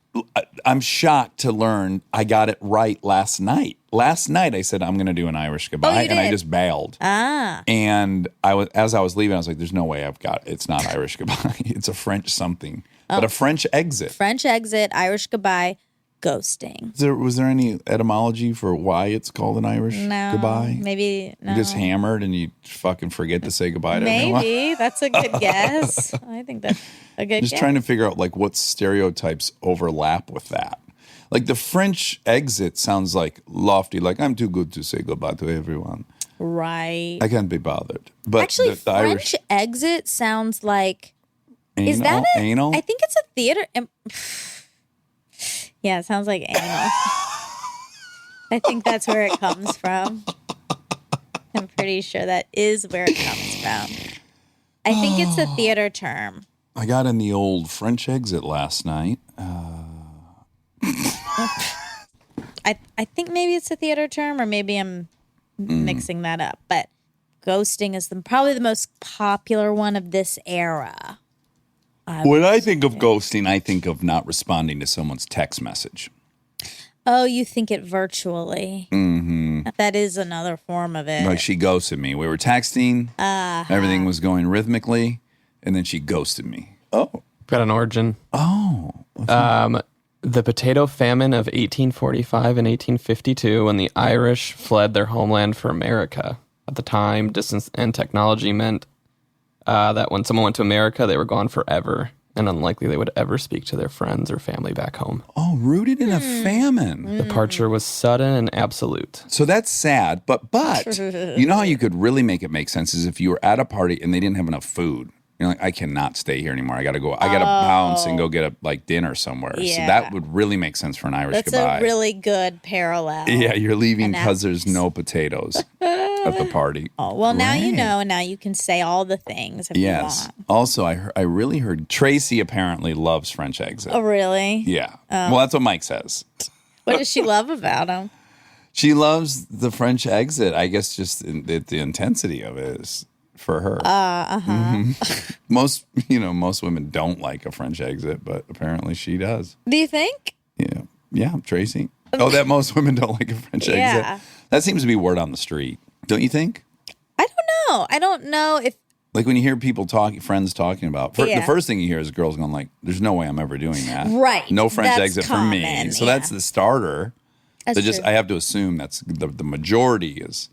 I'm shocked to learn I got it right last night. Last night I said I'm going to do an Irish Goodbye, and I just bailed. And as I was leaving, I was like, "There's no way I've got it. It's not Irish Goodbye. It's a French something, but a French Exit. French Exit, Irish Goodbye, Ghosting. Was there any etymology for why it's called an Irish Goodbye? Maybe no. You just hammered and you fucking forget to say goodbye to everyone. Maybe that's a good guess. I think that's a good guess. Just trying to figure out like what stereotypes overlap with that. Like the French Exit sounds like lofty, like I'm too good to say goodbye to everyone. Right. I can't be bothered. But actually, the French Exit sounds like anal? Is that a, anal? I think it's a theater. Yeah, it sounds like anal. I think that's where it comes from. I'm pretty sure that is where it comes from. I think it's a theater term. I got in the old French Exit last night. I think maybe it's a theater term, or maybe I'm mixing that up. But ghosting is probably the most popular one of this era. When I think of ghosting, I think of not responding to someone's text message. Oh, you think it virtually. Mm-hmm. That is another form of it. Like she ghosted me. We were texting. Everything was going rhythmically. And then she ghosted me. Oh. Got an origin. Oh. The potato famine of 1845 and 1852, when the Irish fled their homeland for America. At the time, distance and technology meant that when someone went to America, they were gone forever and unlikely they would ever speak to their friends or family back home. Oh, rooted in a famine. Departure was sudden and absolute. So that's sad. But you know how you could really make it make sense is if you were at a party and they didn't have enough food. You're like, I cannot stay here anymore. I got to go. I got to bounce and go get dinner somewhere. Yeah. So that would really make sense for an Irish That's goodbye. a really good parallel. Yeah, you're leaving because there's no potatoes at the party. Oh, well, now you Great. know, and now you can say all the things if you want. Also, I really heard Tracy apparently loves French exit. Oh, really? Yeah. Well, that's what Mike says. What does she love about him? She loves the French exit. I guess just the intensity of it is for her. Most women don't like a French exit, but apparently she does. Do you think? Yeah, Tracy. Oh, that most women don't like a French exit. That seems to be word on the street, don't you think? I don't know if. Like when you hear friends talking about, the first thing you hear is girls going like, "There's no way I'm ever doing that." Right. No French That's exit for me. common, So that's the starter. That's So true. I have to assume that's the majority is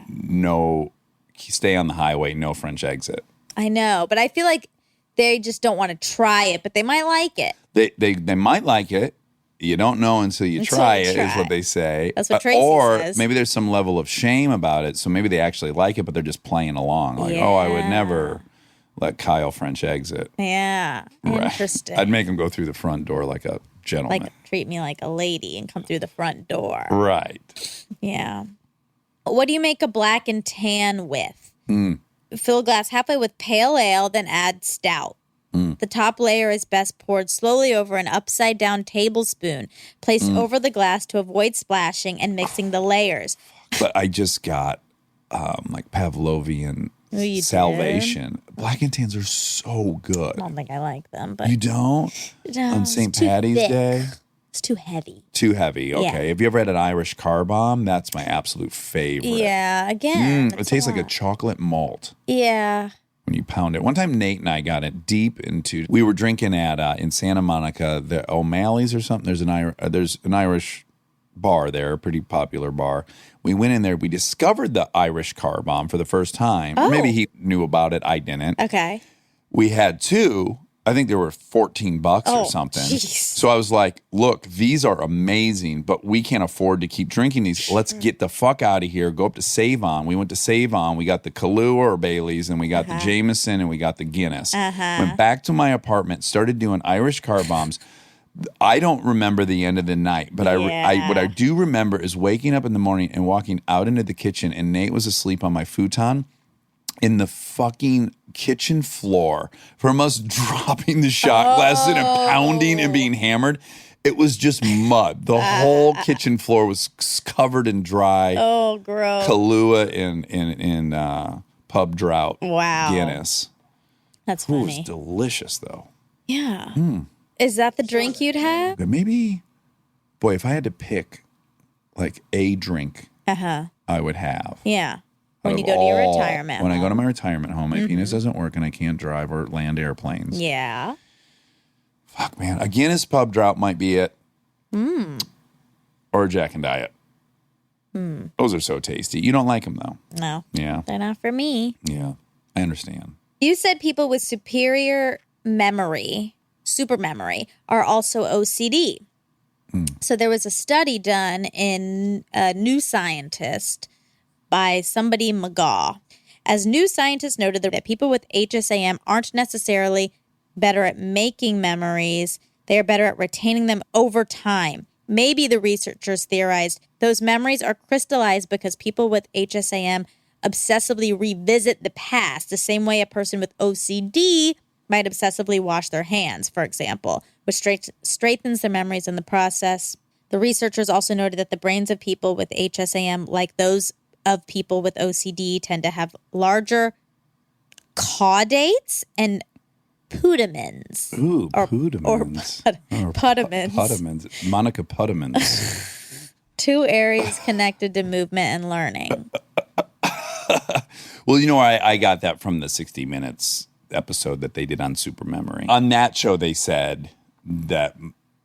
no. Stay on the highway, no French exit. I know, but I feel like they just don't want to try it, but they might like it. They might like it. You don't know until you try it, is what they say. That's what Tracy says. Or maybe there's some level of shame about it, so maybe they actually like it, but they're just playing along. Like, oh, I would never let Kyle French exit. Yeah, Right. interesting. I'd make him go through the front door like a gentleman. Like treat me like a lady and come through the front door. Right. Yeah. What do you make a black and tan with? Fill glass halfway with pale ale, then add stout. The top layer is best poured slowly over an upside-down tablespoon, placed over the glass to avoid splashing and mixing the layers. But I just got like Pavlovian you salvation. Black and tans are so good. I don't think I like them, but You don't? No, On it's St. too Patty's thick. Day? It's too heavy. Too heavy. Okay. Have you ever had an Irish car bomb? That's my absolute favorite. Yeah, again. It tastes like a chocolate malt Yeah. when you pound it. One time, Nate and I got it deep into. We were drinking at in Santa Monica, the O'Malley's or something. There's an Irish bar there, a pretty popular bar. We went in there. We discovered the Irish car bomb for the first time. Maybe he knew about it. I didn't. Okay. We had two. I think they were $14 or something. Geez. So I was like, look, these are amazing, but we can't afford to keep drinking these. Let's get the fuck out of here. Go up to Save On. We went to Save On. We got the Kahlua or Bailey's, and we got the Jameson, and we got the Guinness. Went back to my apartment, started doing Irish car bombs. I don't remember the end of the night, but what I do remember is waking up in the morning and walking out into the kitchen, and Nate was asleep on my futon in the fucking kitchen floor from us dropping the shot glasses and pounding and being hammered. It was just mud. The whole kitchen floor was covered in dry gross. Kahlua and pub drought Guinness. That's Ooh, it funny. was delicious, though. Yeah. Is that the drink you'd have? But maybe, boy, if I had to pick like a drink I would have. Yeah. When out you of go to your all- retirement When I home. go to my retirement home, my penis doesn't work and I can't drive or land airplanes. Yeah. Fuck, man. A Guinness pub drought might be it. Or a Jack and Diet. Those are so tasty. You don't like them, though. No. Yeah. They're not for me. Yeah. I understand. You said people with superior memory, super memory, are also OCD. So there was a study done in New Scientist by somebody McGaw. As New Scientist noted that people with HSAM aren't necessarily better at making memories. They are better at retaining them over time. Maybe the researchers theorized those memories are crystallized because people with HSAM obsessively revisit the past, the same way a person with OCD might obsessively wash their hands, for example, which straightens their memories in the process. The researchers also noted that the brains of people with HSAM, like those of people with OCD, tend to have larger caudates and pudamins. Ooh, Or pudamins. pudamins. Pudamins. Monica Pudamins. 2 areas connected to movement and learning. Well, I got that from the 60 Minutes episode that they did on supermemory. On that show, they said that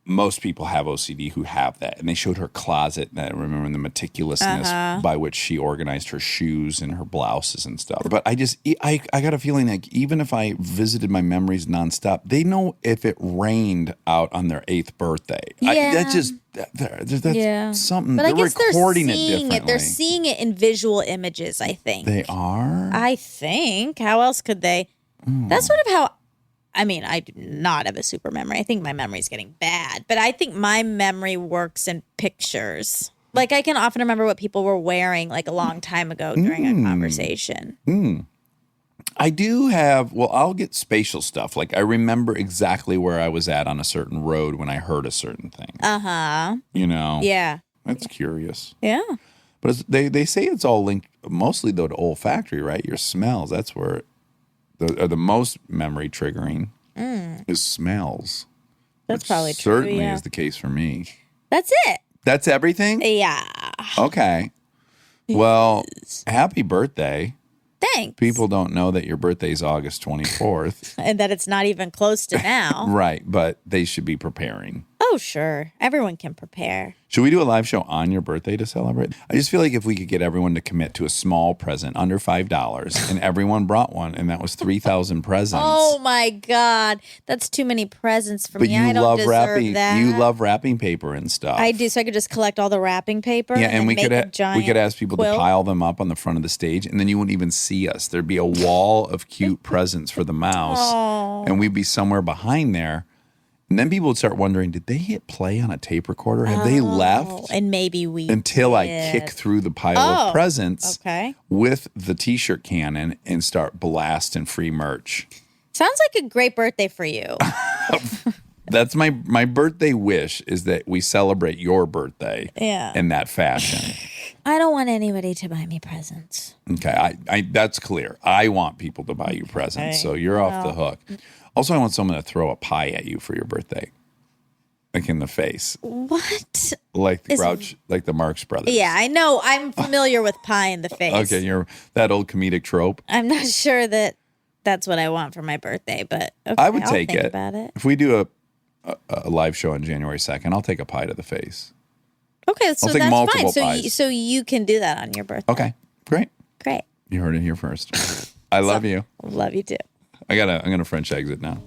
most people have OCD who have that. And they showed her closet, and I remember the meticulousness by which she organized her shoes and her blouses and stuff. But I got a feeling like even if I visited my memories nonstop, they know if it rained out on their 8th birthday. Yeah. That's something. But I They're guess they're recording it seeing differently. it. They're seeing it in visual images, I think. They are? I think. How else could they? That's sort of how, I mean, I do not have a super memory. I think my memory's getting bad, but I think my memory works in pictures. Like I can often remember what people were wearing like a long time ago during a conversation. I do have, I'll get spatial stuff. Like I remember exactly where I was at on a certain road when I heard a certain thing. Yeah. That's curious. Yeah. But they say it's all linked mostly though to olfactory, right? Your smells. That's where the most memory triggering is smells. That's probably true. Certainly is the case for me. That's it. That's everything? Yeah. Okay. Well, happy birthday. Thanks. People don't know that your birthday is August 24th. And that it's not even close to now. Right, but they should be preparing. Oh, sure. Everyone can prepare. Should we do a live show on your birthday to celebrate? I just feel like if we could get everyone to commit to a small present under $5 and everyone brought one and that was 3,000 presents. Oh my God. That's too many presents for But me. you I don't love deserve wrapping. that. You love wrapping paper and stuff. I do. So I could just collect all the wrapping paper. Yeah, and we make could a giant we could ask people quilt. to pile them up on the front of the stage, and then you wouldn't even see us. There'd be a wall of cute presents for the mouse, and we'd be somewhere behind there. And then people would start wondering, did they hit play on a tape recorder? Have they left? And maybe we Until I did. kick through the pile of presents Okay. with the T-shirt cannon and start blasting free merch. Sounds like a great birthday for you. That's my birthday wish, is that we celebrate your birthday in that fashion. I don't want anybody to buy me presents. Okay, I that's clear. I want people to buy you presents, so you're off the hook. Also, I want someone to throw a pie at you for your birthday, like in the face, What? like the Grouch, like the Marx Brothers. Yeah, I know. I'm familiar with pie in the face. Okay, you're that old comedic trope. I'm not sure that that's what I want for my birthday, but okay, I would I'll take think it. about it. If we do a live show on January 2nd, I'll take a pie to the face. Okay, so take that's multiple fine. pies. So you can do that on your birthday. Okay, great. Great. You heard it here first. I love you. Love you too. I'm gonna French exit now.